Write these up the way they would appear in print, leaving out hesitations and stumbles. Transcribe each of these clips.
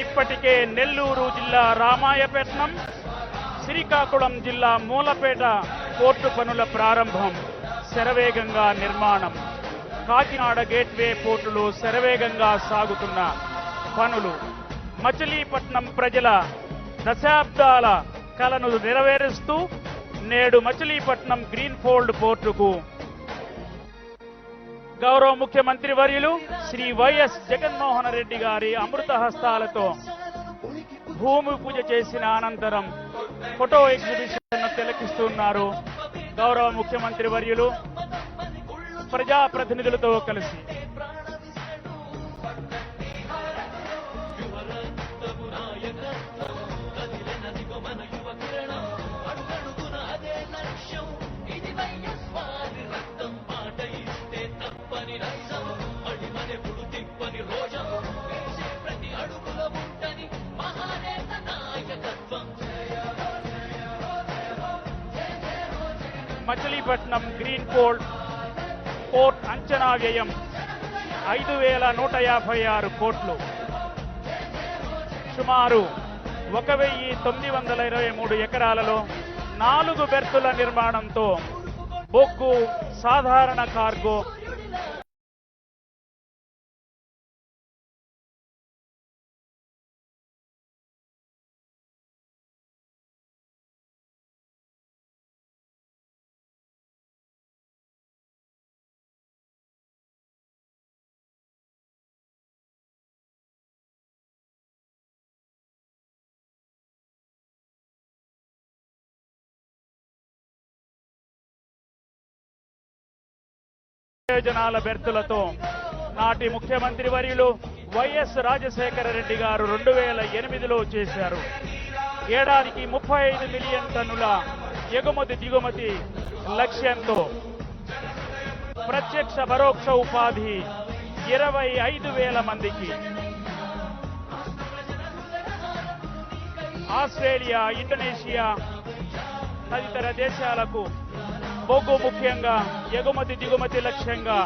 ఇప్పటికే నెల్లూరు జిల్లా రామాయపట్నం, శ్రీకాకుళం జిల్లా మూలపేట పోర్టు పనుల ప్రారంభం, శరవేగంగా నిర్మాణం. కాకినాడ గేట్వే పోర్టులో శరవేగంగా సాగుతున్న పనులు మచిలీపట్నం ప్రజల దశాబ్దాల కలను నెరవేరుస్తూ నేడు మచిలీపట్నం గ్రీన్ఫీల్డ్ పోర్టుకు గౌరవ ముఖ్యమంత్రి వర్యులు శ్రీ వైఎస్ జగన్మోహన్ రెడ్డి గారి అమృత హస్తాలతో భూమి పూజ చేసిన అనంతరం ఫోటో ఎగ్జిబిషన్ తిలకిస్తున్నారు గౌరవ ముఖ్యమంత్రి వర్యులు ప్రజాప్రతినిధులతో కలిసి. మచిలీపట్నం గ్రీన్ఫీల్డ్ పోర్ట్ అంచనా వ్యయం 5,156 కోట్లు, సుమారు 1,923 ఎకరాలలో 4 బెర్తుల నిర్మాణంతో బొగ్గు, సాధారణ కార్గో, ప్రయోజనాల బెర్తులతో నాటి ముఖ్యమంత్రి వర్యులు వైఎస్ రాజశేఖర రెడ్డి గారు 2008లో చేశారు. ఏడాదికి 35 మిలియన్ టన్నుల ఎగుమతి దిగుమతి లక్ష్యంతో ప్రత్యక్ష పరోక్ష ఉపాధి 25,000 మందికి, ఆస్ట్రేలియా, ఇండోనేషియా తదితర దేశాలకు బొగ్గు ముఖ్యంగా ఎగుమతి దిగుమతి లక్ష్యంగా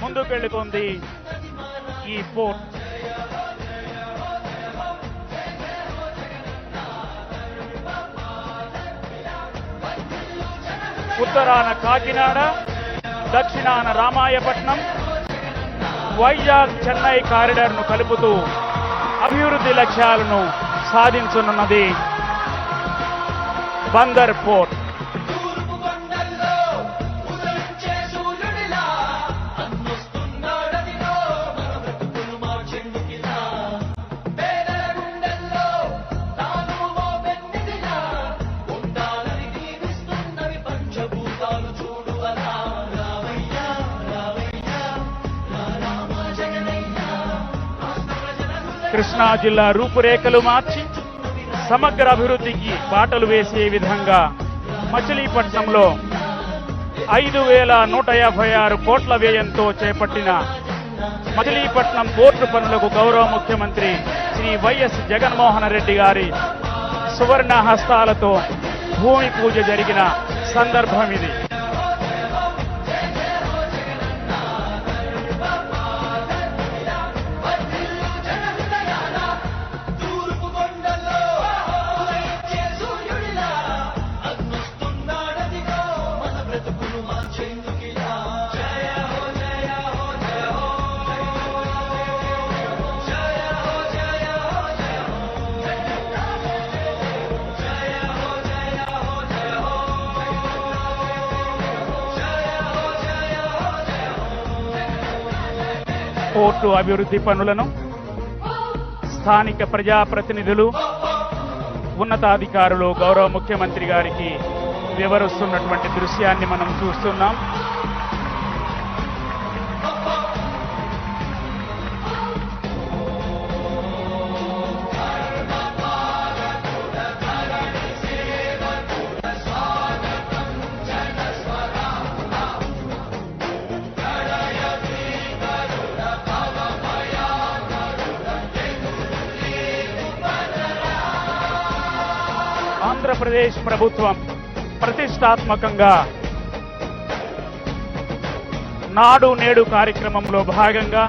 ముందుకెళ్తుంది ఈ పోర్ట్. ఉత్తరాన కాకినాడ, దక్షిణాన రామాయపట్నం, వైజాగ్ చెన్నై కారిడార్ను కలుపుతూ అభివృద్ధి లక్ష్యాలను సాధించనున్నది బందర్ పోర్ట్. కృష్ణా జిల్లా రూపురేఖలు మార్చి సమగ్ర అభివృద్ధికి బాటలు వేసే విధంగా మచిలీపట్నంలో 5,156 కోట్ల వ్యయంతో చేపట్టిన మచిలీపట్నం పోర్టు పనులకు గౌరవ ముఖ్యమంత్రి శ్రీ వైఎస్ జగన్మోహన్ రెడ్డి గారి సువర్ణ హస్తాలతో భూమి పూజ జరిగిన సందర్భం ఇది. పోర్టు అభివృద్ధి పనులను స్థానిక ప్రజాప్రతినిధులు, ఉన్నతాధికారులు గౌరవ ముఖ్యమంత్రి గారికి వివరిస్తున్నటువంటి దృశ్యాన్ని మనం చూస్తున్నాం. ఆంధ్రప్రదేశ్ ప్రభుత్వం ప్రతిష్టాత్మకంగా నాడు నేడు కార్యక్రమంలో భాగంగా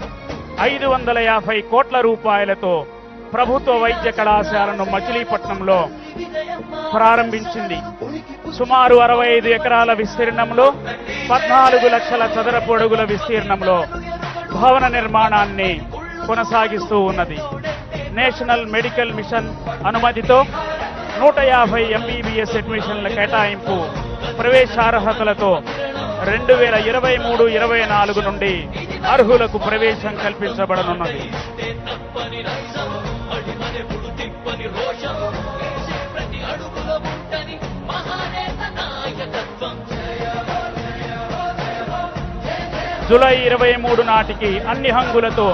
550 కోట్ల రూపాయలతో ప్రభుత్వ వైద్య కళాశాలను మచిలీపట్నంలో ప్రారంభించింది. సుమారు 65 ఎకరాల విస్తీర్ణంలో 14 లక్షల చదరపు అడుగుల విస్తీర్ణంలో భవన నిర్మాణాన్ని కొనసాగిస్తూ ఉన్నది. నేషనల్ మెడికల్ మిషన్ అనుమతితో 150 MBBS అడ్మిషన్ల కేటాయింపు ప్రవేశార్హతలతో 2023-24 నుండి అర్హులకు ప్రవేశం కల్పించబడనున్నది. జూలై 23 నాటికి అన్ని హంగులతో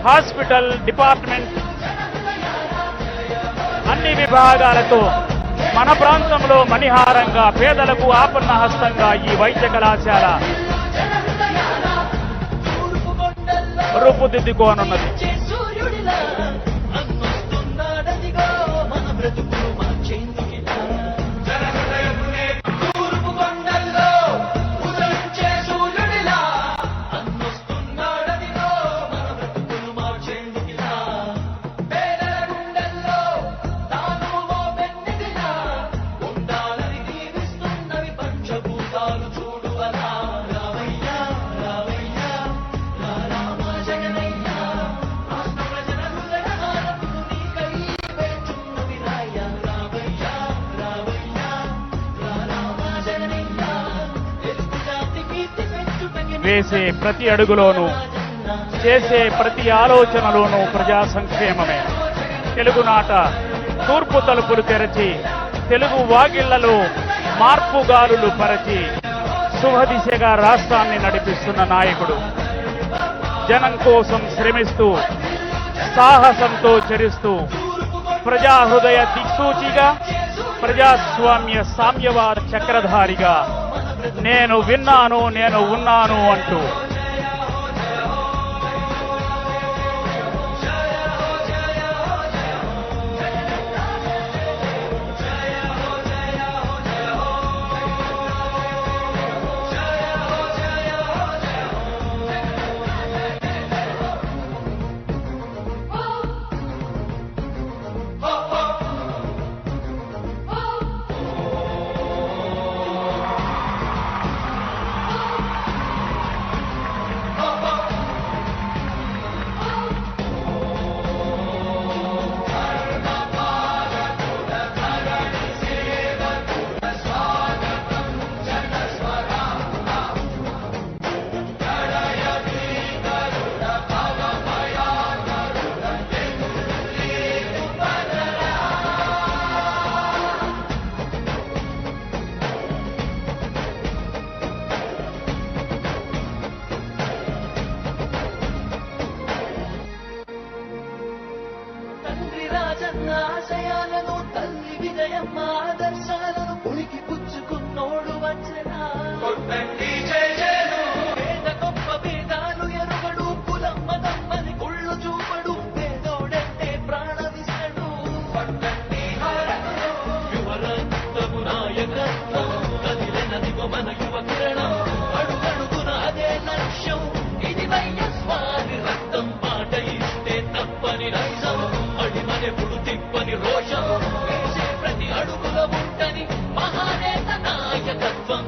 హాస్పిటల్ డిపార్ట్మెంట్ అన్ని విభాగాలతో మన ప్రాంతంలో మణిహారంగా పేదలకు ఆపన్న హస్తంగా ఈ వైద్య కళాశాల రూపుదిద్దుకోనున్నది. వేసే ప్రతి అడుగులోనూ చేసే ప్రతి ఆలోచనలోనూ ప్రజా సంక్షేమమే. తెలుగునాట తూర్పు తలుపులు తెరచి తెలుగు వాగిళ్లలో మార్పు గాలులు పరచి శుభదిశగా రాష్ట్రాన్ని నడిపిస్తున్న నాయకుడు. జనం కోసం శ్రమిస్తూ సాహసంతో చరిస్తూ ప్రజా హృదయ దిక్సూచిగా ప్రజాస్వామ్య సామ్యవాద చక్రధారిగా నేను విన్నాను నేను ఉన్నాను అంటూ ఆశయాలను తల్లి విజయమ్మ ఆదర్శాలను పులికి పుచ్చుకున్నోడు వచ్చనా పేద గొప్ప భేదాలు ఎరుగడు కులం మతం అని కుళ్ళు చూపడు పేదోడంటే ప్రాణమిస్తడు యువరక్తము నాయకత్వం కదిలినదిగో మన యువ కిరణం అడుగడుగున అదే లక్ష్యం ఇది వైఎస్వారి రక్తం మాట ఇస్తే తప్పని నైజం అడిమనెప్పుడు తిప్పని రోషం వేసే ప్రతి అడుగుల ఉంటని మహానేత నాయకత్వం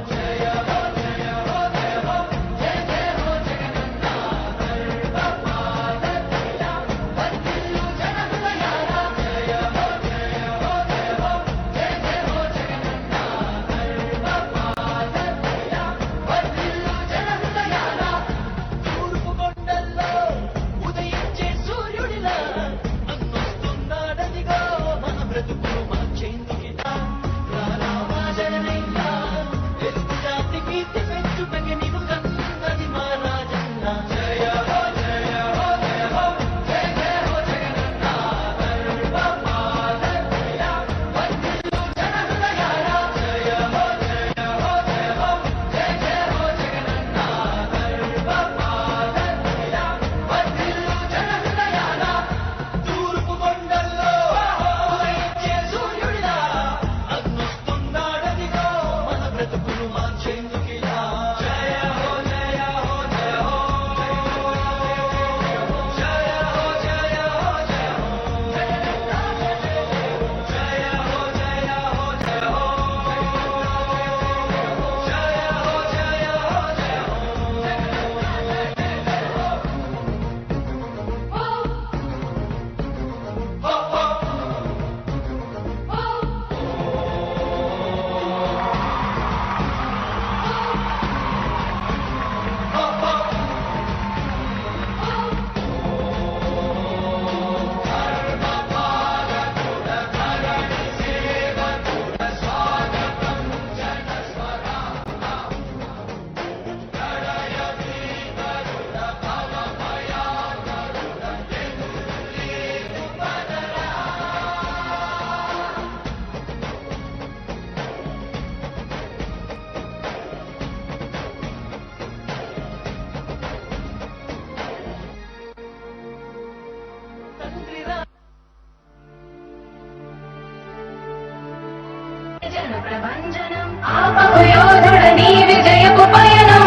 జన ప్రభంజనం ఆపకు యోధుడ నీ విజయపు పయనం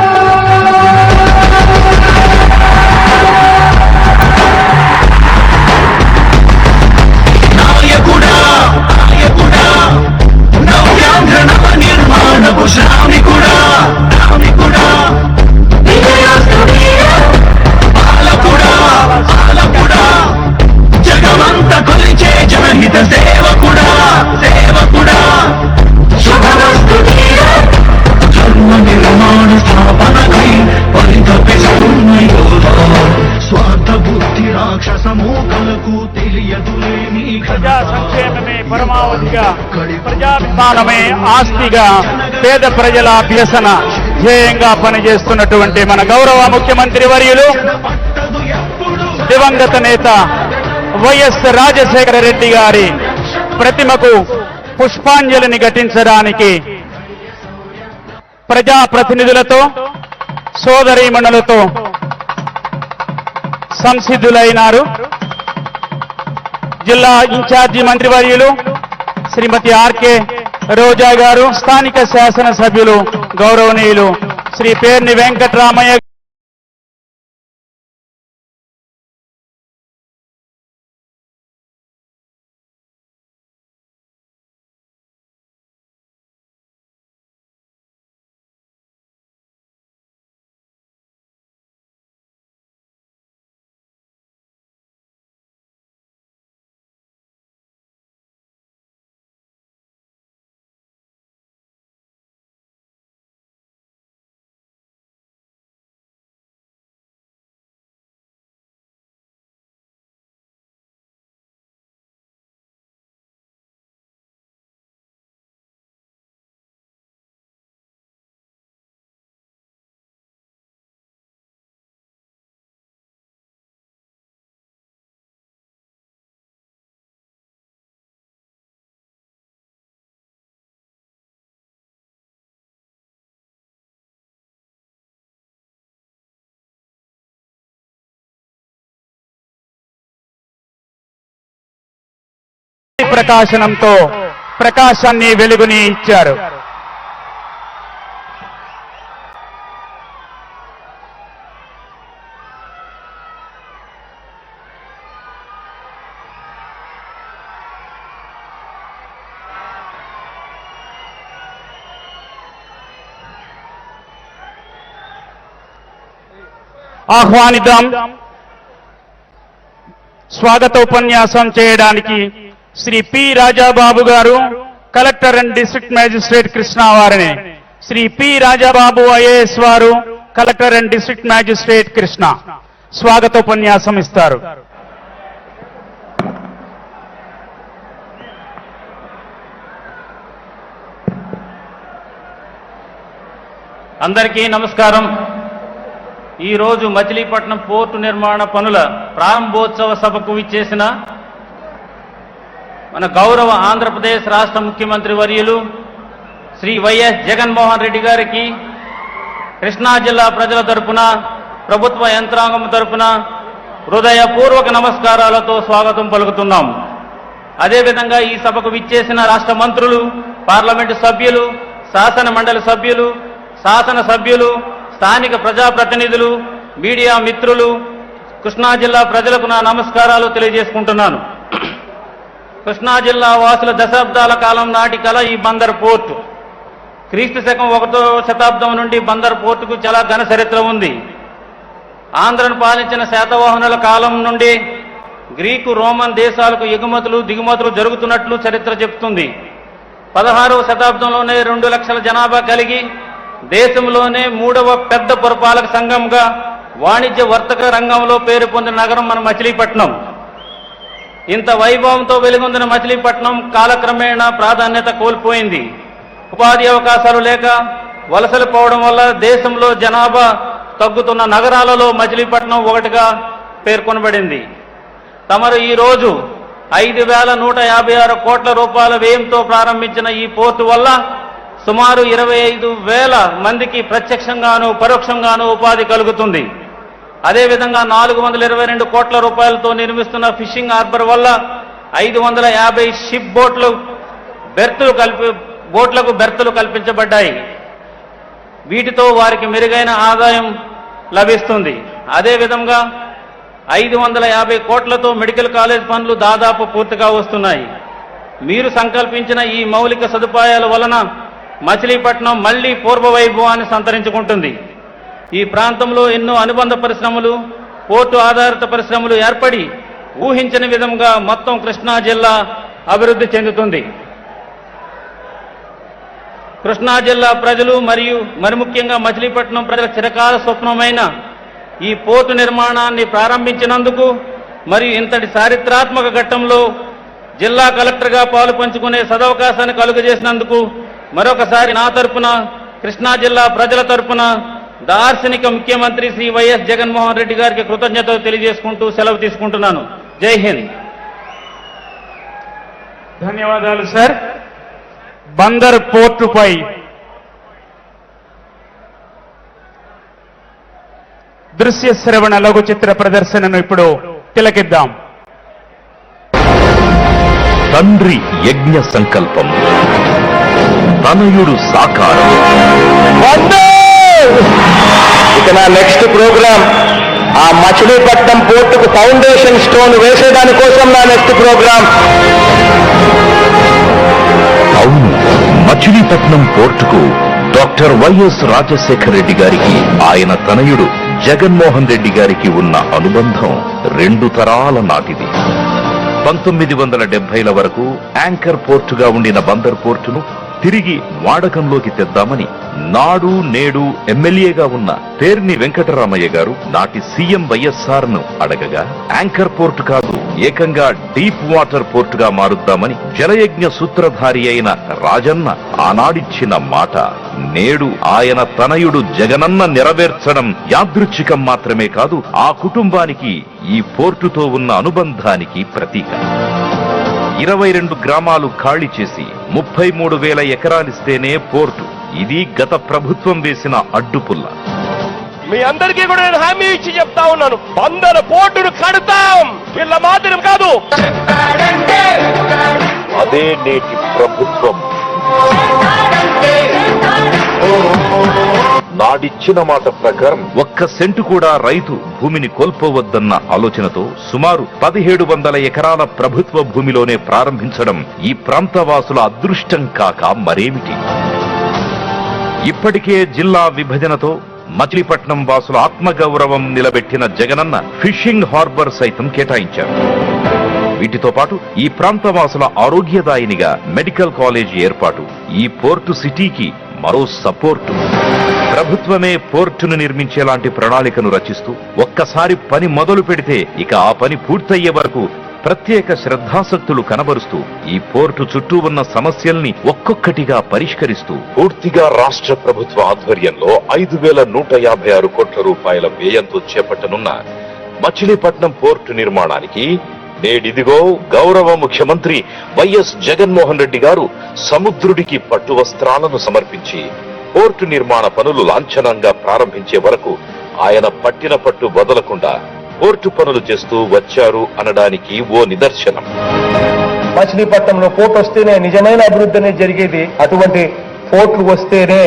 నాయకుడా నాయకుడా నవ్యాంధ్ర నవ నిర్మాణపు శ్రామికుడా శ్రామికుడా పాలకుడా పాలకుడా జగమంత కొలిచే జనహిత సేవకుడా సేవకుడా శుభమస్తు ధర్మ నిర్మాణ స్థాపనకై పరితపిస్తున్న యోధా స్వార్థ బుద్ధి రాక్షస మూకలకు తెలియదులే నీ ప్రజా సంక్షేమమే పరమావధిగా, ప్రజాభిమానమే ఆస్తిగా, పేద ప్రజల అభ్యసన ధ్యేయంగా పనిచేస్తున్నటువంటి మన గౌరవ ముఖ్యమంత్రి వర్యులు దివంగత నేత వైఎస్ రాజశేఖర రెడ్డి గారి ప్రతిమకు పుష్పాంజలిని ఘటించడానికి ప్రజాప్రతినిధులతో సోదరీమణులతో సంసిద్ధులైనారు. జిల్లా ఇన్ఛార్జి మంత్రివర్యులు శ్రీమతి ఆర్కే రోజా గారు, స్థానిక శాసనసభ్యులు గౌరవనీయులు శ్రీ పేర్ని వెంకటరామయ్య, ప్రకాశనంతో ప్రకాశాన్ని వెలుగుని ఇచ్చారు. ఆహ్వానిద్దాం. స్వాగత ఉపన్యాసం చేయడానికి శ్రీ పి రాజాబాబు గారు, collector and district magistrate Krishna వారిని. శ్రీ పి రాజాబాబు ఐఏఎస్ వారు, collector and district magistrate Krishna స్వాగత ఉపన్యాసం ఇస్తారు. అందరికీ నమస్కారం. ఈరోజు మచిలీపట్నం పోర్టు నిర్మాణ పనుల ప్రారంభోత్సవ సభకు విచ్చేసిన మన గౌరవ ఆంధ్రప్రదేశ్ రాష్ట్ర ముఖ్యమంత్రి వర్యులు శ్రీ వైఎస్ జగన్మోహన్ రెడ్డి గారికి కృష్ణా జిల్లా ప్రజల తరపున, ప్రభుత్వ యంత్రాంగం తరపున హృదయపూర్వక నమస్కారాలతో స్వాగతం పలుకుతున్నాం. అదేవిధంగా ఈ సభకు విచ్చేసిన రాష్ట్ర మంత్రులు, పార్లమెంటు సభ్యులు, శాసన మండలి సభ్యులు, శాసనసభ్యులు, స్థానిక ప్రజాప్రతినిధులు, మీడియా మిత్రులు, కృష్ణా జిల్లా ప్రజలకు నా నమస్కారాలు తెలియజేసుకుంటున్నాను. కృష్ణా జిల్లా వాసుల దశాబ్దాల కాలం నాటి కల ఈ బందర్ పోర్టు. క్రీస్తు శకం 1వ శతాబ్దం నుండి బందర్ పోర్టుకు చాలా ఘన చరిత్ర ఉంది. ఆంధ్రను పాలించిన శాతవాహనుల కాలం నుండి గ్రీకు, రోమన్ దేశాలకు ఎగుమతులు దిగుమతులు జరుగుతున్నట్లు చరిత్ర చెబుతుంది. 16వ శతాబ్దంలోనే 2 లక్షల జనాభా కలిగి దేశంలోనే 3వ పెద్ద పురపాలక సంఘంగా వాణిజ్య వర్తక రంగంలో పేరు పొందిన నగరం మన మచిలీపట్నం. ఇంత వైభవంతో వెలుగొందిన మచిలీపట్నం కాలక్రమేణా ప్రాధాన్యత కోల్పోయింది. ఉపాధి అవకాశాలు లేక వలసలు పోవడం వల్ల దేశంలో జనాభా తగ్గుతున్న నగరాలలో మచిలీపట్నం ఒకటిగా పేర్కొనబడింది. తమరు ఈరోజు 5,156 కోట్ల రూపాయల వ్యయంతో ప్రారంభించిన ఈ పోర్టు వల్ల సుమారు 25,000 మందికి ప్రత్యక్షంగాను పరోక్షంగాను ఉపాధి కలుగుతుంది. అదేవిధంగా 422 కోట్ల రూపాయలతో నిర్మిస్తున్న ఫిషింగ్ హార్బర్ వల్ల 550 షిప్ బోట్లు బెర్తులు బోట్లకు బెర్తులు కల్పించబడ్డాయి. వీటితో వారికి మెరుగైన ఆదాయం లభిస్తుంది. అదేవిధంగా 550 కోట్లతో మెడికల్ కాలేజ్ పనులు దాదాపు పూర్తిగా వస్తున్నాయి. మీరు సంకల్పించిన ఈ మౌలిక సదుపాయాల వలన మచిలీపట్నం మళ్లీ పూర్వ వైభవాన్ని సంతరించుకుంటుంది. ఈ ప్రాంతంలో ఎన్నో అనుబంధ పరిశ్రమలు, పోర్టు ఆధారిత పరిశ్రమలు ఏర్పడి ఊహించని విధంగా మొత్తం కృష్ణా జిల్లా అభివృద్ధి చెందుతుంది. కృష్ణా జిల్లా ప్రజలు మరియు మరి ముఖ్యంగా మచిలీపట్నం ప్రజల చిరకాల స్వప్నమైన ఈ పోర్టు నిర్మాణాన్ని ప్రారంభించినందుకు మరియు ఇంతటి చారిత్రాత్మక ఘట్టంలో జిల్లా కలెక్టర్గా పాలు పంచుకునే సదవకాశాన్ని కలుగజేసినందుకు మరొకసారి నా తరపున, కృష్ణా జిల్లా ప్రజల తరపున దార్శనిక ముఖ్యమంత్రి శ్రీ వైఎస్ జగన్మోహన్ రెడ్డి గారికి కృతజ్ఞతలు తెలియజేసుకుంటూ సెలవు తీసుకుంటున్నాను. జై హింద్. ధన్యవాదాలు సార్. బందర్ పోర్టుపై దృశ్య శ్రవణ లఘు చిత్ర ప్రదర్శనను ఇప్పుడు తిలకిద్దాం. తండ్రి యజ్ఞ సంకల్పం, తనయుడు సాకారం. ఇక నా నెక్స్ట్ ప్రోగ్రామ్ ఆ మచిలీపట్నం పోర్టుకు ఫౌండేషన్ స్టోన్ వేసేదాని కోసం నా నెక్స్ట్ ప్రోగ్రామ్. అవును, మచిలీపట్నం పోర్టుకు డాక్టర్ వైఎస్ రాజశేఖర రెడ్డి గారికి ఆయన తనయుడు జగన్మోహన్ రెడ్డి గారికి ఉన్న అనుబంధం 2 తరాల నాటిది. 1970ల వరకు యాంకర్ పోర్టుగా ఉండిన బందర్ పోర్టును తిరిగి వాడకంలోకి తెద్దామని నాడు నేడు ఎమ్మెల్యేగా ఉన్న పేర్ని వెంకటరామయ్య గారు నాటి సీఎం వైఎస్ఆర్ ను అడగగా, యాంకర్ పోర్టు కాదు, ఏకంగా డీప్ వాటర్ పోర్టుగా మారుద్దామని జలయజ్ఞ సూత్రధారి అయిన రాజన్న ఆనాడిచ్చిన మాట నేడు ఆయన తనయుడు జగనన్న నెరవేర్చడం యాదృచ్ఛికం మాత్రమే కాదు, ఆ కుటుంబానికి ఈ పోర్టుతో ఉన్న అనుబంధానికి ప్రతీక. 22 గ్రామాలు ఖాళీ చేసి 33,000 ఎకరాలిస్తేనే పోర్టు. ఇది గత ప్రభుత్వం వేసిన అడ్డుపుల్ల. మీ అందరికీ కూడా నేను హామీ ఇచ్చి చెప్తా ఉన్నాను, బందర్ పోర్టును కడతాం, వీళ్ళ మాత్రం కాదు. అదే నేటి ప్రభుత్వం. నాడిచ్చిన మాట ప్రకారం 1 సెంటు కూడా రైతు భూమిని కోల్పోవద్దన్న ఆలోచనతో సుమారు 1700 ఎకరాల ప్రభుత్వ భూమిలోనే ప్రారంభించడం ఈ ప్రాంతవాసుల అదృష్టం కాక మరేమిటి. ఇప్పటికే జిల్లా విభజనతో మచిలీపట్నం వాసుల ఆత్మగౌరవం నిలబెట్టిన జగనన్న ఫిషింగ్ హార్బర్ సైతం కేటాయించారు. వీటితో పాటు ఈ ప్రాంతవాసుల ఆరోగ్యదాయినిగా మెడికల్ కాలేజీ ఏర్పాటు, ఈ పోర్టు సిటీకి మరో సపోర్టు. ప్రభుత్వమే పోర్టును నిర్మించేలాంటి ప్రణాళికను రచిస్తూ ఒక్కసారి పని మొదలు పెడితే ఇక ఆ పని పూర్తయ్యే వరకు ప్రత్యేక శ్రద్ధాసక్తులు కనబరుస్తూ ఈ పోర్టు చుట్టూ ఉన్న సమస్యల్ని ఒక్కొక్కటిగా పరిష్కరిస్తూ పూర్తిగా రాష్ట్ర ప్రభుత్వ ఆధ్వర్యంలో 5,156 కోట్ల రూపాయల వ్యయంతో చేపట్టనున్న మచిలీపట్నం పోర్టు నిర్మాణానికి నేడిదిగో గౌరవ ముఖ్యమంత్రి వైఎస్ జగన్మోహన్ రెడ్డి గారు సముద్రుడికి పట్టు వస్త్రాలను సమర్పించి పోర్టు నిర్మాణ పనులు లాంఛనంగా ప్రారంభించే వరకు ఆయన పట్టిన పట్టు వదలకుండా పోర్టు పనులు చేస్తూ వచ్చారు అనడానికి ఓ నిదర్శనం. మచిలీపట్నంలో పోర్టు వస్తేనే నిజమైన అభివృద్ధి అనేది జరిగేది. అటువంటి పోర్టులు వస్తేనే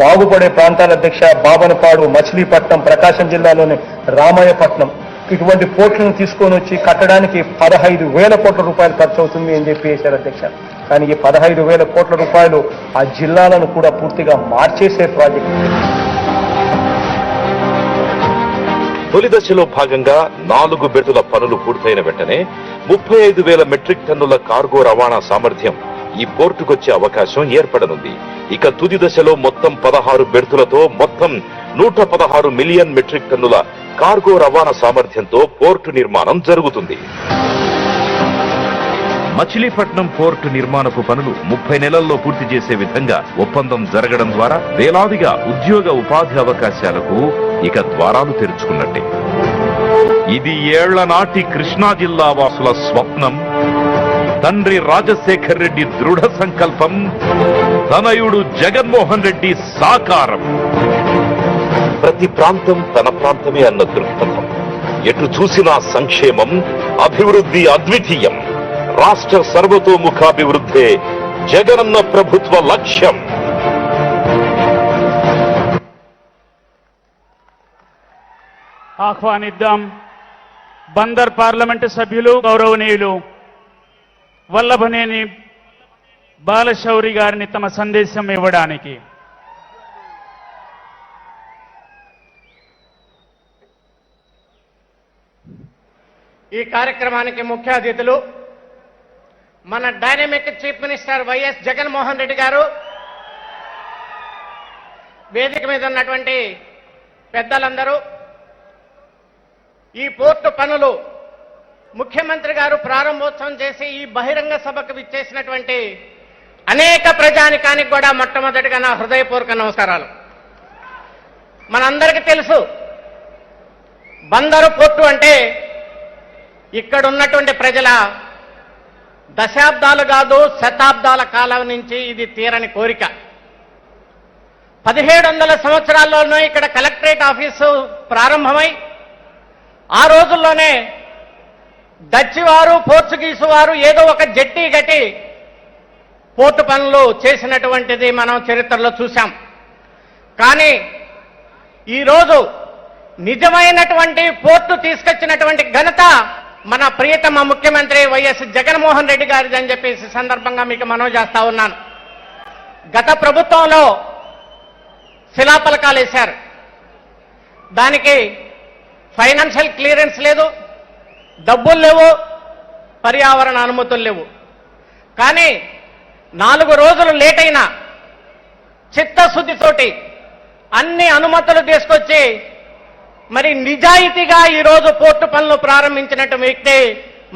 బాగుపడే ప్రాంతాల అధ్యక్ష బాబనపాడు, మచిలీపట్నం, ప్రకాశం జిల్లాలోని రామాయపట్నం ఇటువంటి పోర్టులను తీసుకొని వచ్చి కట్టడానికి 15,000 కోట్ల రూపాయలు ఖర్చు అవుతుంది అని చెప్పి వేశారు అధ్యక్ష. కానీ ఈ 15,000 కోట్ల రూపాయలు ఆ జిల్లాలను కూడా పూర్తిగా మార్చేసే ప్రాజెక్టు. తొలి దశలో భాగంగా 4 బెర్తుల పనులు పూర్తయిన వెంటనే 35,000 మెట్రిక్ టన్నుల కార్గో రవాణా సామర్థ్యం ఈ పోర్టుకొచ్చే అవకాశం ఏర్పడనుంది. ఇక తుది దశలో మొత్తం 16 బెర్తులతో మొత్తం 116 మిలియన్ మెట్రిక్ టన్నుల కార్గో రవాణా సామర్థ్యంతో పోర్టు నిర్మాణం జరుగుతుంది. మచిలీపట్నం పోర్టు నిర్మాణపు పనులు 30 నెలల్లో పూర్తి చేసే విధంగా ఒప్పందం జరగడం ద్వారా వేలాదిగా ఉద్యోగ ఉపాధి అవకాశాలకు ఇక ద్వారాలు తెరుచుకున్నట్టే. ఇది ఏళ్ల నాటి కృష్ణా జిల్లా వాసుల స్వప్నం, తండ్రి రాజశేఖర్ రెడ్డి దృఢ సంకల్పం, తనయుడు జగన్మోహన్ రెడ్డి సాకారం. ప్రతి ప్రాంతం తన ప్రాంతమే అన్న దృక్పథం, ఎటు చూసినా సంక్షేమం, అభివృద్ధి అద్వితీయం. రాష్ట్ర సర్వతోముఖాభివృద్ధే జగనన్న ప్రభుత్వ లక్ష్యం. ఆహ్వానిద్దాం బందర్ పార్లమెంటు సభ్యులు గౌరవనీయులు వల్లభనేని బాలశౌరి గారిని తమ సందేశం ఇవ్వడానికి. ఈ కార్యక్రమానికి ముఖ్య అతిథులు మన dynamic chief minister YS Jaganmohan Reddy గారు, వేదిక మీద ఉన్నటువంటి పెద్దలందరూ, ఈ పోర్టు పనులు ముఖ్యమంత్రి గారు ప్రారంభోత్సవం చేసి ఈ బహిరంగ సభకు విచ్చేసినటువంటి అనేక ప్రజానికానికి కూడా మొట్టమొదటిగా నా హృదయపూర్వక నమస్కారాలు. మనందరికీ తెలుసు, బందరు పోర్టు అంటే ఇక్కడ ఉన్నటువంటి ప్రజల దశాబ్దాలు కాదు శతాబ్దాల కాలం నుంచి ఇది తీరని కోరిక. 1700 సంవత్సరాల్లోనే ఇక్కడ కలెక్టరేట్ ఆఫీసు ప్రారంభమై ఆ రోజుల్లోనే డచ్ వారు పోర్చుగీసు వారు ఏదో ఒక జట్టి గట్టి పోర్టు పనులు చేసినటువంటిది మనం చరిత్రలో చూశాం. కానీ ఈరోజు నిజమైనటువంటి పోర్టు తీసుకొచ్చినటువంటి ఘనత మన ప్రియతమ ముఖ్యమంత్రి వైఎస్ జగన్మోహన్ రెడ్డి గారిది అని చెప్పేసి సందర్భంగా మీకు మనవి చేస్తా ఉన్నాను. గత ప్రభుత్వంలో శిలాఫలకాలు వేశారు. దానికి ఫైనాన్షియల్ క్లియరెన్స్ లేదు, డబ్బులు లేవు, పర్యావరణ అనుమతులు లేవు. కానీ 4 రోజులు లేట్ అయినా చిత్తశుద్ధితోటి అన్ని అనుమతులు తీసుకొచ్చి మరి నిజాయితీగా ఈరోజు పోర్టు పనులు ప్రారంభించినట్టు వ్యక్తి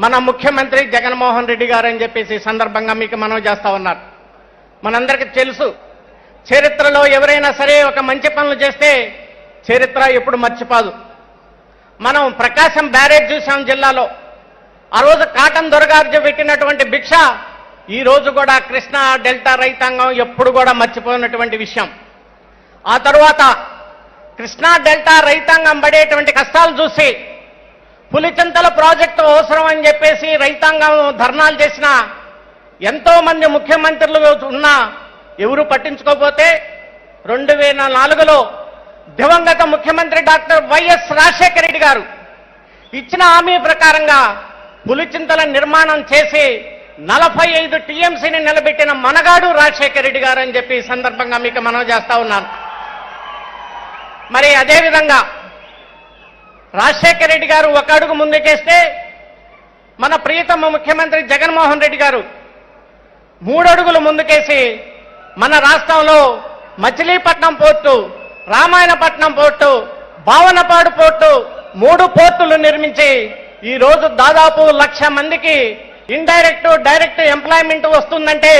మన ముఖ్యమంత్రి జగన్మోహన్ రెడ్డి గారు అని చెప్పేసి సందర్భంగా మీకు మనవి చేస్తా ఉన్నారు. మనందరికీ తెలుసు, చరిత్రలో ఎవరైనా సరే ఒక మంచి పనులు చేస్తే చరిత్ర ఎప్పుడు మర్చిపోదు. మనం ప్రకాశం బ్యారేజ్ చూసాం జిల్లాలో. ఆ రోజు కాటన్ దొరగారు పెట్టినటువంటి భిక్ష ఈ రోజు కూడా కృష్ణా డెల్టా రైతాంగం ఎప్పుడు కూడా మర్చిపోయినటువంటి విషయం. ఆ తరువాత కృష్ణా డెల్టా రైతాంగం పడేటువంటి కష్టాలు చూసి పులిచింతల ప్రాజెక్టు అవసరం అని చెప్పేసి రైతాంగం ధర్నాలు చేసిన ఎంతో మంది ముఖ్యమంత్రులు ఉన్నా ఎవరు పట్టించుకోకపోతే 2004లో దివంగత ముఖ్యమంత్రి డాక్టర్ వైఎస్ రాజశేఖర రెడ్డి గారు ఇచ్చిన హామీ ప్రకారంగా పులిచింతల నిర్మాణం చేసి 45 టీఎంసీని నిలబెట్టిన మనగాడు రాజశేఖర రెడ్డి గారు అని చెప్పి ఈ సందర్భంగా మీకు మనవి చేస్తా ఉన్నాను. మరి అదేవిధంగా రాజశేఖర రెడ్డి గారు ఒక అడుగు ముందుకేస్తే మన ప్రియతమ ముఖ్యమంత్రి జగన్మోహన్ రెడ్డి గారు 3 అడుగులు ముందుకేసి మన రాష్ట్రంలో Machilipatnam port, Ramayanapatnam port, Bhavanapadu port 3 పోర్టులు నిర్మించి ఈ రోజు దాదాపు 1,00,000 మందికి ఇండైరెక్ట్ డైరెక్ట్ ఎంప్లాయ్మెంట్ వస్తుందంటే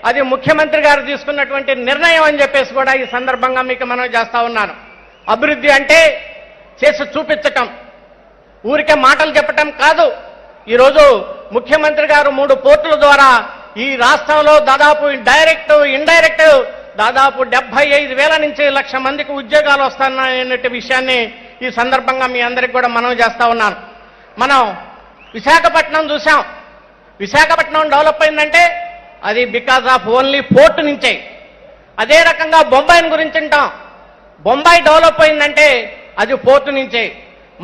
అది ముఖ్యమంత్రి గారు తీసుకున్నటువంటి నిర్ణయం అని చెప్పేసి కూడా ఈ సందర్భంగా మీకు మనవి చేస్తా ఉన్నాను. అభివృద్ధి అంటే చేసి చూపించటం, ఊరికే మాటలు చెప్పటం కాదు. ఈరోజు ముఖ్యమంత్రి గారు 3 పోర్టుల ద్వారా ఈ రాష్ట్రంలో దాదాపు డైరెక్ట్ ఇండైరెక్ట్ దాదాపు 75,000 నుంచి 1,00,000 మందికి ఉద్యోగాలు వస్తాయనే విషయాన్ని ఈ సందర్భంగా మీ అందరికి కూడా మనవి చేస్తా ఉన్నాను. మనం విశాఖపట్నం చూసాం. విశాఖపట్నం డెవలప్ అయిందంటే అది బికాజ్ ఆఫ్ ఓన్లీ పోర్టు నుంచే. అదే రకంగా బొంబాయిని గురించి వింటాం. బొంబాయి డెవలప్ అయిందంటే అది పోర్టు నుంచే.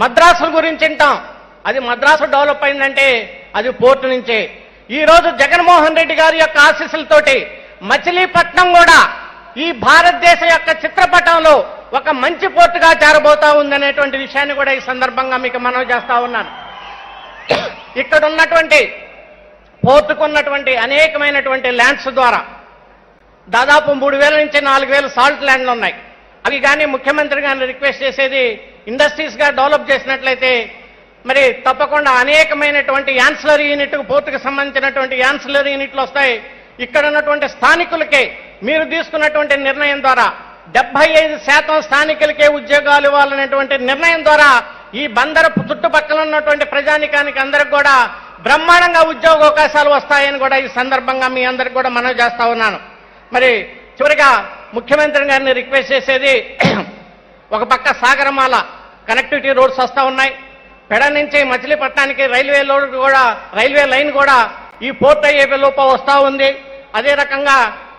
మద్రాసు గురించి వింటాం, అది మద్రాసు డెవలప్ అయిందంటే అది పోర్టు నుంచే. ఈ రోజు జగన్మోహన్ రెడ్డి గారి యొక్క ఆశీస్సులతోటి మచిలీపట్నం కూడా ఈ భారతదేశ యొక్క చిత్రపటంలో ఒక మంచి పోర్టుగా చేరబోతా ఉందనేటువంటి విషయాన్ని కూడా ఈ సందర్భంగా మీకు మనవి చేస్తా ఉన్నాను. ఇక్కడ ఉన్నటువంటి పోర్టుకున్నటువంటి అనేకమైనటువంటి ల్యాండ్స్ ద్వారా దాదాపు 3,000 నుంచి 4,000 సాల్ట్ ల్యాండ్లు ఉన్నాయి. అవి కానీ ముఖ్యమంత్రి గారిని రిక్వెస్ట్ చేసేది ఇండస్ట్రీస్ గా డెవలప్ చేసినట్లయితే మరి తప్పకుండా అనేకమైనటువంటి యాన్సిలరీ యూనిట్, పోర్టుకు సంబంధించినటువంటి యాన్సిలరీ యూనిట్లు వస్తాయి. ఇక్కడ ఉన్నటువంటి స్థానికులకే మీరు తీసుకున్నటువంటి నిర్ణయం ద్వారా 75% స్థానికులకే ఉద్యోగాలు ఇవ్వాలనేటువంటి నిర్ణయం ద్వారా ఈ బందరు చుట్టుపక్కల ఉన్నటువంటి ప్రజానికానికి అందరికి కూడా బ్రహ్మాండంగా ఉద్యోగ అవకాశాలు వస్తాయని కూడా ఈ సందర్భంగా మీ అందరికి కూడా మనవి చేస్తా ఉన్నాను. మరి చివరిగా ముఖ్యమంత్రి గారిని రిక్వెస్ట్ చేసేది, ఒక పక్క సాగరమాల కనెక్టివిటీ రోడ్స్ వస్తూ ఉన్నాయి. పెడ నుంచి మచిలీపట్నానికి రైల్వే లైన్ కూడా ఈ పోర్ట్ అయ్యే లోప వస్తూ ఉంది. అదే రకంగా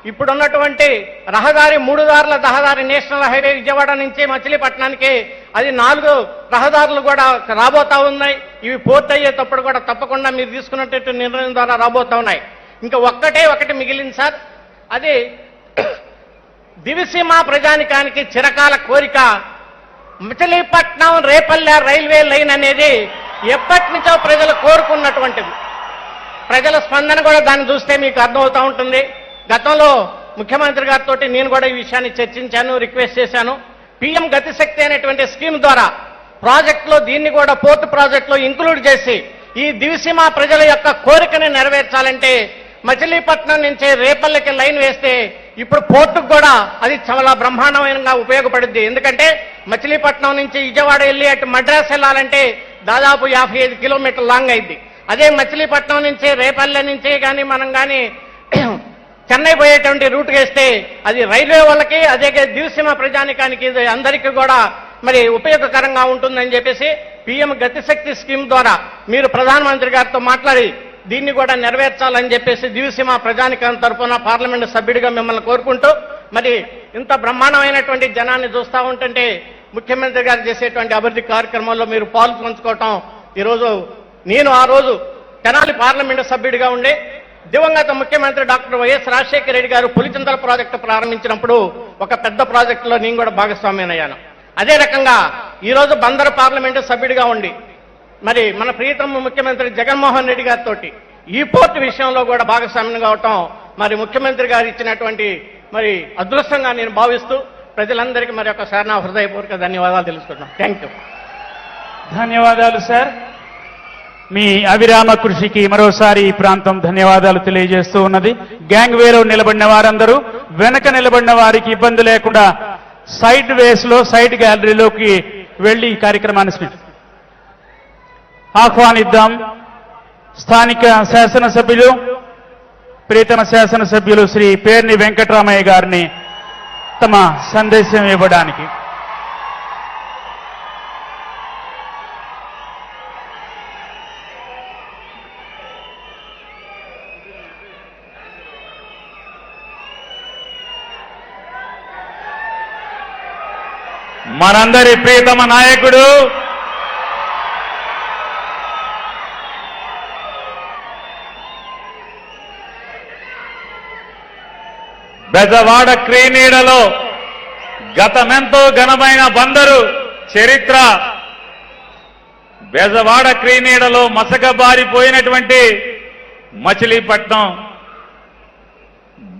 ఇప్పుడున్నటువంటి రహదారి 3 దారుల రహదారి నేషనల్ హైవే విజయవాడ నుంచి మచిలీపట్నానికి అది 4 రహదారులు కూడా రాబోతా ఉన్నాయి. ఇవి పూర్తయ్యేటప్పుడు కూడా తప్పకుండా మీరు తీసుకున్నట్టు నిర్ణయం ద్వారా రాబోతా ఉన్నాయి. ఇంకా ఒకటి మిగిలింది సార్, అది దివిసీమ ప్రజానికానికి చిరకాల కోరిక మచిలీపట్నం రేపల్లె రైల్వే లైన్ అనేది ఎప్పటి నుంచో ప్రజలు కోరుకున్నటువంటిది. ప్రజల స్పందన కూడా దాన్ని చూస్తే మీకు అర్థమవుతూ ఉంటుంది. గతంలో ముఖ్యమంత్రి గారితో నేను కూడా ఈ విషయాన్ని చర్చించాను, రిక్వెస్ట్ చేశాను. పిఎం గతిశక్తి అనేటువంటి స్కీమ్ ద్వారా ప్రాజెక్టులో దీన్ని కూడా పోర్టు ప్రాజెక్టులో ఇంక్లూడ్ చేసి ఈ దివిసీమ ప్రజల యొక్క కోరికని నెరవేర్చాలంటే మచిలీపట్నం నుంచి రేపల్లెకి లైన్ వేస్తే ఇప్పుడు పోర్టుకు కూడా అది చాలా బ్రహ్మాండమైనగా ఉపయోగపడుద్ది. ఎందుకంటే మచిలీపట్నం నుంచి విజయవాడ వెళ్ళి అటు మద్రాసు వెళ్ళాలంటే దాదాపు 55 కిలోమీటర్ల లాంగ్ అయింది. అదే మచిలీపట్నం నుంచి రేపల్లె నుంచి కానీ మనం కానీ చెన్నై పోయేటువంటి రూట్ వేస్తే అది రైల్వే వాళ్ళకి అదే దివిసీమ ప్రజానికానికి అందరికీ కూడా మరి ఉపయోగకరంగా ఉంటుందని చెప్పేసి పిఎం గతిశక్తి స్కీమ్ ద్వారా మీరు ప్రధానమంత్రి గారితో మాట్లాడి దీన్ని కూడా నెరవేర్చాలని చెప్పేసి దివిసీమ ప్రజానికం తరఫున పార్లమెంటు సభ్యుడిగా మిమ్మల్ని కోరుకుంటూ, మరి ఇంత బ్రహ్మాండమైనటువంటి జనాన్ని చూస్తూ ఉంటుంటే ముఖ్యమంత్రి గారు చేసేటువంటి అభివృద్ధి కార్యక్రమాల్లో మీరు పాలు పంచుకోవటం ఈరోజు నేను ఆ రోజు తెనాలి పార్లమెంటు సభ్యుడిగా ఉండే దివంగత ముఖ్యమంత్రి డాక్టర్ వైఎస్ రాజశేఖర రెడ్డి గారు పులిచింతల ప్రాజెక్టు ప్రారంభించినప్పుడు ఒక పెద్ద ప్రాజెక్టులో నేను కూడా భాగస్వామ్యనయ్యాను. అదే రకంగా ఈరోజు బందరు పార్లమెంటు సభ్యుడిగా ఉండి మరి మన ప్రియతమ ముఖ్యమంత్రి జగన్మోహన్ రెడ్డి గారితో ఈ పోర్టు విషయంలో కూడా భాగస్వామ్యం కావటం మరి ముఖ్యమంత్రి గారు ఇచ్చినటువంటి మరి అదృష్టంగా నేను భావిస్తూ ప్రజలందరికీ మరి ఒకసారి నా హృదయపూర్వక ధన్యవాదాలు తెలుసుకుంటున్నాను. Thank you. ధన్యవాదాలు సార్. మీ అవిరామ కృషికి మరోసారి ఈ ప్రాంతం ధన్యవాదాలు తెలియజేస్తూ ఉన్నది. గ్యాంగ్ వేలో నిలబడిన వారందరూ వెనక నిలబడిన వారికి ఇబ్బంది లేకుండా సైడ్ వేస్ లో సైడ్ గ్యాలరీలోకి వెళ్లి ఈ కార్యక్రమాన్ని ఆహ్వానిద్దాం. స్థానిక శాసనసభ్యులు ప్రియతమ శాసనసభ్యులు శ్రీ పేర్ని వెంకటరామయ్య గారిని తమ సందేశం ఇవ్వడానికి. మనందరి ప్రియతమ నాయకుడు బెజవాడ క్రీనీడలో గతమెంతో ఘనమైన బందరు చరిత్ర, బెజవాడ క్రీనీడలో మసకబారిపోయినటువంటి మచిలీపట్నం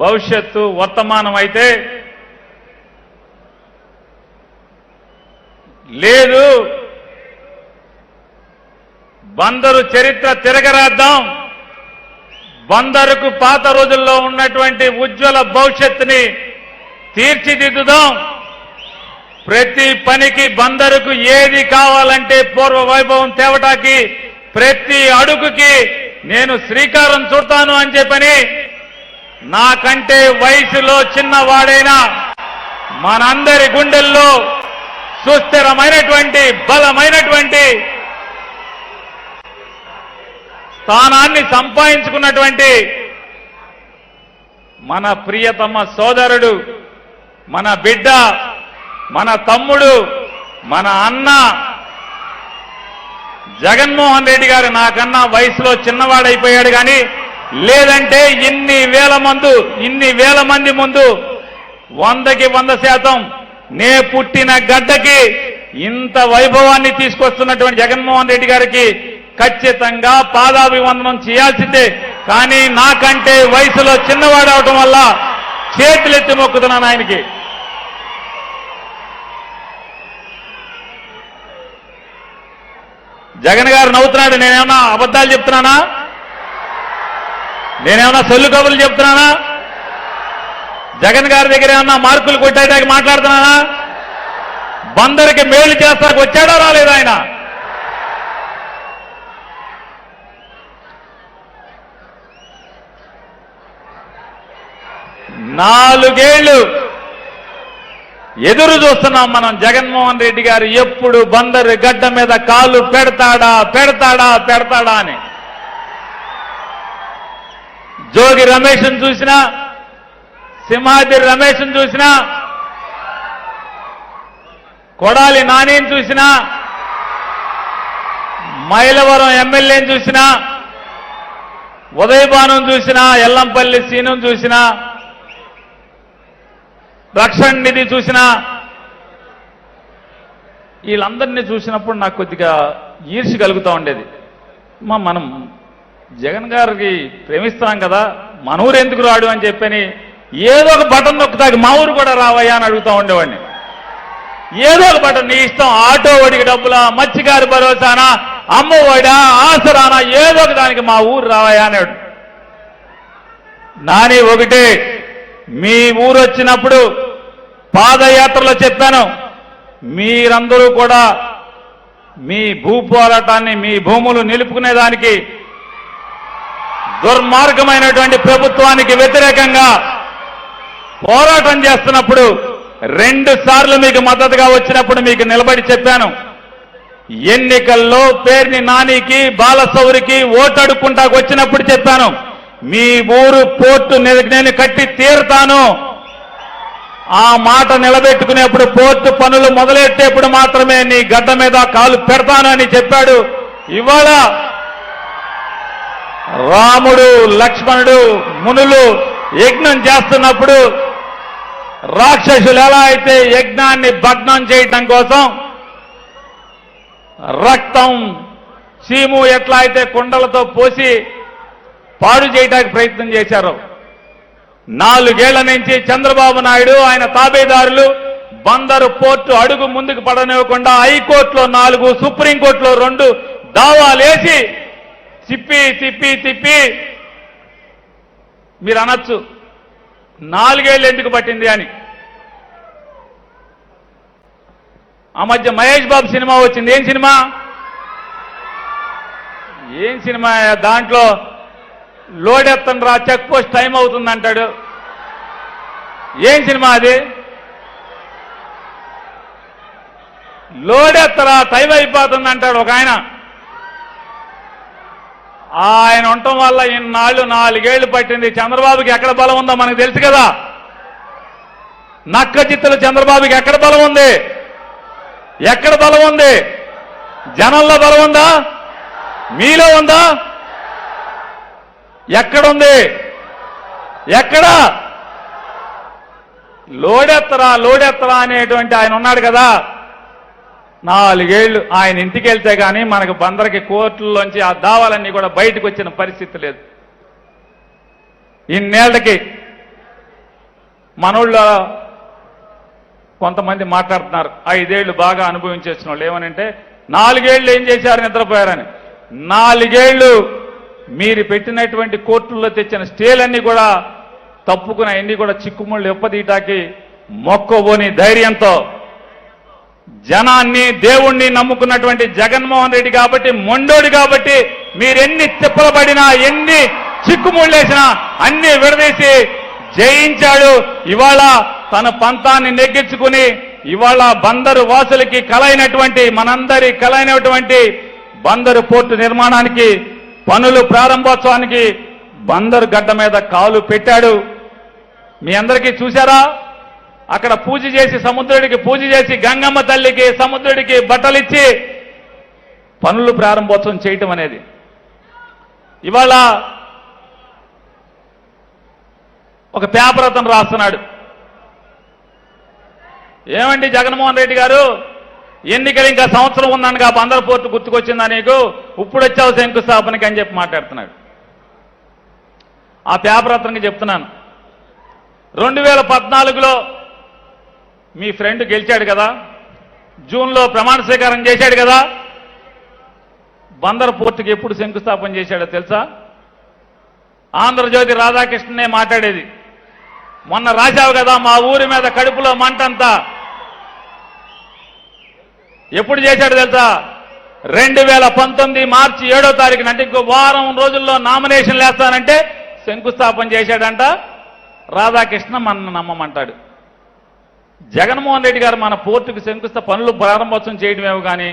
భవిష్యత్తు వర్తమానం అయితే లేదు. బందరు చరిత్ర తిరగరాద్దాం. బందరుకు పాత రోజుల్లో ఉన్నటువంటి ఉజ్వల భవిష్యత్తుని తీర్చిదిద్దుదాం. ప్రతి పనికి బందరుకు ఏది కావాలంటే పూర్వ వైభవం తేవటానికి ప్రతి అడుగుకి నేను శ్రీకారం చుడతాను అని చెప్పని నాకంటే వయసులో చిన్నవాడైనా మనందరి గుండెల్లో సుస్థిరమైనటువంటి బలమైనటువంటి స్థానాన్ని సంపాదించుకున్నటువంటి మన ప్రియతమ సోదరుడు, మన బిడ్డ, మన తమ్ముడు, మన అన్న జగన్మోహన్ రెడ్డి గారు నాకన్నా వయసులో చిన్నవాడైపోయాడు. కానీ లేదంటే ఇన్ని వేల మంది ముందు 100కి 100% నే పుట్టిన గడ్డకి ఇంత వైభవాన్ని తీసుకొస్తున్నటువంటి జగన్మోహన్ రెడ్డి గారికి ఖచ్చితంగా పాదాభివందనం చేయాల్సిందే. కానీ నాకంటే వయసులో చిన్నవాడు అవటం వల్ల చేతులెత్తి మొక్కుతున్నాను ఆయనకి. జగన్ గారు నవ్వుతున్నాడు. నేనేమన్నా అబద్ధాలు చెప్తున్నానా? నేనేమన్నా సొల్లు కబుర్లు చెప్తున్నానా? జగన్ గారి దగ్గర ఏమన్నా మార్కులు కొట్టేటానికి మాట్లాడుతున్నానా? బందరికి మేలు చేస్తానికి వచ్చాడో రాలేదు ఆయన? నాలుగేళ్లు ఎదురు చూస్తున్నాం మనం. జగన్మోహన్ రెడ్డి గారు ఎప్పుడు బందరు గడ్డ మీద కాలు పెడతాడా అని. జోగి రమేష్ను చూసినా, సింహాద్రి రమేష్ను చూసినా, కొడాలి నానిని చూసినా, మైలవరం ఎమ్మెల్యేని చూసినా, ఉదయభాను చూసినా, ఎల్లంపల్లి సీను చూసినా, రక్షణ నిధి చూసినా, వీళ్ళందరినీ చూసినప్పుడు నాకు కొద్దిగా ఈర్ష్య కలుగుతూ ఉండేది. మనం జగన్ గారికి ప్రేమిస్తున్నాం కదా, మన ఊరు ఎందుకు రాడు అని చెప్పని ఏదో ఒక బటన్ నొక్కుతాకి మా ఊరు కూడా రావయ్యా అని అడుగుతూ ఉండేవాడిని. ఏదో ఒక బటన్, నీ ఇష్టం, ఆటో ఓడికి డబ్బులా, మత్స్యకారు భరోసానా, అమ్మఒడా, ఆసరానా, ఏదో ఒక దానికి మా ఊరు రావయ్యా అన్నాడు. నాని ఒకటే, మీ ఊరు వచ్చినప్పుడు పాదయాత్రలో చెప్పాను, మీరందరూ కూడా మీ భూ పోరాటాన్ని, మీ భూములు నిలుపుకునేదానికి దుర్మార్గమైనటువంటి ప్రభుత్వానికి వ్యతిరేకంగా పోరాటం చేస్తున్నప్పుడు 2 సార్లు మీకు మద్దతుగా వచ్చినప్పుడు మీకు నిలబడి చెప్పాను, ఎన్నికల్లో పేర్ని నానికి, బాలసౌరికి ఓటు అడుక్కుంటాకు వచ్చినప్పుడు చెప్పాను, మీ ఊరు పోర్టు నేను కట్టి తీరుతాను. ఆ మాట నిలబెట్టుకునేప్పుడు, పోర్టు పనులు మొదలెట్టేప్పుడు మాత్రమే నీ గడ్డ మీద కాలు పెడతాను అని చెప్పాడు. ఇవాళ రాముడు, లక్ష్మణుడు, మునులు యజ్ఞం చేస్తున్నప్పుడు రాక్షసులు ఎలా అయితే యజ్ఞాన్ని భగ్నం చేయటం కోసం రక్తం, చీము ఎట్లా అయితే కుండలతో పోసి పాడు చేయడానికి ప్రయత్నం చేశారు, 4 ఏళ్ల నుంచి చంద్రబాబు నాయుడు ఆయన తాబేదారులు బందరు పోర్టు అడుగు ముందుకు పడనివ్వకుండా హైకోర్టులో 4, సుప్రీంకోర్టులో 2 దావాలేసి తిప్పి తిప్పి తిప్పి మీరు అనొచ్చు 4 ఏళ్ళు ఎందుకు పట్టింది అని. ఆ మధ్య మహేష్ బాబు సినిమా వచ్చింది. ఏం సినిమా? ఏం సినిమా? దాంట్లో లోడెత్తండి రా, చెక్ పోస్ట్ టైం అవుతుంది అంటాడు. ఏం సినిమా అది? లోడెత్తరా, టైం అయిపోతుంది అంటాడు ఒక ఆయన. ఆయన ఉండటం వల్ల ఇన్నాళ్ళు 4 ఏళ్లు పట్టింది. చంద్రబాబుకి ఎక్కడ బలం ఉందో మనకు తెలుసు కదా. నక్క చిత్తులు చంద్రబాబుకి ఎక్కడ బలం ఉంది? ఎక్కడ బలం ఉంది? జనంలో బలం ఉందా? మీలో ఉందా? ఎక్కడుంది? ఎక్కడ? లోడెత్తరా లోడెత్తరా అనేటువంటి ఆయన ఉన్నాడు కదా. 4 ఏళ్లు ఆయన ఇంటికి వెళ్తే కానీ మనకు బందరికి కోర్టుల్లోంచి ఆ దావాలన్నీ కూడా బయటకు వచ్చిన పరిస్థితి లేదు. ఇన్నేళ్లకి మనోళ్ళ కొంతమంది మాట్లాడుతున్నారు, 5 ఏళ్లు బాగా అనుభవించేసిన వాళ్ళు ఏమనంటే 4 ఏళ్లు ఏం చేశారు, నిద్రపోయారని. 4 ఏళ్లు మీరు పెట్టినటువంటి కోర్టుల్లో తెచ్చిన స్టేలన్నీ కూడా తప్పుకుని అన్ని కూడా చిక్కుముళ్ళు ఎప్పదీయటానికి మొక్కబోని ధైర్యంతో జనాన్ని, దేవుణ్ణి నమ్ముకున్నటువంటి జగన్మోహన్ రెడ్డి కాబట్టి, మొండోడు కాబట్టి, మీరెన్ని తిప్పలబడినా, ఎన్ని చిక్కుముళ్ళేసినా అన్ని విడదీసి జయించాడు. ఇవాళ తన పంతాన్ని నెగ్గించుకుని ఇవాళ బందరు వాసులకి కలైనటువంటి, మనందరి కలైనటువంటి బందరు పోర్టు నిర్మాణానికి పనులు ప్రారంభోత్సవానికి బందరు గడ్డ మీద కాలు పెట్టాడు. మీ అందరికీ చూశారా? అక్కడ పూజ చేసి, సముద్రుడికి పూజ చేసి, గంగమ్మ తల్లికి, సముద్రుడికి బట్టలిచ్చి పనులు ప్రారంభోత్సవం చేయటం అనేది. ఇవాళ ఒక పేపర్ అతను రాస్తున్నాడు, ఏమండి జగన్మోహన్ రెడ్డి గారు, ఎన్నికలు ఇంకా సంవత్సరం ఉందనగా బందరు పోర్టు గుర్తుకొచ్చిందా నీకు, ఇప్పుడు వచ్చావు శంకుస్థాపనకి అని చెప్పి మాట్లాడుతున్నాడు. ఆ పేపర్ అతనికి చెప్తున్నాను, 2014లో మీ ఫ్రెండ్ గెలిచాడు కదా, జూన్లో ప్రమాణ స్వీకారం చేశాడు కదా, బందరు పోర్టుకి ఎప్పుడు శంకుస్థాపన చేశాడో తెలుసా? ఆంధ్రజ్యోతి రాధాకృష్ణనే మాట్లాడేది. మొన్న రాశావు కదా, మా ఊరి మీద కడుపులో మంటంతా, ఎప్పుడు చేశాడు తెలుసా? 2019 మార్చి 7వ తారీఖున, అంటే ఇంకో వారం రోజుల్లో నామినేషన్లు వేస్తానంటే శంకుస్థాపన చేశాడంట. రాధాకృష్ణ మన నమ్మమంటాడు. జగన్మోహన్ రెడ్డి గారు మన పోర్టుకు పనులు ప్రారంభోత్సవం చేయడమేమో కానీ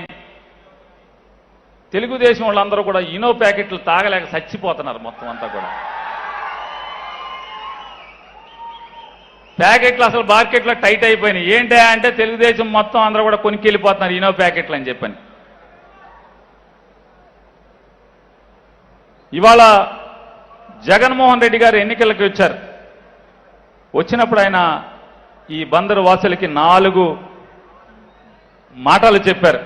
తెలుగుదేశం వాళ్ళందరూ కూడా ఇనో ప్యాకెట్లు తాగలేక చచ్చిపోతున్నారు మొత్తం అంతా కూడా. ప్యాకెట్లు అసలు మార్కెట్లో టైట్ అయిపోయినాయి. ఏంటి అంటే తెలుగుదేశం మొత్తం అందరూ కూడా కొనుక్కి వెళ్ళిపోతున్నారు ఈనో ప్యాకెట్లు అని చెప్పని. ఇవాళ జగన్మోహన్ రెడ్డి గారు ఎన్నికలకు వచ్చారు. వచ్చినప్పుడు ఆయన ఈ బందరు వాసులకి 4 మాటలు చెప్పారు.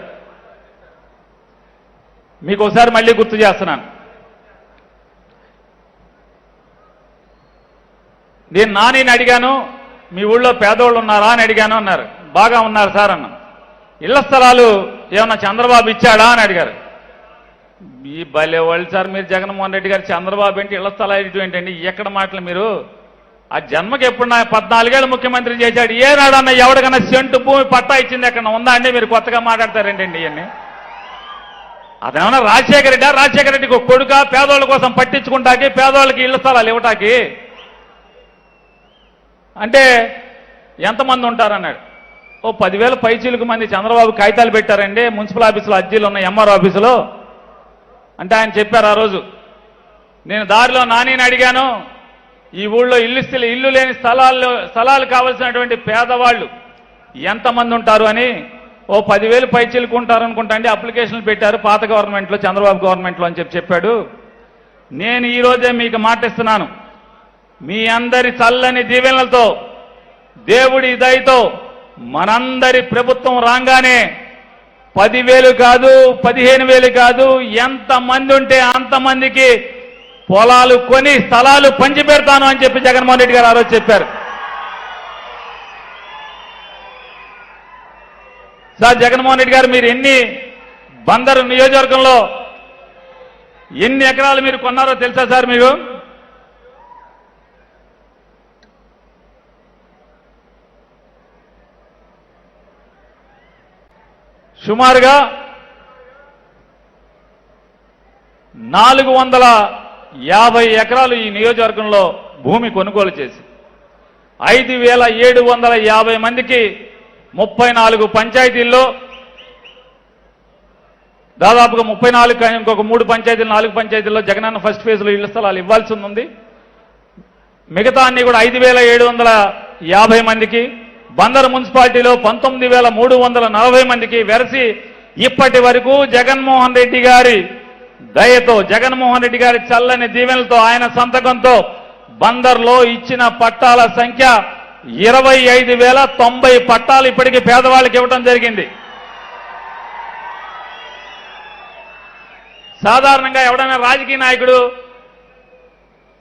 మీకు ఒకసారి మళ్ళీ గుర్తు చేస్తున్నాను. నేను నానిని అడిగాను, మీ ఊళ్ళో పేదోళ్ళు ఉన్నారా అని అడిగాను అన్నారు. బాగా ఉన్నారు సార్ అన్నాం. ఇళ్ల స్థలాలు ఏమన్నా చంద్రబాబు ఇచ్చాడా అని అడిగారు. ఈ భలే వాళ్ళు సార్ మీరు, జగన్మోహన్ రెడ్డి గారు చంద్రబాబు ఏంటి ఇళ్ల స్థలాలు ఇటు ఏంటండి, ఎక్కడ మాటలు మీరు? ఆ జన్మకి ఎప్పుడు 14 ఏళ్ళు ముఖ్యమంత్రి చేశాడు, ఏనాడన్నా ఎవరికన్నా సెంటు భూమి పట్టా ఇచ్చింది ఎక్కడ ఉందా అండి? మీరు కొత్తగా మాట్లాడతారండి ఇవన్నీ. అతనేమన్నా రాజశేఖర రెడ్డి, రాజశేఖర రెడ్డికి ఒక కొడుక పేదోళ్ళ కోసం పట్టించుకుంటాకి, పేదోళ్ళకి ఇళ్ల స్థలాలు ఇవ్వటాకి? అంటే ఎంతమంది ఉంటారన్నాడు. ఓ 10,000 పైచీలకు మంది చంద్రబాబు కాగితాలు పెట్టారండి మున్సిపల్ ఆఫీసులో, అర్జీలు ఉన్నాయి ఎంఆర్ఓ ఆఫీసులో అంటే ఆయన చెప్పారు ఆ రోజు. నేను దారిలో నానిని అడిగాను, ఈ ఊళ్ళో ఇల్లు లేని స్థలాలు కావలసినటువంటి పేదవాళ్ళు ఎంతమంది ఉంటారు అని. ఓ 10,000 పైచీలకు ఉంటారనుకుంటా అండి. అప్లికేషన్లు పెట్టారు పాత గవర్నమెంట్లో, చంద్రబాబు గవర్నమెంట్లో అని చెప్పాడు. నేను ఈ రోజే మీకు మాటిస్తున్నాను, మీ అందరి చల్లని దీవెనలతో, దేవుడి దయతో మనందరి ప్రభుత్వం రాగానే 10,000 కాదు 15,000 కాదు, ఎంతమంది ఉంటే అంతమందికి పొలాలు కొని స్థలాలు పంచిపెడతాను అని చెప్పి జగన్మోహన్ రెడ్డి గారు ఆ రోజు చెప్పారు. సార్ జగన్మోహన్ రెడ్డి గారు, మీరు ఎన్ని బందరు నియోజకవర్గంలో ఎన్ని ఎకరాలు మీరు కొన్నారో తెలుసా సార్ మీకు? సుమారుగా 450 ఎకరాలు ఈ నియోజకవర్గంలో భూమి కొనుగోలు చేసి 5,750 మందికి 34 పంచాయతీల్లో దాదాపుగా 34, ఇంకొక 3 పంచాయతీలు 4 పంచాయతీల్లో జగనన్న ఫస్ట్ ఫేజ్లో ఇళ్ల స్థలాలు ఇవ్వాల్సి ఉంది. మిగతా అన్ని కూడా 5,750 మందికి, బందరు మున్సిపాలిటీలో 19,340 మందికి వెరసి ఇప్పటి వరకు జగన్మోహన్ రెడ్డి గారి దయతో, జగన్మోహన్ రెడ్డి గారి చల్లని దీవెనలతో, ఆయన సంతకంతో బందర్లో ఇచ్చిన పట్టాల సంఖ్య 25,090 పట్టాలు ఇప్పటికీ పేదవాళ్ళకి ఇవ్వడం జరిగింది. సాధారణంగా ఎవడైనా రాజకీయ నాయకుడు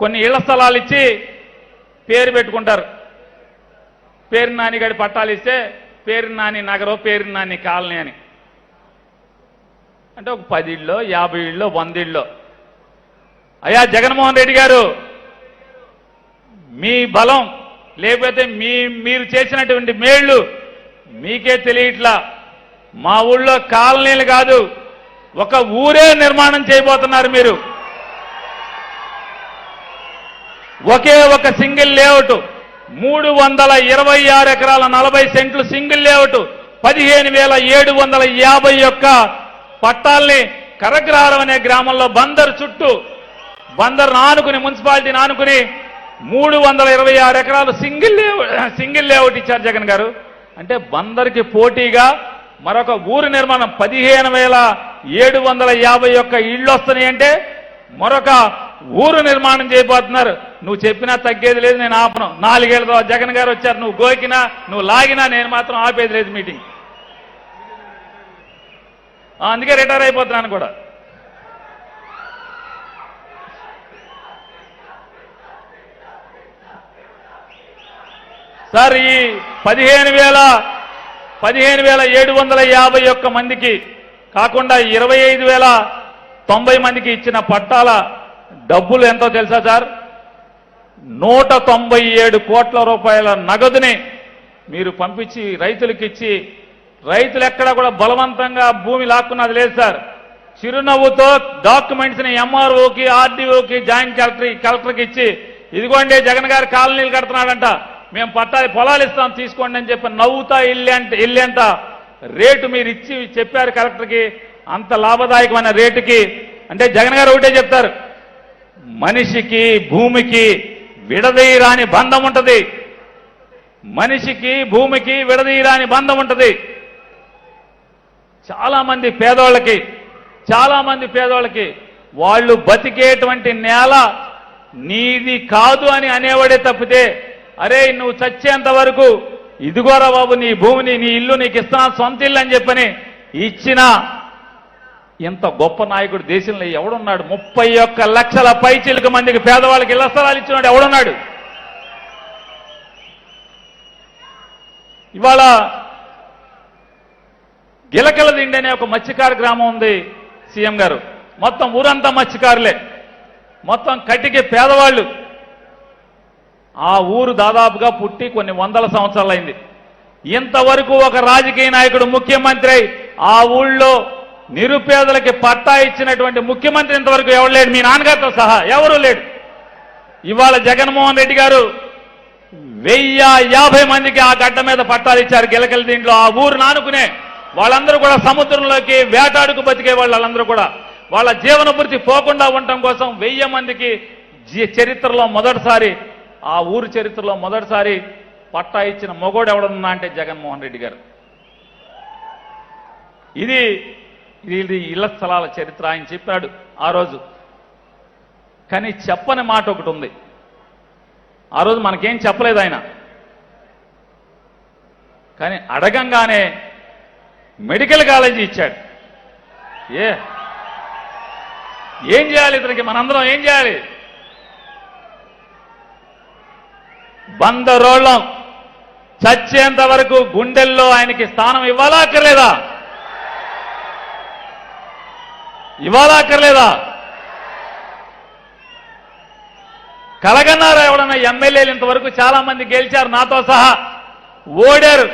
కొన్ని ఇళ్ల స్థలాలు ఇచ్చి పేరు పెట్టుకుంటారు. పేరు నాని గడి పట్టాలు ఇస్తే పేరు నాని నగరం, పేరు నాని కాలనీ అని. అంటే ఒక 10 ఇళ్ళో 50 ఇళ్ళో 100 ఇళ్ళో. అయ్యా జగన్మోహన్ రెడ్డి గారు, మీ బలం లేకపోతే మీరు చేసినటువంటి మేళ్లు మీకే తెలియట్లా. మా ఊళ్ళో కాలనీలు కాదు, ఒక ఊరే నిర్మాణం చేయబోతున్నారు మీరు. ఒకే ఒక సింగిల్ లేఅవుట్ 326 ఎకరాల 40 సెంట్లు సింగిల్ లేఅవుట్ 15,751 పట్టాల్ని కరగ్రహారం అనే గ్రామంలో బందరు చుట్టూ, బందరు ఆనుకుని, మున్సిపాలిటీని ఆనుకుని 326 ఎకరాలు సింగిల్ లేఅవుట్ ఇచ్చారు జగన్ గారు. అంటే బందర్కి పోటీగా మరొక ఊరు నిర్మాణం 15,751 ఇళ్ళు వస్తున్నాయి అంటే మరొక ఊరు నిర్మాణం చేయబోతున్నారు. నువ్వు చెప్పినా తగ్గేది లేదు, నేను ఆపను. 4 ఏళ్ల తర్వాత జగన్ గారు వచ్చారు, నువ్వు గోకినా నువ్వు లాగినా నేను మాత్రం ఆపేది లేదు మీటింగ్. అందుకే రిటైర్ అయిపోతున్నాను కూడా. సార్ ఈ 15,751 మందికి కాకుండా 25,090 మందికి ఇచ్చిన పట్టాల డబ్బులు ఎంతో తెలుసా సార్? 197 కోట్ల రూపాయల నగదుని మీరు పంపించి రైతులకు ఇచ్చి, రైతులు ఎక్కడా కూడా బలవంతంగా భూమి లాక్కున్నది లేదు సార్. చిరునవ్వుతో డాక్యుమెంట్స్ ని ఎంఆర్ఓకి, ఆర్డీఓకి, జాయింట్ కలెక్టర్కి ఇచ్చి, ఇదిగోండి జగన్ గారు కాలనీలు కడుతున్నాడంట, మేము పొలాలు ఇస్తాం తీసుకోండి అని చెప్పి నవ్వుతా ఇల్లేంత రేటు మీరు ఇచ్చి చెప్పారు కలెక్టర్కి. అంత లాభదాయకమైన రేటుకి అంటే జగన్ గారు ఒకటే చెప్తారు, మనిషికి భూమికి విడదీయరాని బంధం ఉంటుంది. మనిషికి భూమికి విడదీయరాని బంధం ఉంటుంది. చాలా మంది పేదోళ్ళకి వాళ్ళు బతికేటువంటి నేల నీది కాదు అని అనేవాడే తప్పితే, అరే నువ్వు చచ్చేంత వరకు ఇదిగోరా బాబు నీ భూమిని, నీ ఇల్లు నీకు ఇస్తున్నా, సొంత ఇల్లు అని చెప్పని ఇచ్చిన ఇంత గొప్ప నాయకుడు దేశంలో ఎవడున్నాడు? 31 లక్షల పైచిలుకు మందికి పేదవాళ్ళకి ఇళ్ల స్థలాలు ఇచ్చినాడు ఎవడున్నాడు? ఇవాళ గిలకల దిండి అనే ఒక మత్స్యకార గ్రామం ఉంది సీఎం గారు. మొత్తం ఊరంతా మత్స్యకారులే, మొత్తం కటికి పేదవాళ్ళు. ఆ ఊరు దాదాపుగా పుట్టి కొన్ని వందల సంవత్సరాలైంది. ఇంతవరకు ఒక రాజకీయ నాయకుడు ముఖ్యమంత్రి ఆ ఊళ్ళో నిరుపేదలకి పట్టా ఇచ్చినటువంటి ముఖ్యమంత్రి ఇంతవరకు ఎవరు లేడు, మీ నాన్నగారితో సహా ఎవరూ లేడు. ఇవాళ జగన్మోహన్ రెడ్డి గారు 1050 మందికి ఆ గడ్డ మీద పట్టాలు ఇచ్చారు. గిలకల దీంట్లో ఆ ఊరు నానుకునే వాళ్ళందరూ కూడా సముద్రంలోకి వేటాడుకు బతికే వాళ్ళందరూ కూడా వాళ్ళ జీవన భృతి పోకుండా ఉండటం కోసం 1000 మందికి చరిత్రలో మొదటిసారి, ఆ ఊరు చరిత్రలో మొదటిసారి పట్టా ఇచ్చిన మొగోడు ఎవడన్నా అంటే జగన్మోహన్ రెడ్డి గారు. ఇది ఇళ్ల స్థలాల చరిత్ర ఆయన చెప్పాడు ఆ రోజు. కానీ చెప్పని మాట ఒకటి ఉంది. ఆ రోజు మనకేం చెప్పలేదు ఆయన, కానీ అడగంగానే మెడికల్ కాలేజీ ఇచ్చాడు. ఏం చేయాలి ఇతనికి? మనందరం ఏం చేయాలి? బందరోళ్ళం చచ్చేంత వరకు గుండెల్లో ఆయనకి స్థానం ఇవ్వాలా అక్కర్లేదా? కలగన్నారా ఎవడన్నా? ఎమ్మెల్యేలు ఇంతవరకు చాలా మంది గెలిచారు, నాతో సహా ఓడారు,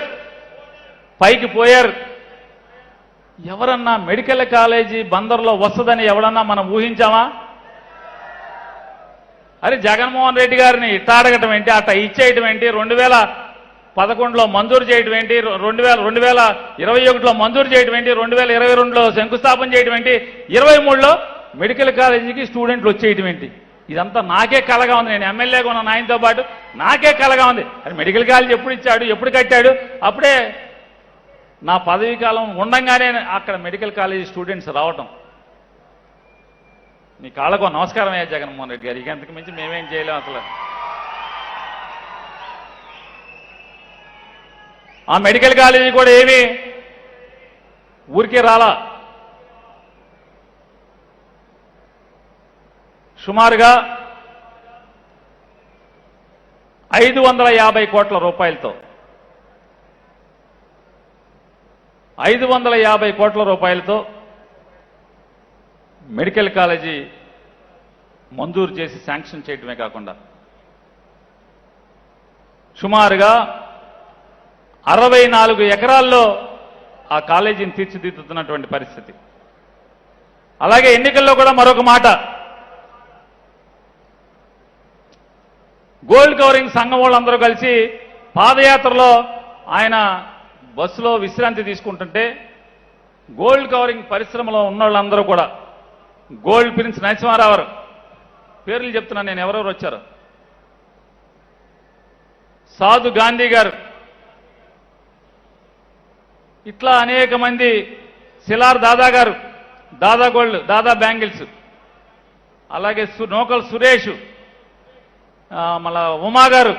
పైకి పోయారు. ఎవరన్నా మెడికల్ కాలేజీ బందర్లో వస్తుందని ఎవడన్నా మనం ఊహించామా? అరే జగన్మోహన్ రెడ్డి గారిని ఇట్ట అడగటం ఏంటి, అట్ట ఇచ్చేయటం ఏంటి, 2011లో మంజూరు చేయటం ఏంటి, 2021లో మంజూరు చేయటం ఏంటి, 2022లో శంకుస్థాపన చేయటం ఏంటి, 23లో మెడికల్ కాలేజీకి స్టూడెంట్లు వచ్చేయటం ఏంటి? ఇదంతా నాకే కలగా ఉంది. నేను ఎమ్మెల్యేగా ఉన్న ఆయనతో పాటు నాకే కలగా ఉంది. అది మెడికల్ కాలేజీ ఎప్పుడు ఇచ్చాడు, ఎప్పుడు కట్టాడు? అప్పుడే నా పదవీ కాలం ఉండంగానే అక్కడ మెడికల్ కాలేజీ స్టూడెంట్స్ రావటం. నీ కాళ్ళకు నమస్కారం అయ్యా జగన్మోహన్ రెడ్డి గారు, ఇక అంతకు మించి మేమేం చేయలేం అసలు. ఆ మెడికల్ కాలేజీ కూడా ఏమీ ఊరికే రాలా. సుమారుగా 550 కోట్ల రూపాయలతో 550 కోట్ల రూపాయలతో మెడికల్ కాలేజీ మంజూరు చేసి శాంక్షన్ చేయటమే కాకుండా సుమారుగా 64 ఎకరాల్లో ఆ కాలేజీని తీర్చిదిద్దుతున్నటువంటి పరిస్థితి. అలాగే ఎన్నికల్లో కూడా మరొక మాట, గోల్డ్ కవరింగ్ సంఘం వాళ్ళందరూ కలిసి పాదయాత్రలో ఆయన బస్సులో విశ్రాంతి తీసుకుంటుంటే గోల్డ్ కవరింగ్ పరిశ్రమలో ఉన్న వాళ్ళందరూ కూడా, గోల్డ్ ప్రిన్స్ నరసింహారావు పేర్లు చెప్తున్నాను నేను, ఎవరెవరు వచ్చారు, సాధు గాంధీ గారు, ఇట్లా అనేక మంది, సిలార్ దాదా గారు, దాదా గోల్డ్, దాదా బ్యాంగిల్స్, అలాగే నోకల్ సురేష్, మళ్ళా ఉమా గారు,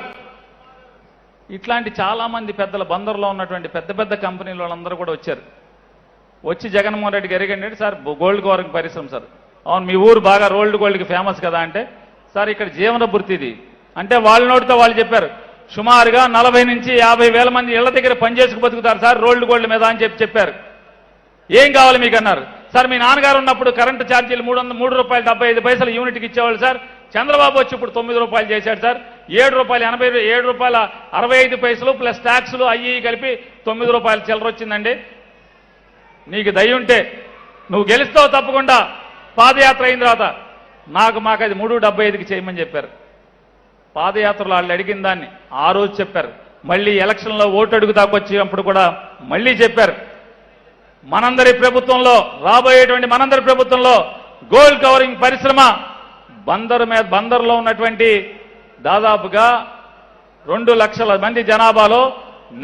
ఇట్లాంటి చాలా మంది పెద్దల బందర్లో ఉన్నటువంటి పెద్ద పెద్ద కంపెనీల వాళ్ళందరూ కూడా వచ్చారు. వచ్చి జగన్మోహన్ రెడ్డి గారు ఏంటంటే, సార్ గోల్డ్ కవరింగ్ పరిశ్రమ సార్, అవును మీ ఊరు బాగా రోల్డ్ గోల్డ్కి ఫేమస్ కదా అంటే, సార్ ఇక్కడ జీవన భృతిది అంటే వాళ్ళ నోటితో వాళ్ళు చెప్పారు, సుమారుగా 40 నుంచి 50 వేల మంది ఇళ్ల దగ్గర పనిచేసుకు బతుకుతారు సార్ రోల్డ్ గోల్డ్ మీద అని చెప్పారు. ఏం కావాలి మీకు అన్నారు. సార్ మీ నాన్నగారు ఉన్నప్పుడు కరెంటు ఛార్జీలు 3 రూపాయలు 75 పైసలు యూనిట్కి ఇచ్చేవాళ్ళు సార్, చంద్రబాబు వచ్చి ఇప్పుడు 9 రూపాయలు చేశాడు సార్, 7 రూపాయలు 7 రూపాయల 65 పైసలు ప్లస్ ట్యాక్సులు అయ్యి కలిపి 9 రూపాయలు చిల్లర వచ్చిందండి. నీకు దయ ఉంటే నువ్వు గెలుస్తావు తప్పకుండా, పాదయాత్ర అయిన తర్వాత మాకు అది 3.75కి చేయమని చెప్పారు. పాదయాత్రలో వాళ్ళు అడిగిన దాన్ని ఆ రోజు చెప్పారు. మళ్ళీ ఎలక్షన్లో ఓటు అడుగుతాకొచ్చినప్పుడు కూడా మళ్ళీ చెప్పారు. మనందరి ప్రభుత్వంలో, రాబోయేటువంటి మనందరి ప్రభుత్వంలో గోల్డ్ కవరింగ్ పరిశ్రమ బందర్లో ఉన్నటువంటి దాదాపుగా 2 లక్షల మంది జనాభాలో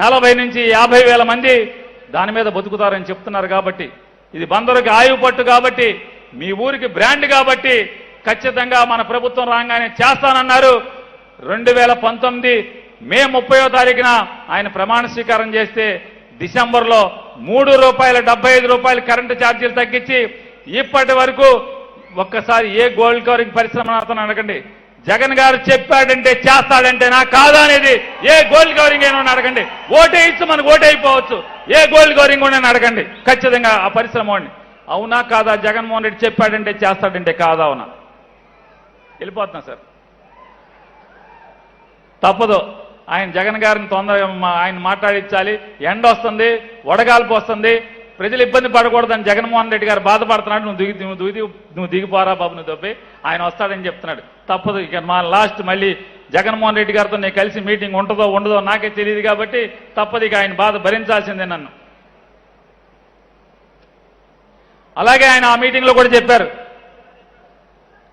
40 నుంచి 50 వేల మంది దాని మీద బతుకుతారని చెప్తున్నారు. కాబట్టి ఇది బందరుకి ఆయువు పట్టు, కాబట్టి మీ ఊరికి బ్రాండ్, కాబట్టి ఖచ్చితంగా మన ప్రభుత్వం రాగానే చేస్తానన్నారు. 2019 మే 30వ తారీఖున ఆయన ప్రమాణ స్వీకారం చేస్తే డిసెంబర్లో ₹3.75 కరెంటు ఛార్జీలు తగ్గించి ఇప్పటి వరకు ఒక్కసారి ఏ గోల్డ్ కవరింగ్ పరిశ్రమ అడగండి, జగన్ గారు చెప్పాడంటే చేస్తాడంటే నా కాదా అనేది ఏ గోల్డ్ కవరింగ్ అయినా అడగండి. ఓటే ఇచ్చి మనకు ఓటే అయిపోవచ్చు. ఏ గోల్డ్ కవరింగ్ కూడా అడగండి, ఖచ్చితంగా ఆ పరిశ్రమ వాడిని అవునా కాదా, జగన్మోహన్ రెడ్డి చెప్పాడంటే చేస్తాడంటే కాదా అవునా. వెళ్ళిపోతున్నా సార్, తప్పదు. ఆయన జగన్ గారిని తొందరగా ఆయన మాట్లాడించాలి. ఎండ వస్తుంది, వడగాల్పు వస్తుంది, ప్రజలు ఇబ్బంది పడకూడదని జగన్మోహన్ రెడ్డి గారు బాధపడుతున్నాడు. నువ్వు దిగిపోరా బాబు, నువ్వు తప్పి ఆయన వస్తాడని చెప్తున్నాడు. తప్పదు. ఇక మా లాస్ట్ మళ్ళీ జగన్మోహన్ రెడ్డి గారితో నేను కలిసి మీటింగ్ ఉంటుందో ఉండదో నాకే తెలియదు, కాబట్టి తప్పదు. ఇక ఆయన బాధ భరించాల్సిందే నన్ను. అలాగే ఆయన ఆ మీటింగ్లో కూడా చెప్పారు,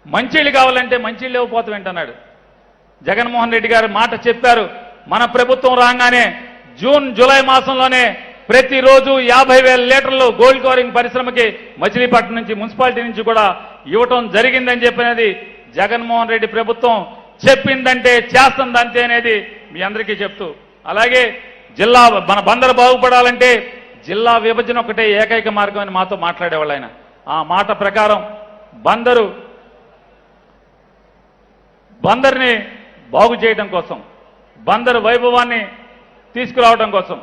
మంచిళ్ళు కావాలంటే మంచిళ్ళు ఇవ్వకపోతాం ఏంటన్నాడు. జగన్మోహన్ రెడ్డి గారు మాట చెప్పారు. మన ప్రభుత్వం రాగానే జూన్ జూలై మాసంలోనే ప్రతిరోజు 50,000 లీటర్లు గోల్డ్ కవరింగ్ పరిశ్రమకి మచిలీపట్నం నుంచి మున్సిపాలిటీ నుంచి కూడా ఇవ్వటం జరిగిందని చెప్పినది జగన్మోహన్ రెడ్డి ప్రభుత్వం చెప్పిందంటే చేస్తుందంతే అనేది మీ అందరికీ చెప్తూ, అలాగే జిల్లా మన బందరు బాగుపడాలంటే జిల్లా విభజన ఒకటే ఏకైక మార్గం అని మాతో మాట్లాడేవాళ్ళు ఆయన. ఆ మాట ప్రకారం బందర్ని బాగు చేయడం కోసం, బందరు వైభవాన్ని తీసుకురావడం కోసం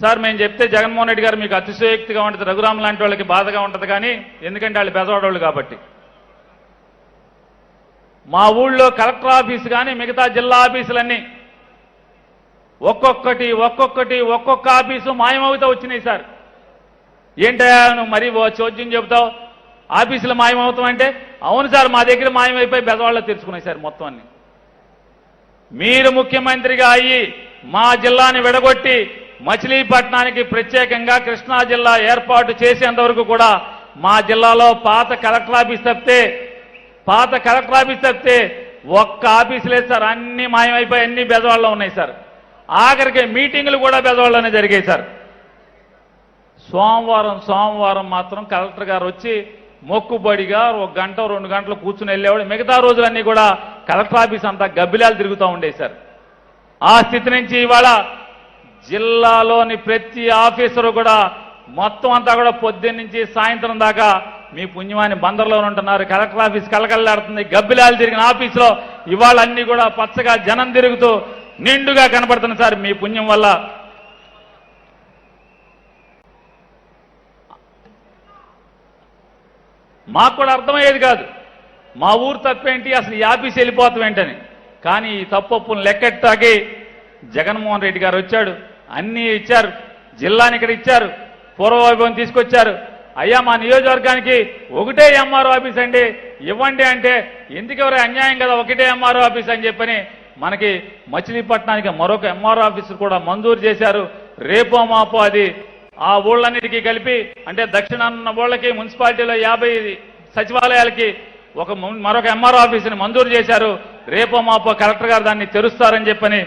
సార్ మేము చెప్తే జగన్మోహన్ రెడ్డి గారు మీకు అతిశయోక్తిగా ఉంటుంది, రఘురామ్ లాంటి వాళ్ళకి బాధగా ఉంటుంది, కానీ ఎందుకంటే వాళ్ళు పెదవాడవాళ్ళు కాబట్టి. మా ఊళ్ళో కలెక్టర్ ఆఫీసు కానీ మిగతా జిల్లా ఆఫీసులన్నీ ఒక్కొక్క ఆఫీసు మాయమవుతూ వచ్చినాయి సార్. ఏంటయ్యా నువ్వు మరీ చోద్యం చెబుతావు, ఆఫీసులు మాయమవుతాం అంటే అవును సార్ మా దగ్గర మాయమైపోయి బెదవాళ్ళలో తెరుచుకున్నాయి సార్ మొత్తం అన్ని. మీరు ముఖ్యమంత్రిగా అయ్యి మా జిల్లాని విడగొట్టి మచిలీపట్నానికి ప్రత్యేకంగా కృష్ణా జిల్లా ఏర్పాటు చేసేంత వరకు కూడా మా జిల్లాలో పాత కలెక్టర్ ఆఫీస్ తప్పితే ఒక్క ఆఫీసు లేదు సార్. అన్ని మాయమైపోయి అన్ని బెదవాళ్ళలో ఉన్నాయి సార్. ఆఖరికి మీటింగులు కూడా బెదవాళ్ళలోనే జరిగాయి సార్. సోమవారం మాత్రం కలెక్టర్ గారు వచ్చి మొక్కుబడిగా 1 గంట 2 గంటలు కూర్చుని వెళ్ళేవాడు. మిగతా రోజులన్నీ కూడా కలెక్టర్ ఆఫీస్ అంతా గబ్బిలాలు తిరుగుతూ ఉండేవి సార్. ఆ స్థితి నుంచి ఇవాళ జిల్లాలోని ప్రతి ఆఫీసరు కూడా మొత్తం అంతా కూడా పొద్దున్న నుంచి సాయంత్రం దాకా మీ పుణ్యమాని బందర్లో ఉంటున్నారు. Collector office కలకల్లాడుతుంది. గబ్బిలాలు తిరిగిన ఆఫీసులో ఇవాళ అన్ని కూడా పచ్చగా జనం తిరుగుతూ నిండుగా కనపడుతుంది సార్ మీ పుణ్యం వల్ల. మాకు కూడా అర్థమయ్యేది కాదు, మా ఊరు తప్పేంటి, అసలు ఈ ఆఫీస్ వెళ్ళిపోతాం ఏంటని. కానీ ఈ తప్పొప్పును లెక్కెట్టాకి జగన్మోహన్ రెడ్డి గారు వచ్చాడు, అన్నీ ఇచ్చారు, జిల్లాని ఇక్కడ ఇచ్చారు, పూర్వవైభవం తీసుకొచ్చారు. అయ్యా మా నియోజకవర్గానికి ఒకటే ఎంఆర్ఓ ఆఫీస్ అండి ఇవ్వండి అంటే ఎందుకు ఎవరు అన్యాయం కదా ఒకటే ఎంఆర్ఓ ఆఫీస్ అని చెప్పని మనకి మచిలీపట్నానికి మరొక ఎంఆర్ఓ ఆఫీసు కూడా మంజూరు చేశారు. రేపో మాపో అది ఆ ఊళ్ళన్నిటికీ కలిపి అంటే దక్షిణాన్న ఊళ్ళకి మున్సిపాలిటీలో 50 సచివాలయాలకి మరొక ఎంఆర్ఓ ఆఫీసుని మంజూరు చేశారు. రేపో మాపో కలెక్టర్ గారు దాన్ని తెరుస్తారని చెప్పని,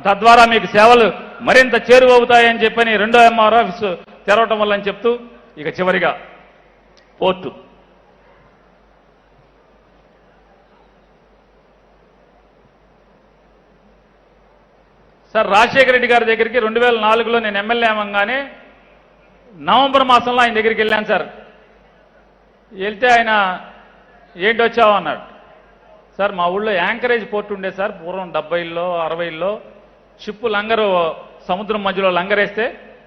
తద్వారా మీకు సేవలు మరింత చేరువవుతాయని చెప్పని 2వ ఎంఆర్ఓ ఆఫీసు తెరవటం వల్ల అని చెప్తూ, ఇక చివరిగా పోర్టు. సార్ రాజశేఖర రెడ్డి గారి దగ్గరికి 2004లో నేను ఎమ్మెల్యే అవ్వగానే నవంబర్ మాసంలో ఆయన దగ్గరికి వెళ్ళాను సార్. వెళ్తే ఆయన ఏంటి వచ్చావు అన్నాడు. సార్ మా ఊళ్ళో యాంకరేజ్ పోర్ట్ ఉండే సార్, పూర్వం 70లో 60లో షిప్పు లంగరు సముద్రం మధ్యలో లంగరేస్తే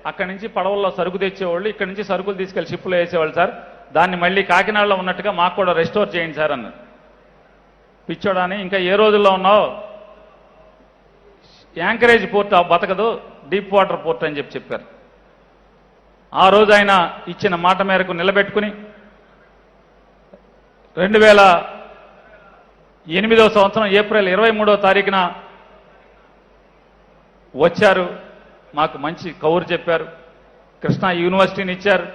అక్కడి నుంచి పడవల్లో సరుకు తెచ్చేవాళ్ళు, ఇక్కడి నుంచి సరుకులు తీసుకెళ్లి షిప్పులో వేసేవాళ్ళు సార్. దాన్ని మళ్ళీ కాకినాడలో ఉన్నట్టుగా మాకు కూడా రెస్టోర్ చేయండి సార్ అన్నారు. పిచ్చోడాని ఇంకా ఏ రోజుల్లో ఉన్నావు, యాంకరేజ్ పోర్ట్ బతకదు, డీప్ వాటర్ పోర్ట్ అని చెప్పారు. ఆ రోజు ఆయన ఇచ్చిన మాట మేరకు నిలబెట్టుకుని 2008వ సంవత్సరం ఏప్రిల్ 23వ తారీఖున వచ్చారు. మాకు మంచి కౌరు చెప్పారు. కృష్ణా యూనివర్సిటీని ఇచ్చారు.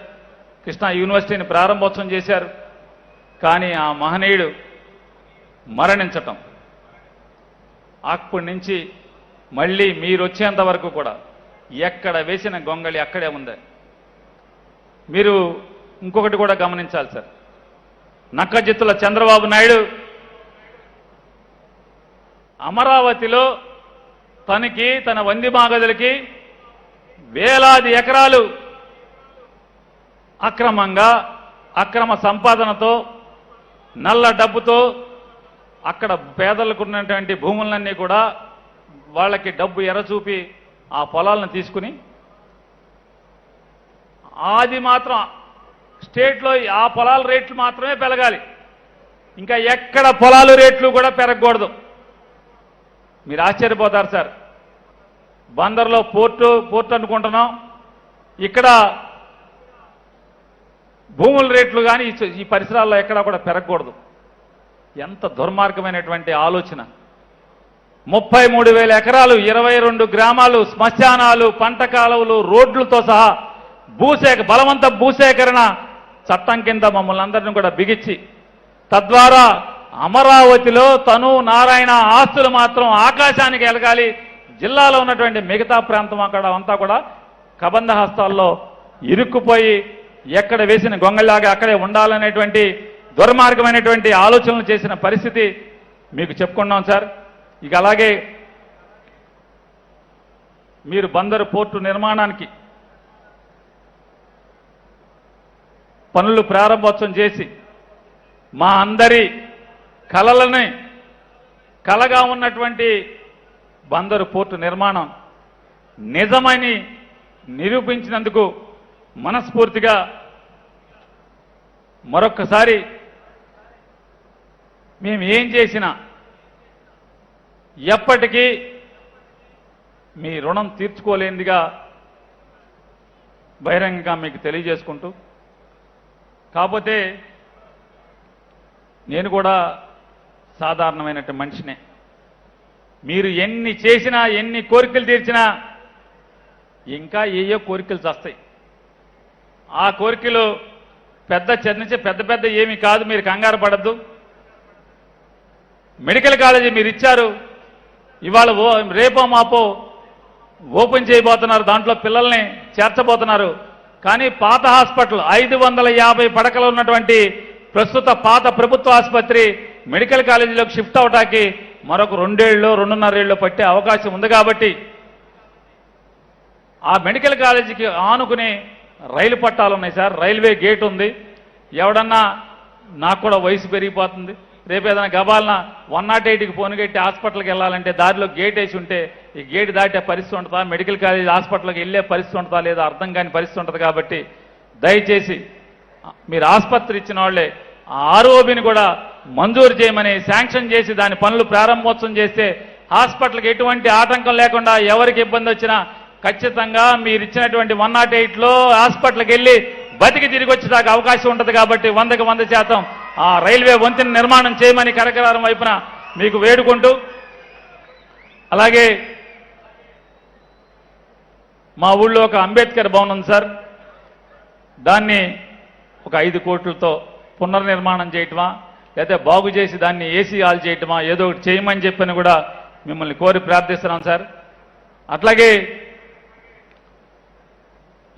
కృష్ణా యూనివర్సిటీని ప్రారంభోత్సవం చేశారు. కానీ ఆ మహనీయుడు మరణించటం, అప్పటి నుంచి మళ్ళీ మీరు వచ్చేంత వరకు కూడా ఎక్కడ వేసిన గొంగళి అక్కడే ఉంది. మీరు ఇంకొకటి కూడా గమనించాలి సార్. నక్కజిత్తుల చంద్రబాబు నాయుడు అమరావతిలో తనకి తన వందిమాగదులకి వేలాది ఎకరాలు అక్రమంగా అక్రమ సంపాదనతో నల్ల డబ్బుతో అక్కడ పేదలకు ఉన్నటువంటి భూములన్నీ కూడా వాళ్ళకి డబ్బు ఎరచూపి ఆ పొలాలను తీసుకుని అది మాత్రం స్టేట్లో ఆ పొలాల రేట్లు మాత్రమే పెరగాలి, ఇంకా ఎక్కడ పొలాలు రేట్లు కూడా పెరగకూడదు. మీరు ఆశ్చర్యపోతారు సార్. బందర్లో పోర్టు అనుకుంటున్నాం, ఇక్కడ భూముల రేట్లు కానీ ఈ పరిసరాల్లో ఎక్కడా కూడా పెరగకూడదు. ఎంత దుర్మార్గమైనటువంటి ఆలోచన. 33,000 ఎకరాలు, 22 గ్రామాలు, శ్మశానాలు, పంట కాలువలు, రోడ్లతో సహా బలవంత భూసేకరణ చట్టం కింద మమ్మల్ని అందరినీ కూడా బిగించి తద్వారా అమరావతిలో తను నారాయణ ఆస్తులు మాత్రం ఆకాశానికి ఎలగాలి, జిల్లాలో ఉన్నటువంటి మిగతా ప్రాంతం అక్కడ అంతా కూడా కబంధ హస్తాల్లో ఇరుక్కుపోయి ఎక్కడ వేసిన గొంగళలాగా అక్కడే ఉండాలనేటువంటి దుర్మార్గమైనటువంటి ఆలోచనలు చేసిన పరిస్థితి మీకు చెప్పుకున్నాం సార్. ఇక అలాగే మీరు బందరు పోర్టు నిర్మాణానికి పనులు ప్రారంభోత్సవం చేసి మా అందరి కలగా ఉన్నటువంటి బందరు పోర్టు నిర్మాణం నిజమని నిరూపించినందుకు మనస్ఫూర్తిగా మరొక్కసారి మేము ఏం చేసినా ఎప్పటికీ మీ రుణం తీర్చుకోలేనిదిగా బహిరంగంగా మీకు తెలియజేసుకుంటూ, కాకపోతే నేను కూడా సాధారణమైనటువంటి మనిషినే. మీరు ఎన్ని చేసినా ఎన్ని కోరికలు తీర్చినా ఇంకా ఏయో కోరికలు వస్తాయి. ఆ కోరికలు పెద్ద ఏమీ కాదు, మీరు కంగారు పడద్దు. మెడికల్ కాలేజీ మీరు ఇచ్చారు, ఇవాళ రేపో మాపో ఓపెన్ చేయబోతున్నారు, దాంట్లో పిల్లల్ని చేర్చబోతున్నారు. కానీ పాత హాస్పిటల్ 550 పడకలు ఉన్నటువంటి ప్రస్తుత పాత ప్రభుత్వ ఆసుపత్రి మెడికల్ కాలేజీలోకి షిఫ్ట్ అవటానికి మరొక 2.5 ఏళ్ళు పట్టే అవకాశం ఉంది. కాబట్టి ఆ మెడికల్ కాలేజీకి ఆనుకుని రైలు పట్టాలు ఉన్నాయి సార్, రైల్వే గేట్ ఉంది. ఎవడన్నా నాకు కూడా వయసు పెరిగిపోతుంది, రేపు ఏదైనా గబాలన 108కి పోనుగెట్టి హాస్పిటల్కి వెళ్ళాలంటే దారిలో గేట్ వేసి ఉంటే ఈ గేట్ దాటే పరిస్థితి ఉంటుందా, మెడికల్ కాలేజ్ హాస్పిటల్కి వెళ్ళే పరిస్థితి ఉంటుందా లేదా అర్థం కాని పరిస్థితి ఉంటుంది. కాబట్టి దయచేసి మీరు ఆసుపత్రి ఇచ్చిన వాళ్ళే ఆర్ఓబిని కూడా మంజూరు చేయమని శాంక్షన్ చేసి దాని పనులు ప్రారంభోత్సవం చేస్తే హాస్పిటల్కి ఎటువంటి ఆటంకం లేకుండా ఎవరికి ఇబ్బంది వచ్చినా ఖచ్చితంగా మీరు ఇచ్చినటువంటి 108లో హాస్పిటల్కి వెళ్ళి బతికి తిరిగి వచ్చేదాకా అవకాశం ఉంటుంది. కాబట్టి 100కి 100% ఆ రైల్వే వంతెన నిర్మాణం చేయమని కరకరారం వైపున మీకు వేడుకుంటూ, అలాగే మా ఊళ్ళో ఒక అంబేద్కర్ భవన్ ఉంది సార్, దాన్ని ఒక 5 కోట్లతో పునర్నిర్మాణం చేయటమా లేకపోతే బాగు చేసి దాన్ని ఏసీ హాల్ చేయటమా ఏదో ఒకటి చేయమని చెప్పని కూడా మిమ్మల్ని కోరి ప్రార్థిస్తున్నాం సార్. అట్లాగే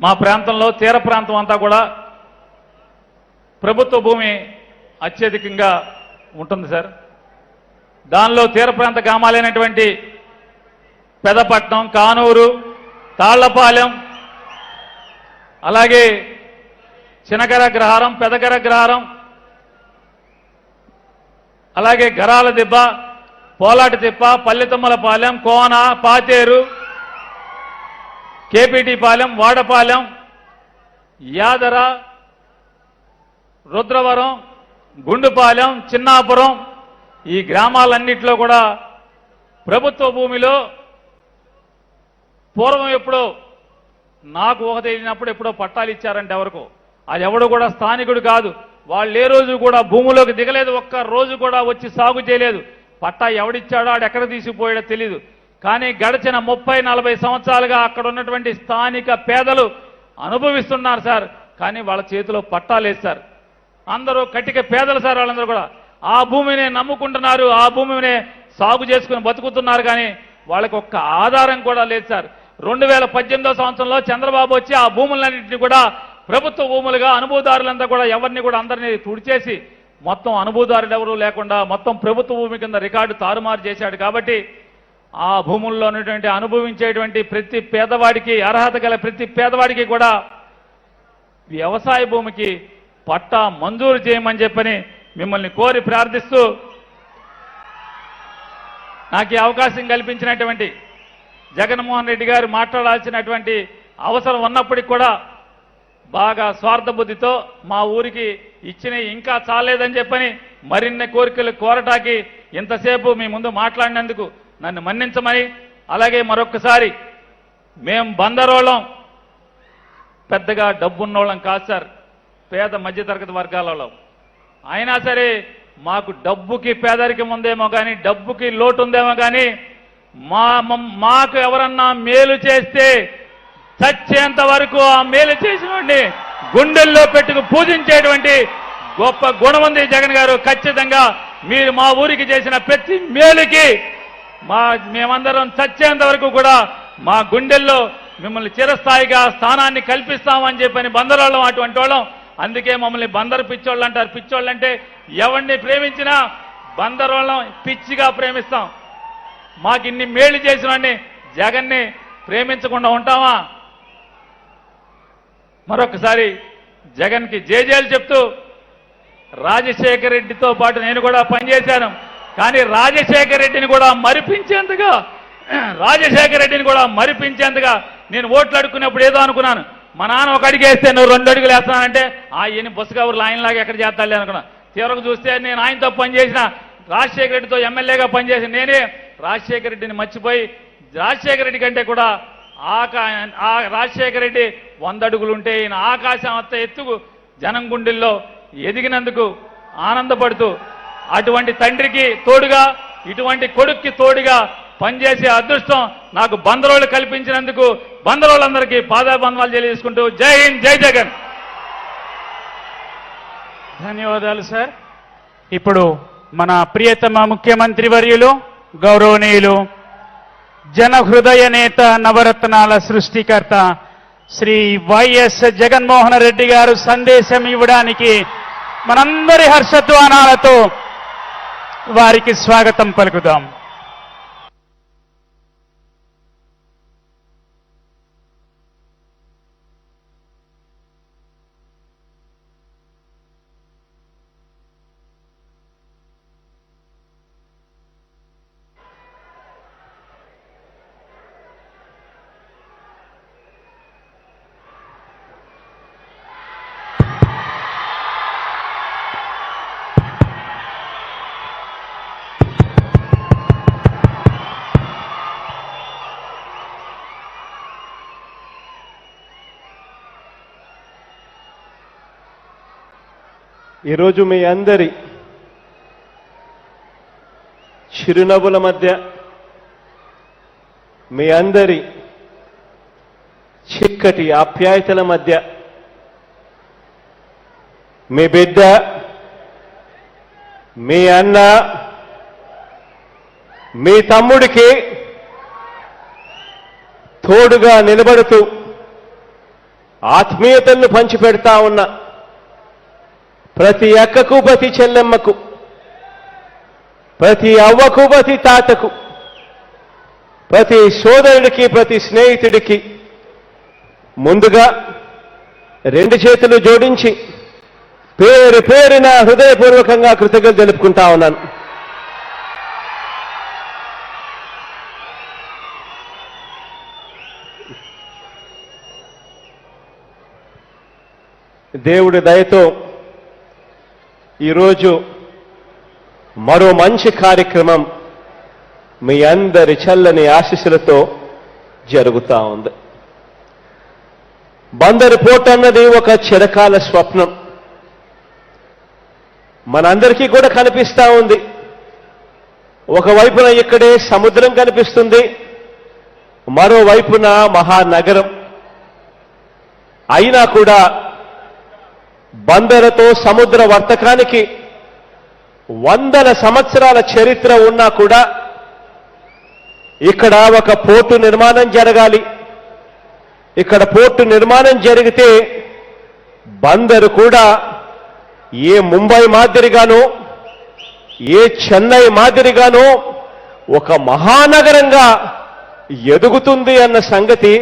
మా ప్రాంతంలో తీర ప్రాంతం అంతా కూడా ప్రభుత్వ భూమి అత్యధికంగా ఉంటుంది సార్. దానిలో తీర ప్రాంత గ్రామాలైనటువంటి పెదపట్నం, కానూరు, తాళ్లపాలెం, అలాగే చినగరగ్రహారం, పెదగరగ్రహారం, అలాగే గరాల దిబ్బ, పోలాటి తిప్ప, పల్లెతుమ్మలపాలెం, కోన, పాతేరు, కేపీటీ పాలెం, వాడపాలెం, యాదర, రుద్రవరం, గుండుపాలెం, చిన్నాపురం, ఈ గ్రామాలన్నింటిలో కూడా ప్రభుత్వ భూమిలో పూర్వం ఎప్పుడో నాకు ఒక తెలియనప్పుడు ఎప్పుడో పట్టాలు ఇచ్చారంటే ఎవరికో, అది ఎవడు కూడా స్థానికుడు కాదు. వాళ్ళు ఏ రోజు కూడా భూమిలోకి దిగలేదు, ఒక్క రోజు కూడా వచ్చి సాగు చేయలేదు. పట్టా ఎవడిచ్చాడో ఆడు ఎక్కడ తీసుకుపోయాడో తెలీదు. కానీ గడిచిన 30-40 సంవత్సరాలుగా అక్కడ ఉన్నటువంటి స్థానిక పేదలు అనుభవిస్తున్నారు సార్. కానీ వాళ్ళ చేతిలో పట్టాలేదు సార్. అందరూ కటిక పేదలు సార్, వాళ్ళందరూ కూడా ఆ భూమిని నమ్ముకుంటున్నారు, ఆ భూమిని సాగు చేసుకుని బతుకుతున్నారు. కానీ వాళ్ళకి ఒక్క ఆధారం కూడా లేదు సార్. 2018 సంవత్సరంలో చంద్రబాబు వచ్చి ఆ భూములన్నింటినీ కూడా ప్రభుత్వ భూములుగా అనుభవదారులంతా కూడా ఎవరిని కూడా అందరినీ తుడిచేసి మొత్తం అనుభవదారులు ఎవరూ లేకుండా మొత్తం ప్రభుత్వ భూమి కింద రికార్డు తారుమారు చేశాడు. కాబట్టి ఆ భూముల్లో ఉన్నటువంటి అనుభవించేటువంటి ప్రతి పేదవాడికి, అర్హత గల ప్రతి పేదవాడికి కూడా వ్యవసాయ భూమికి పట్టా మంజూరు చేయమని చెప్పని మిమ్మల్ని కోరి ప్రార్థిస్తూ నాకు ఈ అవకాశం కల్పించినటువంటి జగన్మోహన్ రెడ్డి గారు మాట్లాడాల్సినటువంటి అవసరం ఉన్నప్పటికీ కూడా బాగా స్వార్థ బుద్ధితో మా ఊరికి ఇచ్చిన ఇంకా చాలేదని చెప్పని మరిన్ని కోరికలు కోరటానికి ఇంతసేపు మీ ముందు మాట్లాడినందుకు నన్ను మన్నించమని, అలాగే మరొక్కసారి మేం బందరోళం పెద్దగా డబ్బున్నోళ్ళం కాదు సార్, పేద మధ్యతరగతి వర్గాలలో. అయినా సరే మాకు డబ్బుకి పేదరికం ఉందేమో కానీ, డబ్బుకి లోటు ఉందేమో కానీ మాకు ఎవరన్నా మేలు చేస్తే చచ్చేంత వరకు ఆ మేలు చేసినోడిని గుండెల్లో పెట్టుకు పూజించేటువంటి గొప్ప గుణం ఉంది జగన్ గారు. ఖచ్చితంగా మీరు మా ఊరికి చేసిన ప్రతి మేలుకి మేమందరం చచ్చేంత వరకు కూడా మా గుండెల్లో మిమ్మల్ని చిరస్థాయిగా స్థానాన్ని కల్పిస్తామని చెప్పని బందరోళ్ళం అటువంటి వాళ్ళం. అందుకే మమ్మల్ని బందరు పిచ్చోళ్ళు అంటారు. పిచ్చోళ్ళు అంటే ఎవరిని ప్రేమించినా బందరోళ్ళం పిచ్చిగా ప్రేమిస్తాం. మాకు ఇన్ని మేలు చేసిన వాడిని జగన్ని ప్రేమించకుండా ఉంటామా? మరొకసారి జగన్కి జేజేలు చెప్తూ, రాజశేఖర రెడ్డితో పాటు నేను కూడా పనిచేశాను. కానీ రాజశేఖర రెడ్డిని కూడా మరిపించేంతగా నేను ఓట్లు అడుక్కునేప్పుడు ఏదో అనుకున్నాను. మా నాన్న ఒక అడుగు వేస్తే నువ్వు 2 అడుగులు వేస్తానంటే ఈయన బొస్సుగారు ఆయనలాగా ఎక్కడ చేస్తాలే అనుకున్నా. తీరకు చూస్తే నేను ఆయనతో పనిచేసిన, రాజశేఖర రెడ్డితో ఎమ్మెల్యేగా పనిచేసి నేనే రాజశేఖర రెడ్డిని మర్చిపోయి రాజశేఖర రెడ్డి కంటే కూడా రాజశేఖర రెడ్డి 100 అడుగులుంటే ఈయన ఆకాశం అంత ఎత్తుకు జనం గుండెల్లో ఎదిగినందుకు ఆనందపడుతూ అటువంటి తండ్రికి తోడుగా ఇటువంటి కొడుక్కి తోడుగా పనిచేసే అదృష్టం నాకు బందరోళ్ళు కల్పించినందుకు బందరోళ్ళందరికీ పాదాబంధనాలు తెలియజేసుకుంటూ జై హింద్, జై జగన్. ధన్యవాదాలు సార్. ఇప్పుడు మన ప్రియతమ ముఖ్యమంత్రి వర్యులు గౌరవనీయులు జన హృదయ నేత నవరత్నాల సృష్టికర్త శ్రీ వైఎస్ జగన్మోహన్ రెడ్డి గారు సందేశం ఇవ్వడానికి మనందరి హర్షధ్వానాలతో వారికి స్వాగతం పలుకుదాం. ఈరోజు మీ అందరి చిరునవ్వుల మధ్య, మీ అందరి చిక్కటి ఆప్యాయతల మధ్య మీ బిడ్డ, మీ అన్న, మీ తమ్ముడికి తోడుగా నిలబడుతూ ఆత్మీయతలను పంచిపెడతా ఉన్న ప్రతి అక్కకు, ప్రతి చెల్లెమ్మకు, ప్రతి అవ్వకు, ప్రతి తాతకు, ప్రతి సోదరుడికి, ప్రతి స్నేహితుడికి ముందుగా 2 చేతులు జోడించి పేరు పేరున హృదయపూర్వకంగా కృతజ్ఞతలు తెలుపుకుంటా ఉన్నాను. దేవుడి దయతో ఈరోజు మరో మంచి కార్యక్రమం మీ అందరి చల్లని ఆశీస్సులతో జరుగుతా ఉంది. బందరు పోర్ట్ అన్నది ఒక చిరకాల స్వప్నం. మనందరికీ కూడా కనిపిస్తా ఉంది. ఒకవైపున ఇక్కడే సముద్రం కనిపిస్తుంది, మరోవైపున మహానగరం. అయినా కూడా బందరుతో సముద్ర వర్తకానికి 100 సంవత్సరాల చరిత్ర ఉన్నా కూడా ఇక్కడ ఒక పోర్టు నిర్మాణం జరగాలి. ఇక్కడ పోర్టు నిర్మాణం జరిగితే బందరు కూడా ఏ ముంబై మాదిరిగానో ఏ చెన్నై మాదిరిగానో ఒక మహానగరంగా ఎదుగుతుంది అన్న సంగతి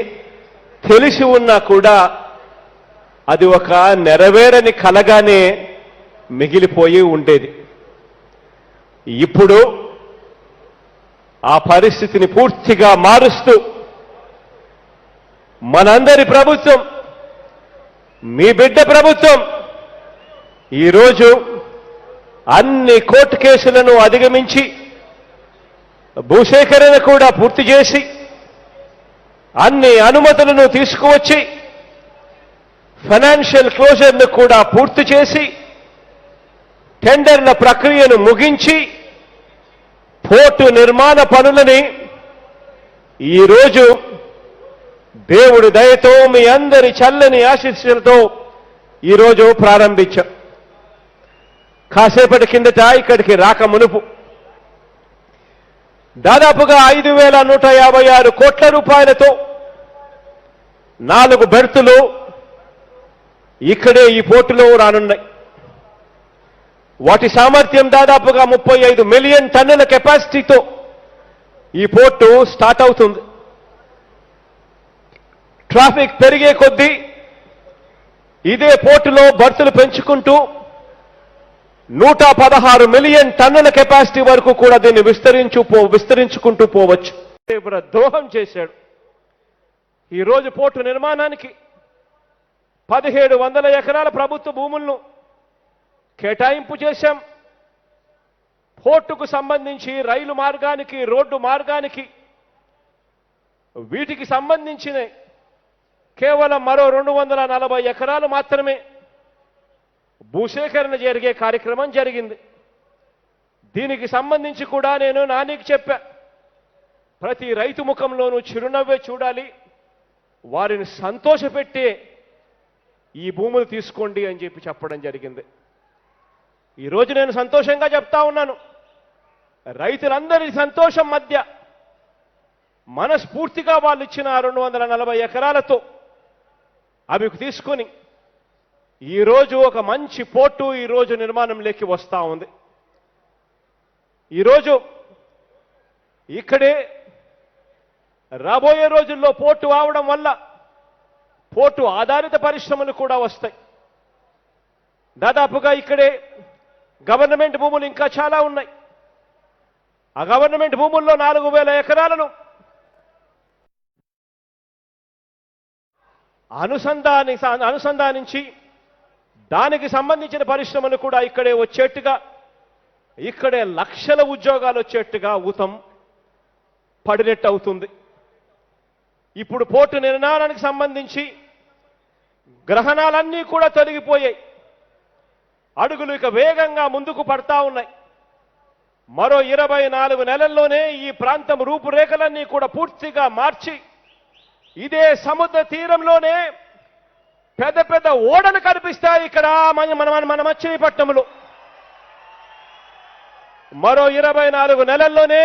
తెలిసి ఉన్నా కూడా అది ఒక నెరవేరని కలగానే మిగిలిపోయి ఉండేది. ఇప్పుడు ఆ పరిస్థితిని పూర్తిగా మారుస్తూ మనందరి ప్రభుత్వం, మీ బిడ్డ ప్రభుత్వం ఈరోజు అన్ని కోర్టు కేసులను అధిగమించి భూసేకరణ కూడా పూర్తి చేసి అన్ని అనుమతులను తీసుకువచ్చి ఫైనాన్షియల్ క్లోజర్ను కూడా పూర్తి చేసి టెండర్ల ప్రక్రియను ముగించి పోర్టు నిర్మాణ పనులని ఈరోజు దేవుడి దయతో మీ అందరి చల్లని ఆశీస్సులతో ఈరోజు ప్రారంభించాం. కాసేపటి కిందట ఇక్కడికి రాక మునుపు దాదాపుగా 5,156 కోట్ల రూపాయలతో 4 బెర్తులు ఇక్కడే ఈ పోర్టులో రానున్నాయి. వాటి సామర్థ్యం దాదాపుగా 35 మిలియన్ టన్నుల కెపాసిటీతో ఈ పోర్టు స్టార్ట్ అవుతుంది. ట్రాఫిక్ పెరిగే కొద్దీ ఇదే పోర్టులో బర్తులు పెంచుకుంటూ 116 మిలియన్ టన్నుల కెపాసిటీ వరకు కూడా దీన్ని విస్తరించుకుంటూ పోవచ్చు. ద్రోహం చేశాడు. ఈరోజు పోర్టు నిర్మాణానికి 1700 ఎకరాల ప్రభుత్వ భూములను కేటాయింపు చేశాం. పోర్టుకు సంబంధించి రైలు మార్గానికి, రోడ్డు మార్గానికి, వీటికి సంబంధించిన కేవలం మరో 240 ఎకరాలు మాత్రమే భూసేకరణ జరిగే కార్యక్రమం జరిగింది. దీనికి సంబంధించి కూడా నేను నానికి చెప్పా, ప్రతి రైతు ముఖంలోనూ చిరునవ్వే చూడాలి, వారిని సంతోషపెట్టే ఈ భూములు తీసుకోండి అని చెప్పడం జరిగింది. ఈరోజు నేను సంతోషంగా చెప్తా ఉన్నాను, రైతులందరి సంతోషం మధ్య మనస్ఫూర్తిగా వాళ్ళు ఇచ్చిన 240 ఎకరాలతో అవి తీసుకొని ఈరోజు ఒక మంచి పోర్టు ఈరోజు నిర్మాణంలోకి వస్తూ ఉంది. ఈరోజు ఇక్కడే రాబోయే రోజుల్లో పోర్టు అవడం వల్ల పోర్టు ఆధారిత పరిశ్రమలు కూడా వస్తాయి. దాదాపుగా ఇక్కడే గవర్నమెంట్ భూములు ఇంకా చాలా ఉన్నాయి. ఆ గవర్నమెంట్ భూముల్లో 4,000 ఎకరాలను అనుసంధానించి దానికి సంబంధించిన పరిశ్రమలు కూడా ఇక్కడే వచ్చేట్టుగా, ఇక్కడే లక్షల ఉద్యోగాలు వచ్చేట్టుగా ఊతం పడినట్టు అవుతుంది. ఇప్పుడు పోర్టు నిర్మాణానికి సంబంధించి గ్రహణాలన్నీ కూడా తొలగిపోయాయి. అడుగులు ఇక వేగంగా ముందుకు పడతా ఉన్నాయి. మరో 24 నెలల్లోనే ఈ ప్రాంతం రూపురేఖలన్నీ కూడా పూర్తిగా మార్చి ఇదే సముద్ర తీరంలోనే పెద్ద పెద్ద ఓడలు కనిపిస్తాయి. ఇక్కడ మన మచిలీపట్నంలో మరో 24 నెలల్లోనే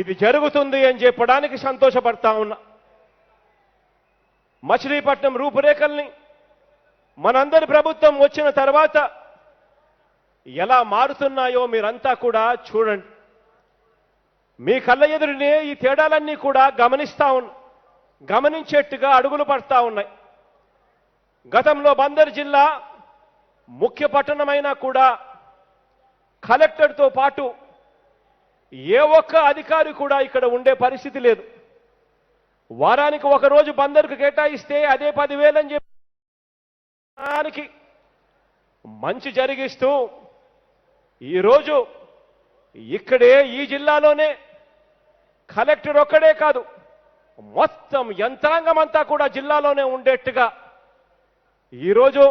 ఇది జరుగుతుంది అని చెప్పడానికి సంతోషపడతా ఉన్నా. మచిలీపట్నం రూపురేఖల్ని మనందరి ప్రభుత్వం వచ్చిన తర్వాత ఎలా మారుతున్నాయో మీరంతా కూడా చూడండి. మీ కళ్ళ ఎదురునే ఈ తేడాలన్నీ కూడా గమనించేట్టుగా అడుగులు పడతా ఉన్నాయి. గతంలో బందర్ జిల్లా ముఖ్య పట్టణమైనా కూడా కలెక్టర్తో పాటు ఏ ఒక్క అధికారి కూడా ఇక్కడ ఉండే పరిస్థితి లేదు. వారానికి ఒక రోజు బందర్కు కేటాయిస్తే అదే 10,000 అని చెప్పి మంచి జరిగిస్తూ ఈరోజు ఇక్కడే ఈ జిల్లాలోనే కలెక్టర్ ఒక్కడే కాదు, మొత్తం యంత్రాంగం అంతా కూడా జిల్లాలోనే ఉండేట్టుగా ఈరోజు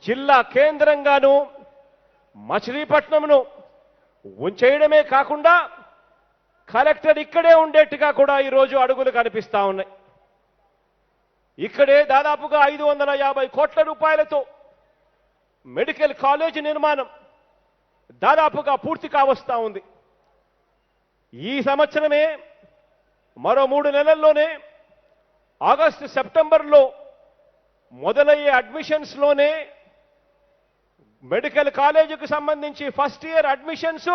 జిల్లా కేంద్రంగాను మచిలీపట్నంను ఉంచేయడమే కాకుండా కలెక్టర్ ఇక్కడే ఉండేట్టుగా కూడా ఈరోజు అడుగులు కనిపిస్తా ఉన్నాయి. ఇక్కడే దాదాపుగా 550 కోట్ల రూపాయలతో మెడికల్ కాలేజీ నిర్మాణం దాదాపుగా పూర్తి కావస్తా ఉంది. ఈ సంవత్సరమే మరో 3 నెలల్లోనే ఆగస్టు సెప్టెంబర్లో మొదలయ్యే అడ్మిషన్స్లోనే మెడికల్ కాలేజీకి సంబంధించి ఫస్ట్ ఇయర్ అడ్మిషన్స్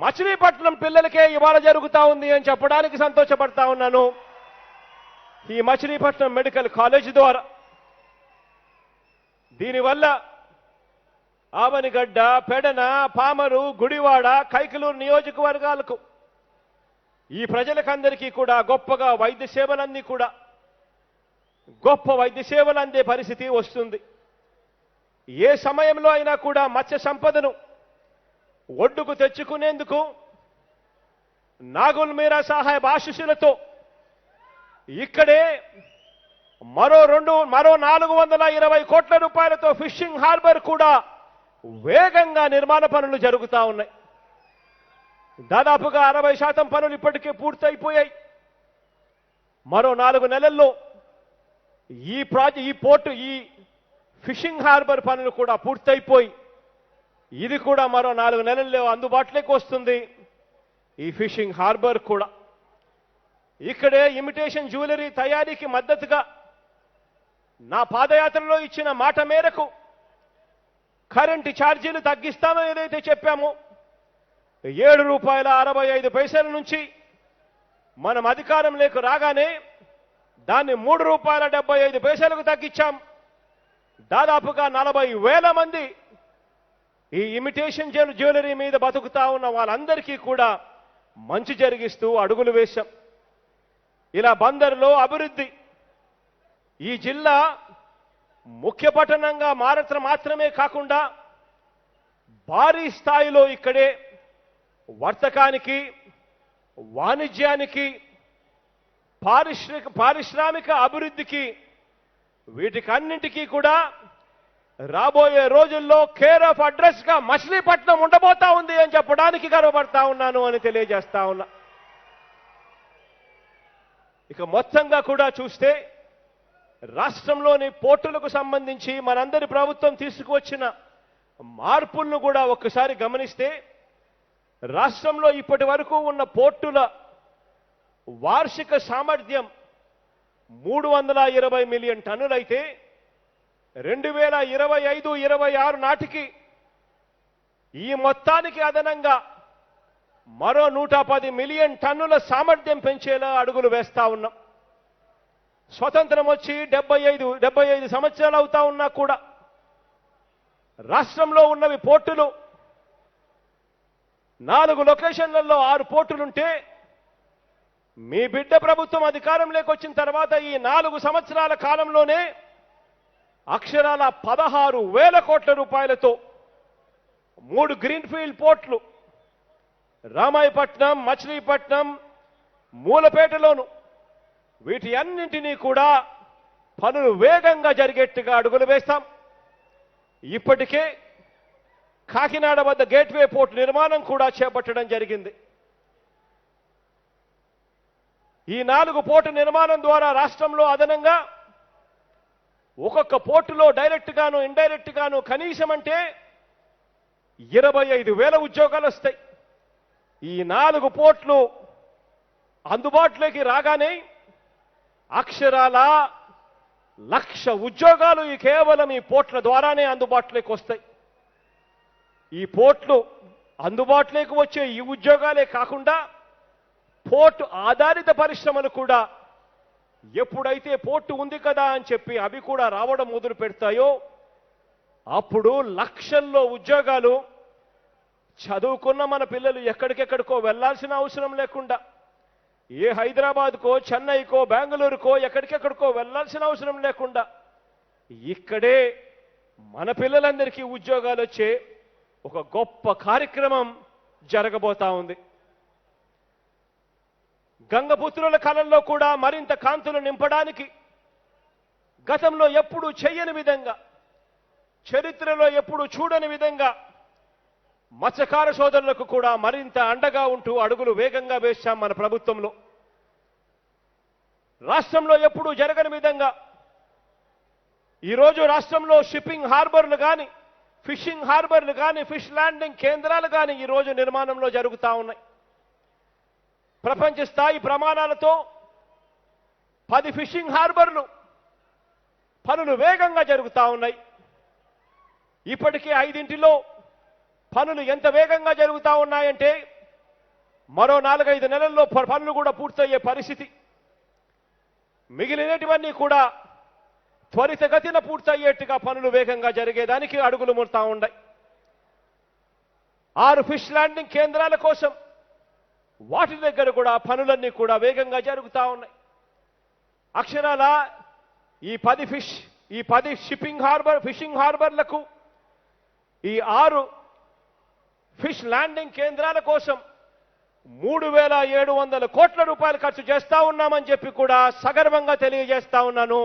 మచిలీపట్నం పిల్లలకే ఇవాళ జరుగుతా ఉంది అని చెప్పడానికి సంతోషపడతా ఉన్నాను. ఈ మచిలీపట్నం మెడికల్ కాలేజీ ద్వారా దీనివల్ల ఆవనిగడ్డ, పెడన, పామరు, గుడివాడ, కైకలూరు నియోజకవర్గాలకు ఈ ప్రజలకందరికీ కూడా గొప్పగా వైద్య సేవలన్నీ కూడా గొప్ప వైద్య సేవలు అందే పరిస్థితి వస్తుంది. ఏ సమయంలో అయినా కూడా మత్స్య సంపదను ఒడ్డుకు తెచ్చుకునేందుకు నాగుల్ మీరా సాహెబ్ ఆశీస్సులతో ఇక్కడే మరో 420 కోట్ల రూపాయలతో ఫిషింగ్ హార్బర్ కూడా వేగంగా నిర్మాణ పనులు జరుగుతూ ఉన్నాయి. దాదాపుగా 60% పనులు ఇప్పటికే పూర్తయిపోయాయి. మరో 4 నెలల్లో ఈ పోర్టు ఈ ఫిషింగ్ హార్బర్ పనులు కూడా పూర్తయిపోయి ఇది కూడా మరో 4 నెలల్లో అందుబాటులోకి వస్తుంది. ఈ ఫిషింగ్ హార్బర్ కూడా ఇక్కడే ఇమిటేషన్ జ్యువెలరీ తయారీకి మద్దతుగా నా పాదయాత్రలో ఇచ్చిన మాట మేరకు కరెంటు ఛార్జీలు తగ్గిస్తామని ఏదైతే చెప్పామో ₹7.65 నుంచి మనం అధికారంలోకి రాగానే దాన్ని ₹3.75కు తగ్గించాం. దాదాపుగా 40,000 మంది ఈ ఇమిటేషన్ జ్యువెలరీ మీద బతుకుతా ఉన్న వాళ్ళందరికీ కూడా మంచి జరిగిస్తూ అడుగులు వేశాం. ఇలా బందరులో అభివృద్ధి ఈ జిల్లా ముఖ్య పట్టణంగా మారటం మాత్రమే కాకుండా భారీ స్థాయిలో ఇక్కడే వర్తకానికి, వాణిజ్యానికి, పారిశ్రామిక అభివృద్ధికి వీటికన్నింటికీ కూడా రాబోయే రోజుల్లో కేర్ ఆఫ్ అడ్రస్ గా మచిలీపట్నం ఉండబోతా ఉంది అని చెప్పడానికి గర్వపడతా ఉన్నాను అని తెలియజేస్తా ఉన్నా. ఇక మొత్తంగా కూడా చూస్తే రాష్ట్రంలోని పోర్టులకు సంబంధించి మనందరి ప్రభుత్వం తీసుకువచ్చిన మార్పులను కూడా ఒక్కసారి గమనిస్తే రాష్ట్రంలో ఇప్పటి వరకు ఉన్న పోర్టుల వార్షిక సామర్థ్యం 320 మిలియన్ టన్నులైతే 2025-26 నాటికి ఈ మొత్తానికి అదనంగా మరో 110 మిలియన్ టన్నుల సామర్థ్యం పెంచేలా అడుగులు వేస్తా ఉన్నాం. స్వతంత్రం వచ్చి 75 సంవత్సరాలు అవుతా ఉన్నా కూడా రాష్ట్రంలో ఉన్నవి పోర్టులు 4 లొకేషన్లలో 6 పోర్టులుంటే మీ బిడ్డ ప్రభుత్వం అధికారంలోకి వచ్చిన తర్వాత ఈ 4 సంవత్సరాల కాలంలోనే అక్షరాల 16,000 కోట్ల రూపాయలతో 3 గ్రీన్ఫీల్డ్ పోర్ట్లు రామాయపట్నం, మచిలీపట్నం, మూలపేటలోను వీటి అన్నింటినీ కూడా పనులు వేగంగా జరిగేట్టుగా అడుగులు వేస్తాం. ఇప్పటికే కాకినాడ వద్ద గేట్వే పోర్టు నిర్మాణం కూడా చేపట్టడం జరిగింది. ఈ 4 పోర్టు నిర్మాణం ద్వారా రాష్ట్రంలో అదనంగా ఒక్కొక్క పోర్టులో డైరెక్ట్ గాను ఇండైరెక్ట్ గాను కనీసం అంటే 25,000 ఉద్యోగాలు వస్తాయి. ఈ 4 పోర్ట్లు అందుబాటులోకి రాగానే అక్షరాల 1,00,000 ఉద్యోగాలు కేవలం ఈ పోర్ట్ల ద్వారానే అందుబాటులోకి వస్తాయి. ఈ పోర్ట్లు అందుబాటులోకి వచ్చే ఈ ఉద్యోగాలే కాకుండా పోర్టు ఆధారిత పరిశ్రమలు కూడా ఎప్పుడైతే పోర్టు ఉంది కదా అని చెప్పి అవి కూడా రావడం మొదలు పెడతాయో అప్పుడు లక్షల్లో ఉద్యోగాలు చదువుకున్న మన పిల్లలు ఎక్కడికెక్కడికో వెళ్లాల్సిన అవసరం లేకుండా ఏ హైదరాబాద్కో, చెన్నైకో, బెంగళూరుకో ఎక్కడికెక్కడికో వెళ్లాల్సిన అవసరం లేకుండా ఇక్కడే మన పిల్లలందరికీ ఉద్యోగాలు వచ్చే ఒక గొప్ప కార్యక్రమం జరగబోతా ఉంది. గంగపుత్రుల కళల్లో కూడా మరింత కాంతులు నింపడానికి గతంలో ఎప్పుడూ చేయని విధంగా, చరిత్రలో ఎప్పుడూ చూడని విధంగా మత్స్యకార సోదరులకు కూడా మరింత అండగా ఉంటూ అడుగులు వేగంగా వేశాం మన ప్రభుత్వంలో. రాష్ట్రంలో ఎప్పుడూ జరగని విధంగా ఈరోజు రాష్ట్రంలో షిప్పింగ్ హార్బర్లు కానీ, ఫిషింగ్ హార్బర్లు కానీ, ఫిష్ ల్యాండింగ్ కేంద్రాలు కానీ ఈరోజు నిర్మాణంలో జరుగుతూ ఉన్నాయి. ప్రపంచ స్థాయి ప్రమాణాలతో 10 ఫిషింగ్ హార్బర్లు పనులు వేగంగా జరుగుతూ ఉన్నాయి. ఇప్పటికే 5 పనులు ఎంత వేగంగా జరుగుతూ ఉన్నాయంటే మరో 4-5 నెలల్లో పనులు కూడా పూర్తయ్యే పరిస్థితి. మిగిలినటువన్నీ కూడా త్వరితగతిన పూర్తయ్యేట్టుగా పనులు వేగంగా జరిగేదానికి అడుగులు ముడతా ఉన్నాయి. 6 ఫిష్ ల్యాండింగ్ కేంద్రాల కోసం వాటి దగ్గర కూడా పనులన్నీ కూడా వేగంగా జరుగుతూ ఉన్నాయి. అక్షరాల ఈ 10 ఫిషింగ్ హార్బర్లకు ఈ 6 ఫిష్ ల్యాండింగ్ కేంద్రాల కోసం 3,700 కోట్ల రూపాయలు ఖర్చు చేస్తా ఉన్నామని చెప్పి కూడా సగర్వంగా తెలియజేస్తా ఉన్నాను,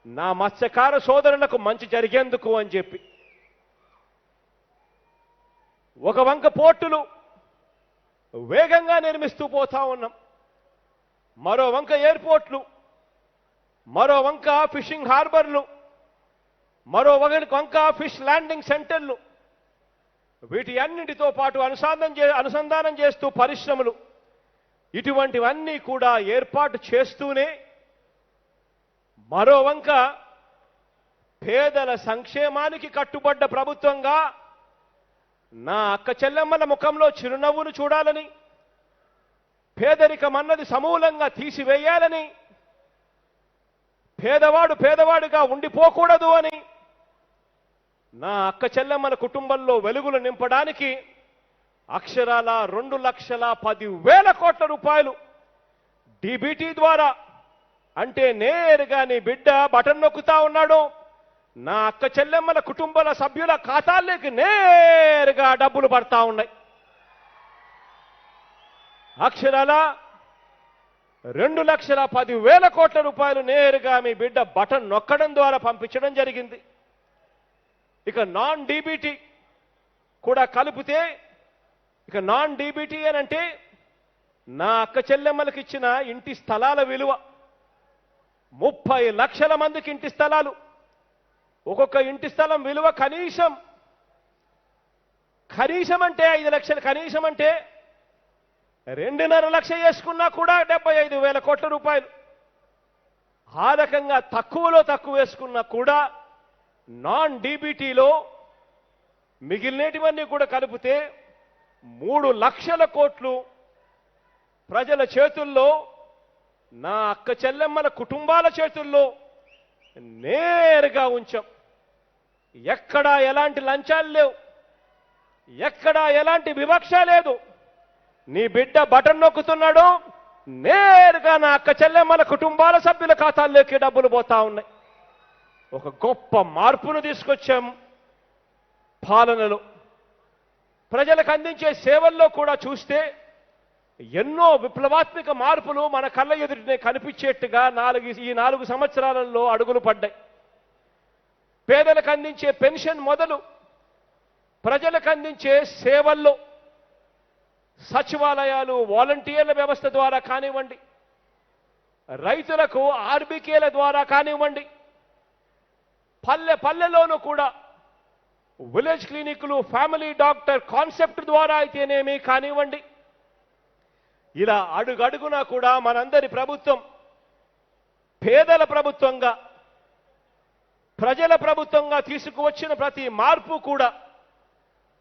నా మత్స్యకార సోదరులకు మంచి జరిగేందుకు అని చెప్పి. ఒక వంక పోర్టులు వేగంగా నిర్మిస్తూ పోతా ఉన్నాం, మరో వంక ఎయిర్పోర్ట్లు, మరో వంక ఫిషింగ్ హార్బర్లు, మరో వంక ఫిష్ ల్యాండింగ్ సెంటర్లు, వీటి అన్నిటితో పాటు అనుసంధానం చేస్తూ పరిశ్రమలు, ఇటువంటివన్నీ కూడా ఏర్పాటు చేస్తూనే మరో వంక పేదల సంక్షేమానికి కట్టుబడ్డ ప్రభుత్వంగా నా అక్క చెల్లెమ్మల ముఖంలో చిరునవ్వును చూడాలని, పేదరికం అన్నది సమూలంగా తీసివేయాలని, పేదవాడుగా ఉండిపోకూడదు అని, నా అక్క చెల్లెమ్మల కుటుంబంలో వెలుగులు నింపడానికి అక్షరాల 2,10,000 కోట్ల రూపాయలు డీబీటీ ద్వారా, అంటే నేరుగా నీ బిడ్డ బటన్ నొక్కుతా ఉన్నాడు, నా అక్క చెల్లెమ్మల కుటుంబాల సభ్యుల ఖాతాల్లోకి నేరుగా డబ్బులు పడతా ఉన్నాయి. అక్షరాల 2,10,000 కోట్ల రూపాయలు నేరుగా మీ బిడ్డ బటన్ నొక్కడం ద్వారా పంపించడం జరిగింది. ఇక నాన్ డీబీటీ కూడా కలిపితే, ఇక నాన్ డీబీటీ అని అంటే నా అక్క చెల్లెమ్మలకు ఇచ్చిన ఇంటి స్థలాల విలువ 30 లక్షల మందికి ఇంటి స్థలాలు. ఒక్కొక్క ఇంటి స్థలం విలువ కనీసం అంటే 5 లక్షలు, కనీసం అంటే 2.5 లక్షలు వేసుకున్నా కూడా 75,000 కోట్ల రూపాయలు. ఆ రకంగా తక్కువలో తక్కువ వేసుకున్నా కూడా నాన్ డీబీటీలో మిగిలినటివన్నీ కూడా కలిపితే 3 లక్షల కోట్లు ప్రజల చేతుల్లో, నా అక్క చెల్లెమ్మల కుటుంబాల చేతుల్లో నేరుగా ఉంచాం. ఎక్కడా ఎలాంటి లంచాలు లేవు, ఎక్కడా ఎలాంటి వివక్ష లేదు. నీ బిడ్డ బటన్ నొక్కుతున్నాడు, నేరుగా నా అక్క చెల్లెమ్మల కుటుంబాల సభ్యుల ఖాతాల్లోకి డబ్బులు పోతా ఉన్నాయి. ఒక గొప్ప మార్పును తీసుకొచ్చాం పాలనలో. ప్రజలకు అందించే సేవల్లో కూడా చూస్తే ఎన్నో విప్లవాత్మక మార్పులు మన కళ్ళ ఎదుటినే కనిపించేట్టుగా ఈ 4 సంవత్సరాలలో అడుగులు పడ్డాయి. పేదలకు అందించే పెన్షన్ మొదలు ప్రజలకు అందించే సేవల్లో సచివాలయాలు, వాలంటీర్ల వ్యవస్థ ద్వారా కానివ్వండి, రైతులకు ఆర్బీకేల ద్వారా కానివ్వండి, పల్లెలోనూ కూడా విలేజ్ క్లినిక్లు, ఫ్యామిలీ డాక్టర్ కాన్సెప్ట్ ద్వారా అయితేనేమి కానివ్వండి, ఇలా అడుగడుగునా కూడా మనందరి ప్రభుత్వం పేదల ప్రభుత్వంగా, ప్రజల ప్రభుత్వంగా తీసుకువచ్చిన ప్రతి మార్పు కూడా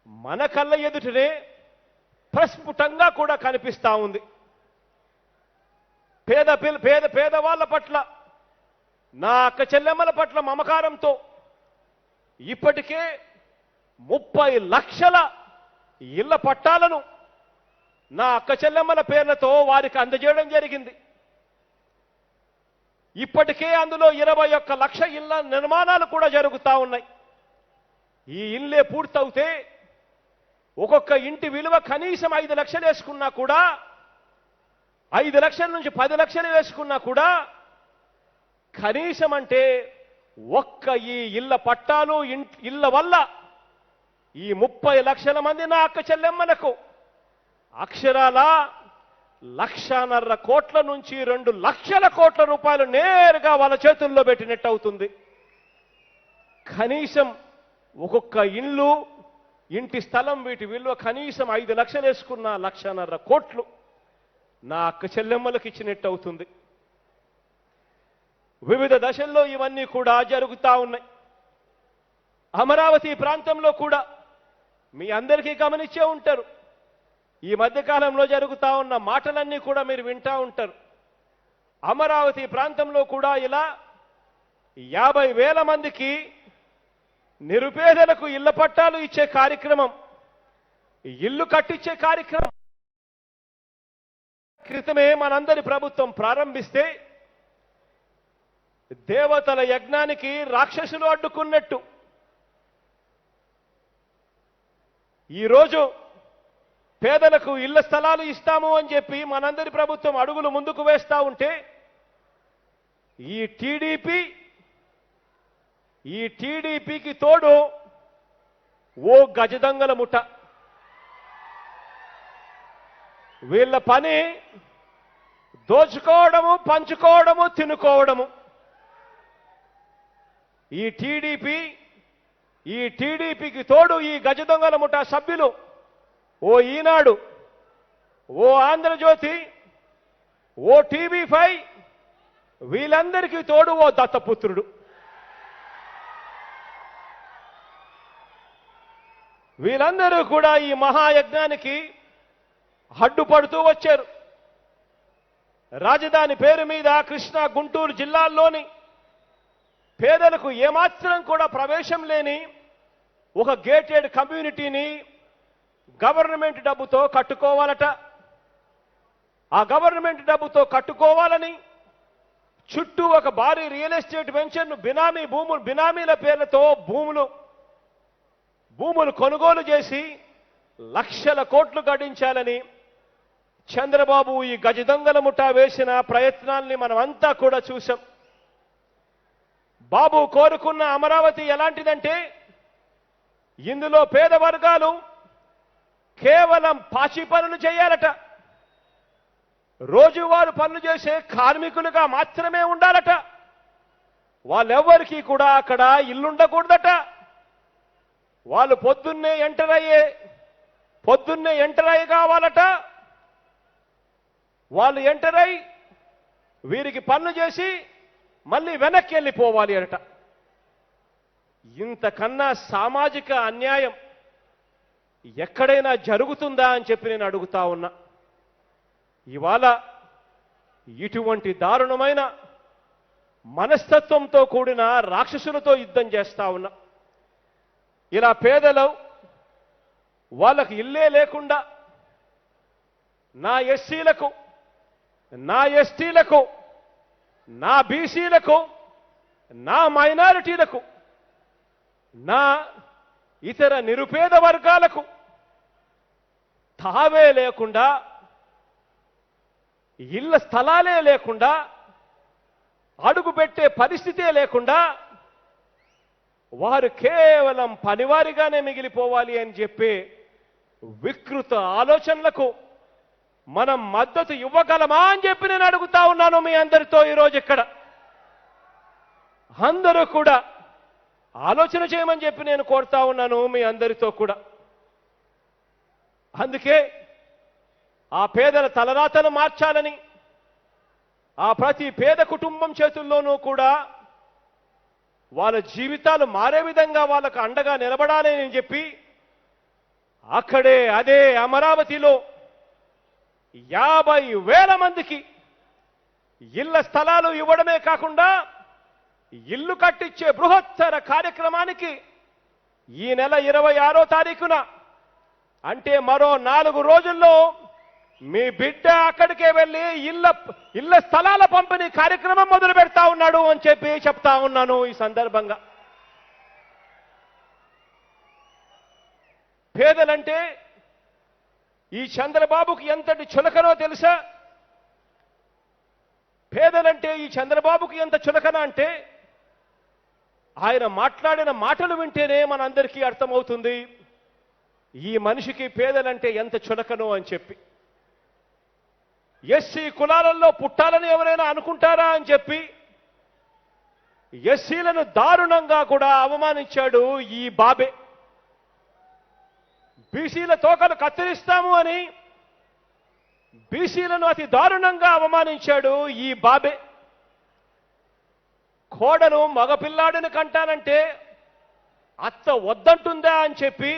మన కళ్ళ ఎదుటనే ప్రస్ఫుటంగా కూడా కనిపిస్తా ఉంది. పేదవాళ్ళ పట్ల, నా అక్క చెల్లెమ్మల పట్ల మమకారంతో ఇప్పటికే 30 లక్షల ఇళ్ల పట్టాలను నా అక్క చెల్లెమ్మల పేర్లతో వారికి అందజేయడం జరిగింది. ఇప్పటికే అందులో 21 లక్ష ఇళ్ల నిర్మాణాలు కూడా జరుగుతూ ఉన్నాయి. ఈ ఇల్లే పూర్తవుతే ఒక్కొక్క ఇంటి విలువ కనీసం 5 లక్షలు వేసుకున్నా కూడా, 5 లక్షల నుంచి 10 లక్షలు వేసుకున్నా కూడా, కనీసం అంటే ఒక్క ఈ ఇళ్ల పట్టాలు ఇళ్ల వల్ల ఈ 30 లక్షల మంది నా అక్క చెల్లెమ్మలకు అక్షరాల 1,50,000 కోట్ల నుంచి 2 లక్షల కోట్ల రూపాయలు నేరుగా వాళ్ళ చేతుల్లో పెట్టినట్టు అవుతుంది. కనీసం ఒక్కొక్క ఇల్లు, ఇంటి స్థలం, వీటి విలువ కనీసం 5 లక్షలు వేసుకున్న 1,50,000 కోట్లు నా అక్క చెల్లెమ్మలకు ఇచ్చినట్టు అవుతుంది. వివిధ దశల్లో ఇవన్నీ కూడా జరుగుతూ ఉన్నాయి. అమరావతి ప్రాంతంలో కూడా మీ అందరికీ గమనించే ఉంటారు. ఈ మధ్యకాలంలో జరుగుతూ ఉన్న మాటలన్నీ కూడా మీరు వింటూ ఉంటారు. అమరావతి ప్రాంతంలో కూడా ఇలా 50,000 మందికి నిరుపేదలకు ఇళ్ల పట్టాలు ఇచ్చే కార్యక్రమం, ఇల్లు కట్టించే కార్యక్రమం క్రితమే మనందరి ప్రభుత్వం ప్రారంభిస్తే దేవతల యజ్ఞానికి రాక్షసులు అడ్డుకున్నట్టు ఈరోజు పేదలకు ఇళ్ల స్థలాలు ఇస్తాము అని చెప్పి మనందరి ప్రభుత్వం అడుగులు ముందుకు వేస్తా ఉంటే ఈ టీడీపీకి తోడు ఓ గజదొంగల ముఠ. వీళ్ళ పని దోచుకోవడము, పంచుకోవడము, తినుకోవడము. ఈ టీడీపీకి తోడు ఈ గజదొంగల ముఠ సభ్యులు ఓ ఈనాడు, ఓ ఆంధ్రజ్యోతి, ఓ TV5 వీళ్ళందరికీ తోడు ఓ దత్తపుత్రుడు. వీళ్ళందరూ కూడా ఈ మహాయజ్ఞానికి అడ్డుపడుతూ వచ్చారు. రాజధాని పేరు మీద కృష్ణా, గుంటూరు జిల్లాల్లోని పేదలకు ఏమాత్రం కూడా ప్రవేశం లేని ఒక గేటెడ్ కమ్యూనిటీని గవర్నమెంట్ డబ్బుతో కట్టుకోవాలట. ఆ గవర్నమెంట్ డబ్బుతో కట్టుకోవాలని చుట్టూ ఒక భారీ రియల్ ఎస్టేట్ వెంచర్ను బినామీల పేర్లతో భూములు కొనుగోలు చేసి లక్షల కోట్లు గడించాలని చంద్రబాబు ఈ గజదొంగల ముఠా వేసిన ప్రయత్నాల్ని మనమంతా కూడా చూశాం. బాబు కోరుకున్న అమరావతి ఎలాంటిదంటే ఇందులో పేద వర్గాలు కేవలం పాచి పనులు చేయాలట. రోజువారు పనులు చేసే కార్మికులుగా మాత్రమే ఉండాలట. వాళ్ళెవ్వరికీ కూడా అక్కడ ఇల్లుండకూడదట. వాళ్ళు పొద్దున్నే ఎంటర్ అయ్యి కావాలట. వాళ్ళు ఎంటర్ అయి వీరికి పనులు చేసి మళ్ళీ వెనక్కి వెళ్ళిపోవాలి అట. ఇంతకన్నా సామాజిక అన్యాయం ఎక్కడైనా జరుగుతుందా అని చెప్పి నేను అడుగుతా ఉన్నా. ఇవాళ ఇటువంటి దారుణమైన మనస్తత్వంతో కూడిన రాక్షసులతో యుద్ధం చేస్తా ఉన్నా. ఇలా పేదలు వాళ్ళకు ఇల్లే లేకుండా నా ఎస్సీలకు, నా ఎస్టీలకు, నా బీసీలకు, నా మైనారిటీలకు, నా ఇతర నిరుపేద వర్గాలకు తావే లేకుండా, ఇళ్ల స్థలాలే లేకుండా, అడుగుపెట్టే పరిస్థితే లేకుండా వారు కేవలం పనివారిగానే మిగిలిపోవాలి అని చెప్పి వికృత ఆలోచనలకు మనం మద్దతు ఇవ్వగలమా అని చెప్పి నేను అడుగుతా ఉన్నాను మీ అందరితో ఈరోజు ఇక్కడ. అందరూ కూడా ఆలోచన చేయమని చెప్పి నేను కోరుతా ఉన్నాను మీ అందరితో కూడా. అందుకే ఆ పేదల తలరాతను మార్చాలని, ఆ ప్రతి పేద కుటుంబం చేతుల్లోనూ కూడా వాళ్ళ జీవితాలు మారే విధంగా వాళ్ళకు అండగా నిలబడాలి అని చెప్పి అదే అమరావతిలో 50,000 మందికి ఇళ్ల స్థలాలు ఇవ్వడమే కాకుండా ఇల్లు కట్టించే బృహత్తర కార్యక్రమానికి ఈ నెల 26వ తారీఖున, అంటే మరో 4 రోజుల్లో మీ బిడ్డ అక్కడికే వెళ్ళి ఇళ్ల స్థలాల పంపిణీ కార్యక్రమం మొదలు పెడతా ఉన్నాడు అని చెప్పి చెప్తా ఉన్నాను ఈ సందర్భంగా. పేదలంటే ఈ చంద్రబాబుకి ఎంతటి చులకనో తెలుసా? పేదలంటే ఈ చంద్రబాబుకి ఎంత చులకన అంటే ఆయన మాట్లాడిన మాటలు వింటేనే మనందరికీ అర్థమవుతుంది ఈ మనిషికి పేదలంటే ఎంత చులకనో అని చెప్పి. ఎస్సీ కులాలలో పుట్టాలని ఎవరైనా అనుకుంటారా అని చెప్పి ఎస్సీలను దారుణంగా కూడా అవమానించాడు ఈ బాబే. బీసీల తోకలు కత్తిరిస్తాము అని బీసీలను అతి దారుణంగా అవమానించాడు ఈ బాబే. కోడను మగపిల్లాడిని కంటానంటే అత్త వద్దంటుందా అని చెప్పి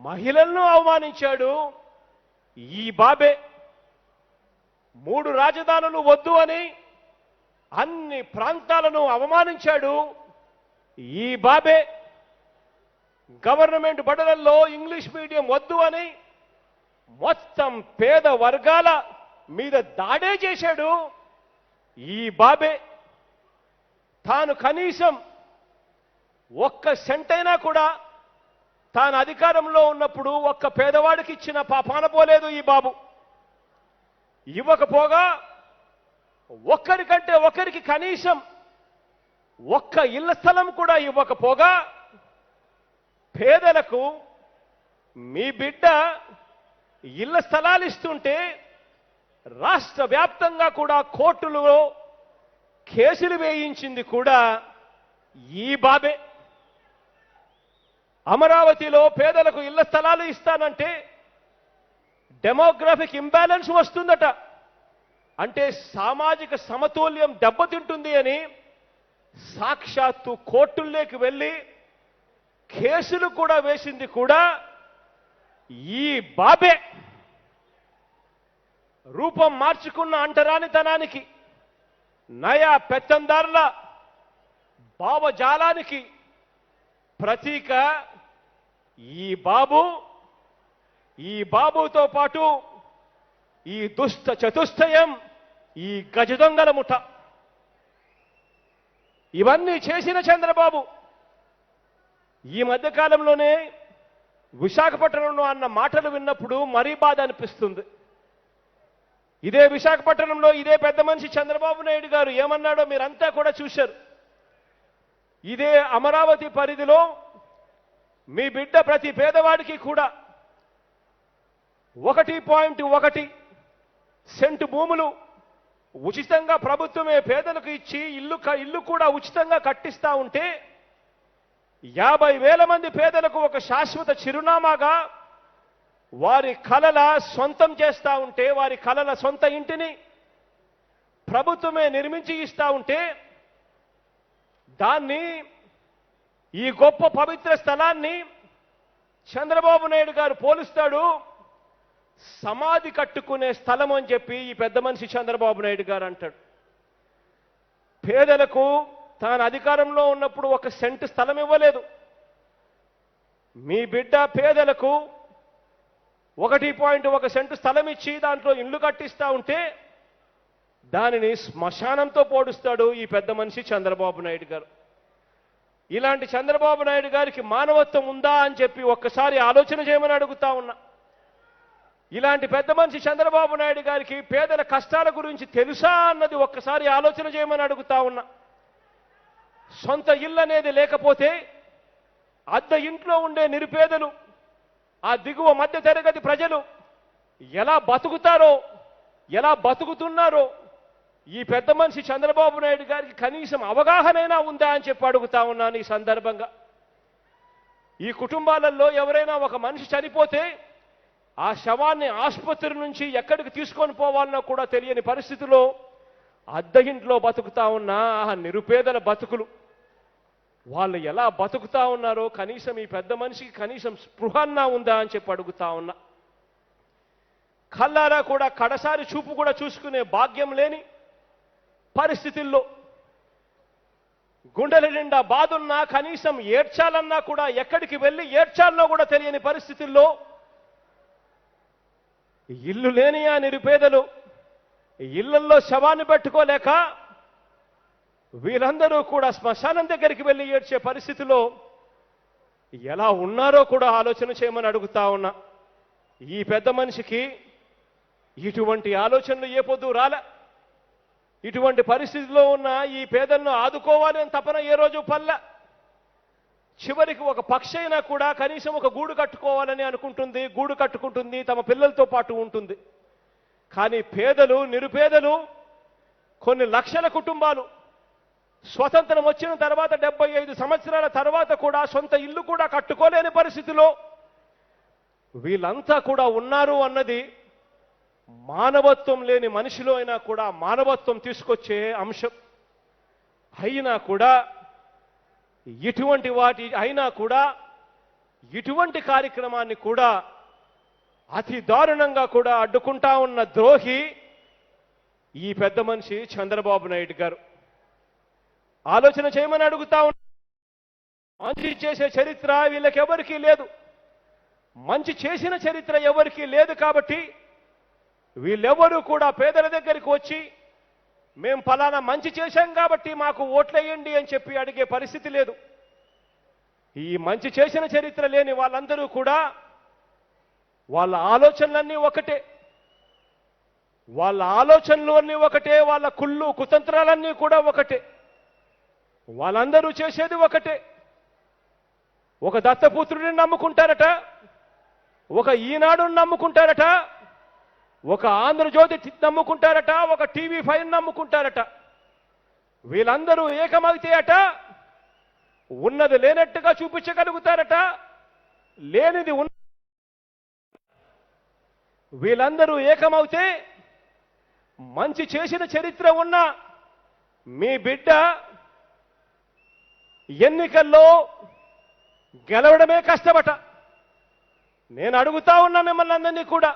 మహిళలను అవమానించాడు ఈ బాబే. 3 రాజధానులు వద్దు అని అన్ని ప్రాంతాలను అవమానించాడు ఈ బాబే. గవర్నమెంట్ బడులలో ఇంగ్లీష్ మీడియం వద్దు అని మొత్తం పేద వర్గాల మీద దాడే చేశాడు ఈ బాబే. తాను కనీసం ఒక్క సెంటైనా కూడా తాను అధికారంలో ఉన్నప్పుడు ఒక్క పేదవాడికి ఇచ్చిన పాపాన పోలేదు ఈ బాబు. ఇవ్వకపోగా ఒక్కరికంటే ఒకరికి కనీసం ఒక్క ఇళ్ల స్థలం కూడా ఇవ్వకపోగా పేదలకు మీ బిడ్డ ఇళ్ల స్థలాలు ఇస్తుంటే రాష్ట్ర వ్యాప్తంగా కూడా కోర్టులలో కేసులు వేయించింది కూడా ఈ బాబే. అమరావతిలో పేదలకు ఇళ్ల స్థలాలు ఇస్తానంటే డెమోగ్రఫిక్ ఇంబ్యాలెన్స్ వస్తుందట, అంటే సామాజిక సమతుల్యం దెబ్బతింటుంది అని సాక్షాత్తు కోర్టుల్లోకి వెళ్ళి కేసులు కూడా వేసింది కూడా ఈ బాబే. రూపం మార్చుకున్న అంటరానితనానికి, నయా పెత్తందారుల భావజాలానికి ప్రతీక ఈ బాబు. ఈ బాబుతో పాటు ఈ దుష్ట చతుష్టయం, ఈ గజదొంగల ముఠ, ఇవన్నీ చేసిన చంద్రబాబు ఈ మధ్యకాలంలోనే విశాఖపట్నంలో అన్న మాటలు విన్నప్పుడు మరీ బాధ అనిపిస్తుంది. ఇదే విశాఖపట్నంలో ఇదే పెద్ద మనిషి చంద్రబాబు నాయుడు గారు ఏమన్నాడో మీరంతా కూడా చూశారు. ఇదే అమరావతి పరిధిలో మీ బిడ్డ ప్రతి పేదవాడికి కూడా 1.1 సెంటు భూములు ఉచితంగా ప్రభుత్వమే పేదలకు ఇచ్చి ఇల్లు కూడా ఉచితంగా కట్టిస్తా ఉంటే 50,000 మంది పేదలకు ఒక శాశ్వత చిరునామాగా వారి కలల సొంతం చేస్తా ఉంటే, వారి కలల సొంత ఇంటిని ప్రభుత్వమే నిర్మించి ఇస్తా ఉంటే దాన్ని, ఈ గొప్ప పవిత్ర స్థలాన్ని చంద్రబాబు నాయుడు గారు పోలుస్తాడు సమాధి కట్టుకునే స్థలం అని చెప్పి ఈ పెద్ద మనిషి చంద్రబాబు నాయుడు గారు అంటాడు. పేదలకు తాను అధికారంలో ఉన్నప్పుడు 1 సెంటు స్థలం ఇవ్వలేదు. మీ బిడ్డ పేదలకు 1.1 సెంటు స్థలం ఇచ్చి దాంట్లో ఇల్లు కట్టిస్తా ఉంటే దానిని శ్మశానంతో పోడుస్తాడు ఈ పెద్ద మనిషి చంద్రబాబు నాయుడు గారు. ఇలాంటి చంద్రబాబు నాయుడు గారికి మానవత్వం ఉందా అని చెప్పి ఒక్కసారి ఆలోచన చేయమని అడుగుతా ఉన్నా. ఇలాంటి పెద్ద మనిషి చంద్రబాబు నాయుడు గారికి పేదల కష్టాల గురించి తెలుసా అన్నది ఒక్కసారి ఆలోచన చేయమని అడుగుతా ఉన్నా. సొంత ఇల్లు అనేది లేకపోతే అద్దె ఇంట్లో ఉండే నిరుపేదలు, ఆ దిగువ మధ్య తరగతి ప్రజలు ఎలా బతుకుతారో, ఎలా బతుకుతున్నారో ఈ పెద్ద మనిషి చంద్రబాబు నాయుడు గారికి కనీసం అవగాహనైనా ఉందా అని చెప్పి అడుగుతా ఉన్నాను ఈ సందర్భంగా. ఈ కుటుంబాలలో ఎవరైనా ఒక మనిషి చనిపోతే ఆ శవాన్ని ఆసుపత్రి నుంచి ఎక్కడికి తీసుకొని పోవాలన్నా కూడా తెలియని పరిస్థితిలో అద్దె ఇంట్లో బతుకుతా ఉన్న ఆ నిరుపేదల బతుకులు, వాళ్ళు ఎలా బతుకుతా ఉన్నారో కనీసం ఈ పెద్ద మనిషికి కనీసం స్పృహన్నా ఉందా అని చెప్పి అడుగుతా ఉన్నా. కల్లారా కూడా కడసారి చూపు కూడా చూసుకునే భాగ్యం లేని పరిస్థితుల్లో, గుండెల నిండా బాధున్నా కనీసం ఏడ్చాలన్నా కూడా ఎక్కడికి వెళ్ళి ఏడ్చాలన్నా కూడా తెలియని పరిస్థితుల్లో ఇల్లు లేని ఆ నిరుపేదలు ఇళ్లల్లో శవాన్ని పెట్టుకోలేక వీళ్ళందరూ కూడా శ్మశానం దగ్గరికి వెళ్ళి ఏడ్చే పరిస్థితిలో ఎలా ఉన్నారో కూడా ఆలోచన చేయమని అడుగుతా ఉన్నా. ఈ పెద్ద మనిషికి ఇటువంటి ఆలోచనలు ఏ పొద్దు రాలే. ఇటువంటి పరిస్థితిలో ఉన్న ఈ పేదలను ఆదుకోవాలి అని తపన ఏ రోజు పల్లె. చివరికి ఒక పక్షి అయినా కూడా కనీసం ఒక గూడు కట్టుకోవాలని అనుకుంటుంది, గూడు కట్టుకుంటుంది, తమ పిల్లలతో పాటు ఉంటుంది. కానీ పేదలు, నిరుపేదలు, కొన్ని లక్షల కుటుంబాలు స్వతంత్రం వచ్చిన తర్వాత 75 సంవత్సరాల తర్వాత కూడా సొంత ఇల్లు కూడా కట్టుకోలేని పరిస్థితిలో వీళ్ళంతా కూడా ఉన్నారు అన్నది మానవత్వం లేని మనిషిలో అయినా కూడా మానవత్వం తీసుకొచ్చే అంశం అయినా కూడా ఇటువంటి కార్యక్రమాన్ని కూడా అతి దారుణంగా కూడా అడ్డుకుంటా ఉన్న ద్రోహి ఈ పెద్ద మనిషి చంద్రబాబు నాయుడు గారు. ఆలోచన చేయమని అడుగుతా ఉన్నా. మంచి చేసే చరిత్ర వీళ్ళకెవరికీ లేదు, మంచి చేసిన చరిత్ర ఎవరికీ లేదు. కాబట్టి వీళ్ళెవరూ కూడా పేదల దగ్గరికి వచ్చి మేం ఫలానా మంచి చేశాం కాబట్టి మాకు ఓట్లేయండి అని చెప్పి అడిగే పరిస్థితి లేదు. ఈ మంచి చేసిన చరిత్ర లేని వాళ్ళందరూ కూడా వాళ్ళ ఆలోచనలన్నీ ఒకటే, వాళ్ళ కుళ్ళు కుతంత్రాలన్నీ కూడా ఒకటే, వాళ్ళందరూ చేసేది ఒకటే. ఒక దత్తపుత్రుడిని నమ్ముకుంటారట, ఒక ఈనాడుని నమ్ముకుంటారట, ఒక ఆంధ్రజ్యోతి నమ్ముకుంటారట, ఒక TV5 నమ్ముకుంటారట. వీళ్ళందరూ ఏకమైతే అట ఉన్నది లేనట్టుగా చూపించగలుగుతారట, లేనిది ఉన్న. వీళ్ళందరూ ఏకమవుతే మంచి చేసిన చరిత్ర ఉన్న మీ బిడ్డ ఎన్నికల్లో గెలవడమే కష్టమట. నేను అడుగుతా ఉన్నా మిమ్మల్ని అందరినీ కూడా,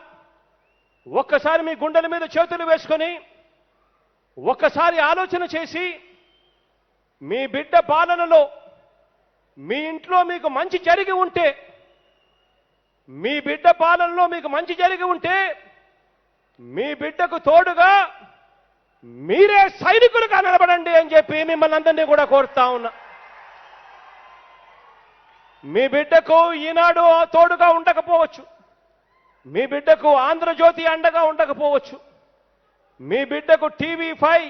ఒక్కసారి మీ గుండెల మీద చేతులు వేసుకొని ఒక్కసారి ఆలోచన చేసి మీ బిడ్డ పాలనలో మీ ఇంట్లో మీకు మంచి జరిగి ఉంటే, మీ బిడ్డ పాలనలో మీకు మంచి జరిగి ఉంటే మీ బిడ్డకు తోడుగా మీరే సైనికులుగా నిలబడండి అని చెప్పి మిమ్మల్ని అందరినీ కూడా కోరుతా ఉన్నా. మీ బిడ్డకు ఈనాడు తోడుగా ఉండకపోవచ్చు, మీ బిడ్డకు ఆంధ్రజ్యోతి అండగా ఉండకపోవచ్చు, మీ బిడ్డకు TV5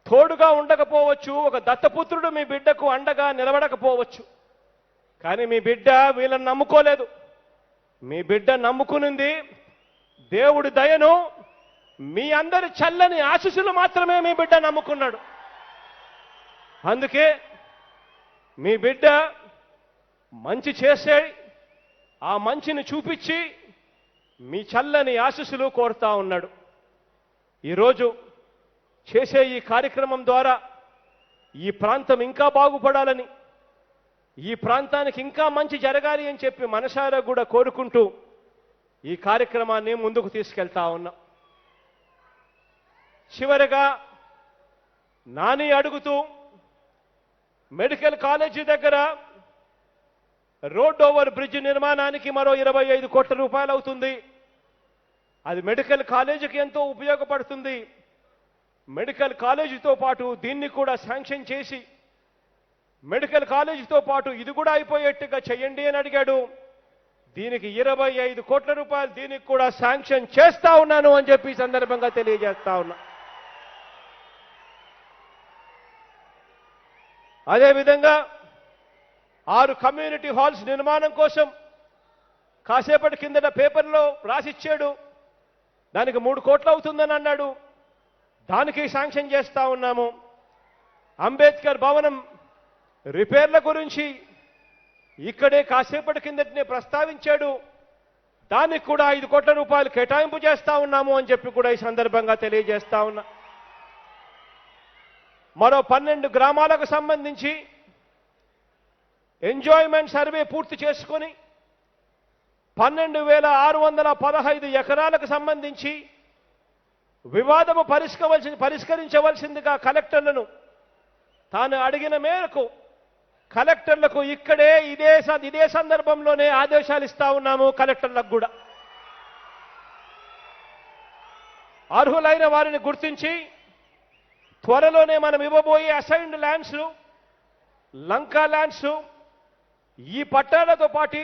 తోడుగా ఉండకపోవచ్చు, ఒక దత్తపుత్రుడు మీ బిడ్డకు అండగా నిలబడకపోవచ్చు. కానీ మీ బిడ్డ వీళ్ళని నమ్ముకోలేదు. మీ బిడ్డ నమ్ముకునింది దేవుడి దయను, మీ అందరి చల్లని ఆశీస్సులు మాత్రమే మీ బిడ్డ నమ్ముకున్నాడు. అందుకే మీ బిడ్డ మంచి చేసే ఆ మంచిని చూపించి మీ చల్లని ఆశీస్సులు కోరుతా ఉన్నాడు. ఈరోజు చేసే ఈ కార్యక్రమం ద్వారా ఈ ప్రాంతం ఇంకా బాగుపడాలని, ఈ ప్రాంతానికి ఇంకా మంచి జరగాలి అని చెప్పి మనసారా కూడా కోరుకుంటూ ఈ కార్యక్రమాన్ని ముందుకు తీసుకెళ్తా ఉన్నాం. చివరగా నాని అడుగుతూ మెడికల్ కాలేజీ దగ్గర రోడ్ ఓవర్ బ్రిడ్జ్ నిర్మాణానికి మరో 25 కోట్ల రూపాయలు అవుతుంది. అది మెడికల్ కాలేజీకి ఎంతో ఉపయోగపడుతుంది. మెడికల్ కాలేజీతో పాటు దీన్ని కూడా శాంక్షన్ చేసి మెడికల్ కాలేజీతో పాటు ఇది కూడా అయిపోయేట్టుగా చేయండి అని అడిగాడు. దీనికి 25 కోట్ల రూపాయలు దీనికి కూడా శాంక్షన్ చేస్తా ఉన్నాను అని చెప్పి ఈ సందర్భంగా తెలియజేస్తా ఉన్నా. అదేవిధంగా 6 కమ్యూనిటీ హాల్స్ నిర్మాణం కోసం కాసేపటి కిందట పేపర్లో రాసిచ్చాడు. దానికి 3 కోట్లు అవుతుందని అన్నాడు. దానికి శాంక్షన్ చేస్తా ఉన్నాము. అంబేద్కర్ భవనం రిపేర్ల గురించి ఇక్కడే కాసేపటి కిందటనే ప్రస్తావించాడు. దానికి కూడా 5 కోట్ల రూపాయలు కేటాయింపు చేస్తా ఉన్నాము అని చెప్పి కూడా ఈ సందర్భంగా తెలియజేస్తా ఉన్నా. మరో 12 గ్రామాలకు సంబంధించి ఎంజాయ్మెంట్ సర్వే పూర్తి చేసుకొని 12,615 ఎకరాలకు సంబంధించి వివాదము పరిష్కరించవలసిందిగా కలెక్టర్లను తాను అడిగిన మేరకు కలెక్టర్లకు ఇక్కడే ఇదే సందర్భంలోనే ఆదేశాలు ఇస్తా ఉన్నాము. కలెక్టర్లకు కూడా అర్హులైన వారిని గుర్తించి త్వరలోనే మనం ఇవ్వబోయే అసైన్డ్ ల్యాండ్స్, లంకా ల్యాండ్స్, ఈ పట్టాలతో పాటు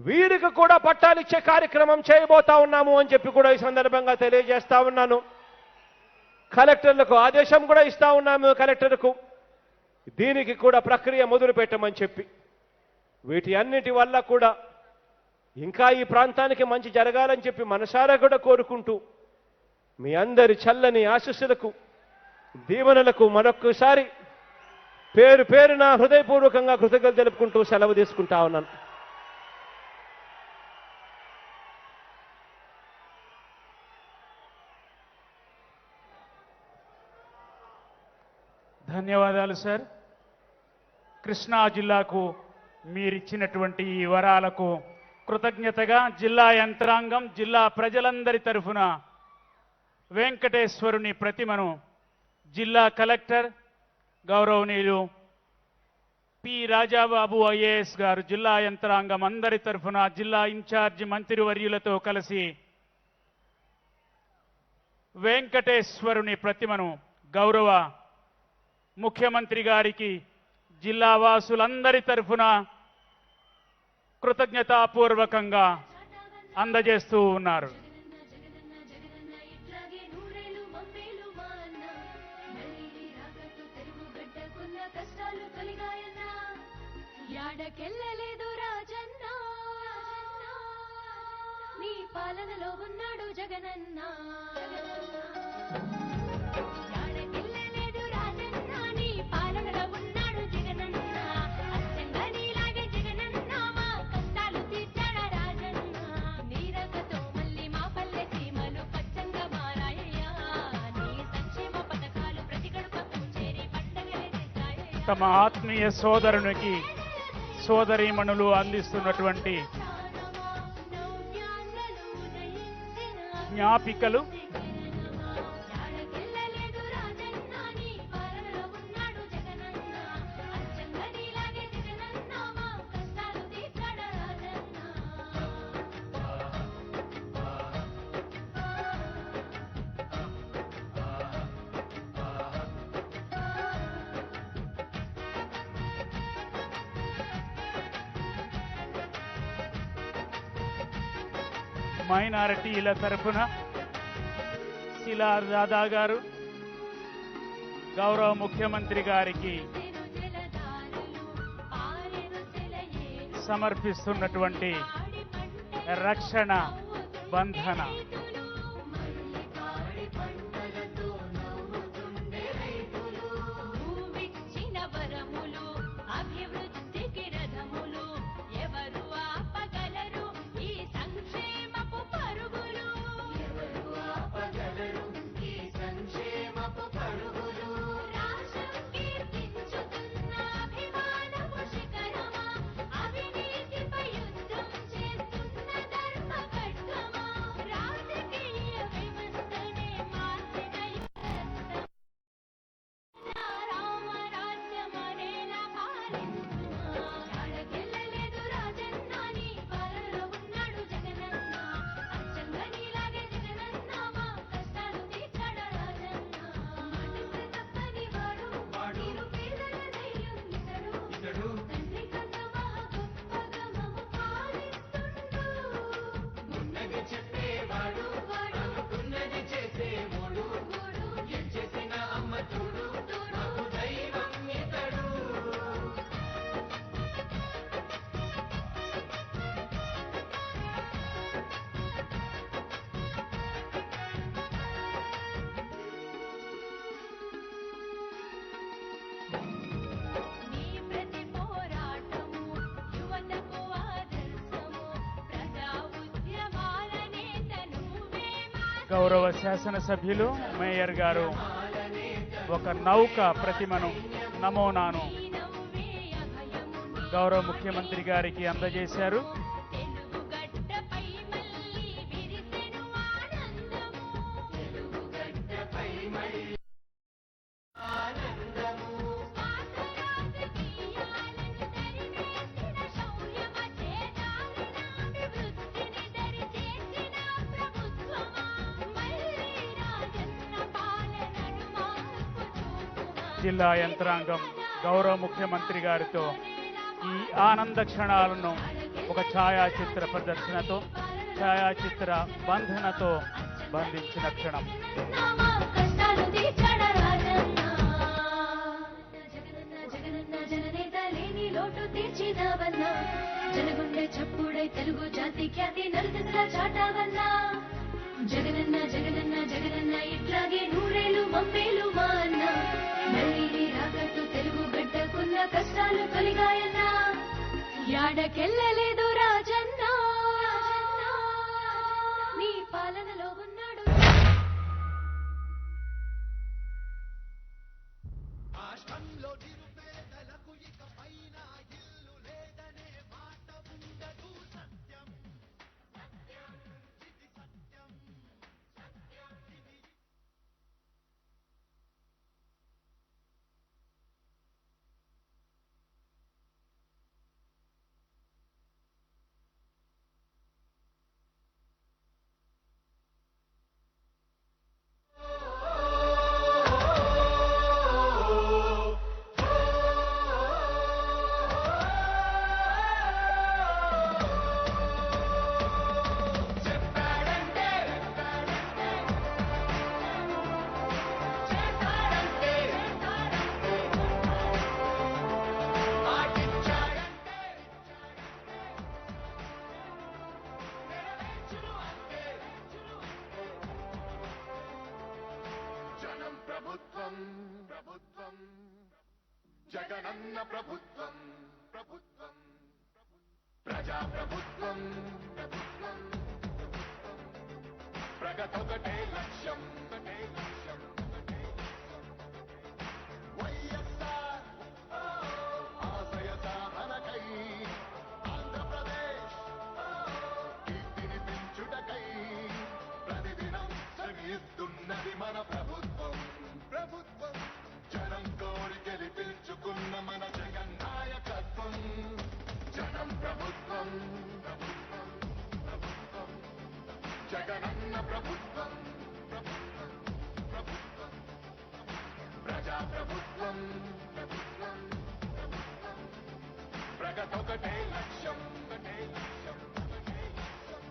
వీరికి కూడా పట్టాలు ఇచ్చే కార్యక్రమం చేయబోతా ఉన్నాము అని చెప్పి కూడా ఈ సందర్భంగా తెలియజేస్తా ఉన్నాను. కలెక్టర్లకు ఆదేశం కూడా ఇస్తా ఉన్నాము. కలెక్టర్కు దీనికి కూడా ప్రక్రియ మొదలు పెట్టమని చెప్పి వీటి అన్నిటి వల్ల కూడా ఇంకా ఈ ప్రాంతానికి మంచి జరగాలని చెప్పి మనసారా కూడా కోరుకుంటూ మీ అందరి చల్లని ఆశీస్సులకు, దీవెనలకు మరొక్కసారి పేరు పేరున హృదయపూర్వకంగా కృతజ్ఞతలు తెలుపుకుంటూ సెలవు తీసుకుంటా ఉన్నాను. ధన్యవాదాలు సార్. కృష్ణా జిల్లాకు మీరిచ్చినటువంటి ఈ వరాలకు కృతజ్ఞతగా జిల్లా యంత్రాంగం, జిల్లా ప్రజలందరి తరఫున వెంకటేశ్వరుని ప్రతిమను జిల్లా కలెక్టర్ గౌరవనీయులు పి రాజాబాబు ఐఏఎస్ గారు, జిల్లా యంత్రాంగం అందరి తరఫున జిల్లా ఇన్ఛార్జి మంత్రివర్యులతో కలిసి వెంకటేశ్వరుని ప్రతిమను గౌరవ ముఖ్యమంత్రి గారికి జిల్లా వాసులందరి తరఫున కృతజ్ఞతాపూర్వకంగా అందజేస్తూ ఉన్నారు. యాడకెళ్ళలేదు రాజన్న, నీ పాలనలో ఉన్నాడు జగనన్న. యాడకెళ్ళలేదు రాజన్న, నీ పాలనలో ఉన్నాడు జగనన్న. అచ్చంగా నీలాగే జగనన్న మా కష్టాలు తీర్చాడా రాజన్న. నీరగతో మళ్ళీ మా పల్లె సీమలు పచ్చంగా మారాయ్యా. నీ సంక్షేమ పథకాలు ప్రతి గడపకు చేరి పండగలే చేశాయ్యా. తమ ఆత్మీయ సోదరునికి సోదరీమణులు అందిస్తున్నటువంటి జ్ఞాపికలు మైనారిటీల తరఫున శిలా దాదా గారు గౌరవ ముఖ్యమంత్రి గారికి సమర్పిస్తున్నటువంటి రక్షణ బంధన. గౌరవ శాసనసభ్యులు మేయర్ గారు ఒక నౌక ప్రతిమను నమూనాను గౌరవ ముఖ్యమంత్రి గారికి అందజేశారు. జిల్లా యంత్రాంగం గౌరవ ముఖ్యమంత్రి గారితో ఈ ఆనంద క్షణాలను ఒక ఛాయాచిత్ర ప్రదర్శనతో, ఛాయాచిత్ర బంధనతో బంధించిన క్షణం. జనగుండె చప్పుడై తెలుగు జాతి ఖ్యాతి నలుదిశలా చాటావన్నా. జగనన్న జగనన్న జగనన్న ఇట్లాగే నూరేళ్ళు మమ్మేలు మా అన్న. మళ్ళీ నీ రాకట్టు తెలుగు గడ్డకున్న కష్టాలు తొలిగాయన్నా. యాడకెళ్ళలేదు రాజన్న, నీ పాలనలో ఉన్నాడు. జగనన్న ప్రభుత్వం ప్రభుత్వం ప్రజా ప్రభుత్వం ప్రభుత్వం ప్రగతొకటే లక్ష్యం ఒకటే లక్ష్యం వైఎస్ఆర్ ఆశయ సాధనకై ఆంధ్రప్రదేశ్ కీర్తిని పెంచుటకై ప్రతిదినం శ్రమిస్తున్నది మన ప్రభుత్వం ప్రభుత్వం జనం కోరి గెలిపించుకున్న మన జగన్ నాయకత్వం జనం ప్రభుత్వం ప్రభుత్వం ప్రభుత్వం జగనన్న ప్రభుత్వం ప్రభుత్వం ప్రభుత్వం ప్రజా ప్రభుత్వం ప్రభుత్వం ప్రభుత్వం ప్రగతొకటే లక్ష్యం ఒకటే లక్ష్యం ఒకటే లక్ష్యం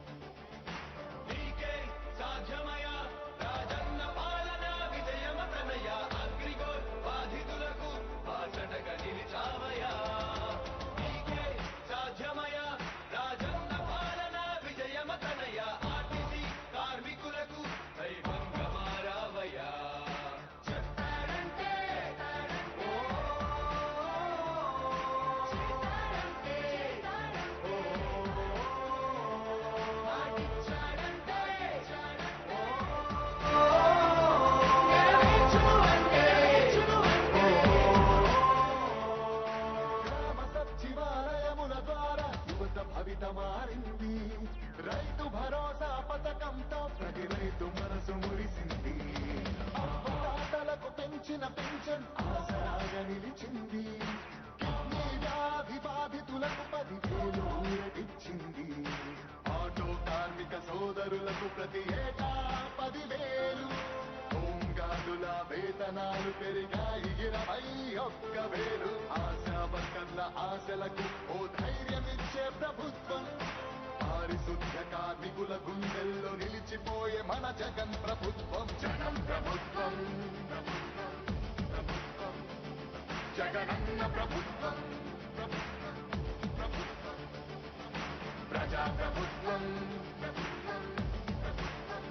నీకే సాధ్యమయ రాజన్న పాలన విజయమతనయ అగ్రిగోల్ బాధితులకు బాసటగా నిలిచావయా నీకే సాధ్యమయ రాజన్న పాలన విజయమతనయ ఆర్టీసీ కార్మికులకు దైవంగా మారావయా చెప్పారంటే గ్రామ సచివాలయముల ద్వారా యువత భవిత మారింది రైతు భరోసా పథకంతో ప్రతి రైతు మనసు మురిసింది అవ్వతాతలకు పెంచిన పెన్షన్ ఆసరాగా నిలిచింది కిడ్నీ వ్యాధి బాధితులకు 10,000 ఊరటిచ్చింది ఆటో కార్మిక సోదరులకు ప్రతి ఏటా 10,000 హోంగార్డుల వేతనాలు పెరిగాయి 21,000 ఆశా వర్కర్ల ఆశలకు ఓ ధైర్యమిచ్చే ప్రభుత్వం పారిశుద్ధ కార్మికుల గుండెల్లో నిలిచిపోయే మన జగన్ ప్రభుత్వం జగన్ ప్రభుత్వం ప్రభుత్వం ప్రభుత్వం జగనన్న ప్రభుత్వం ప్రభుత్వం ప్రభుత్వం ప్రజా ప్రభుత్వం ప్రభుత్వం ప్రభుత్వం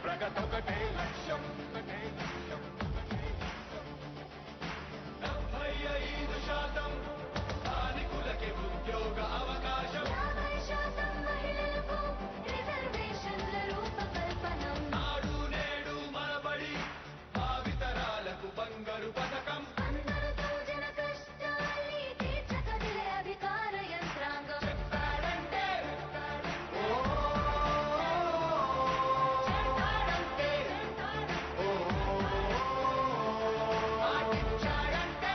ప్రగతొకటే లక్ష్యం ఒకటే లక్ష్యం ఒకటే లక్ష్యం 75% స్థానికులకి ఉద్యోగ అవకాశం 50% మహిళలకు రిజర్వేషన్ల రూపకల్పనం నాడు నేడు మనబడి భావితరాలకు బంగారు పథకం అందరితో జన కష్టాల్ని తీర్చగలిగే అధికార యంత్రాంగం చెప్పారంటే పాటించాడంటే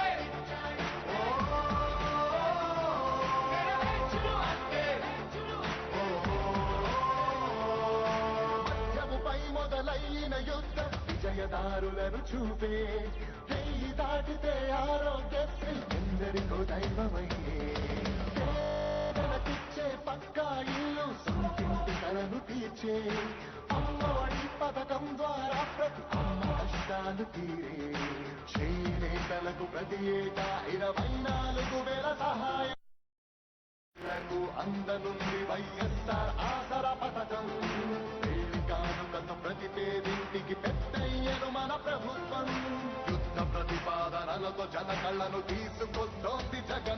నెరవేర్చును అంటే మధ్యముపై మొదలైన యుద్ధం విజయదారులను చూపే వెయ్యి దాటితే ఆరోగ్యశ్రీ ఎందరికో దైవమయ్యే పేదలకిచ్చే పక్కా ఇల్లు సొంతింటి కలను తీర్చే అమ్మఒడి పథకం ద్వారా ప్రతి అమ్మ కష్టాలు తీరే చేనేతలకు ప్రతి ఏటా 24,000 సహాయం అందనుంది వైఎస్ఆర్ ఆసరా పథకం కానుకతో ప్రతి పేదింటికి పెద్దయ్యను మన ప్రభుత్వం యుద్ధ ప్రతిపాదనలతో జన కళ్ళను తీసుకొస్తోంది జగన్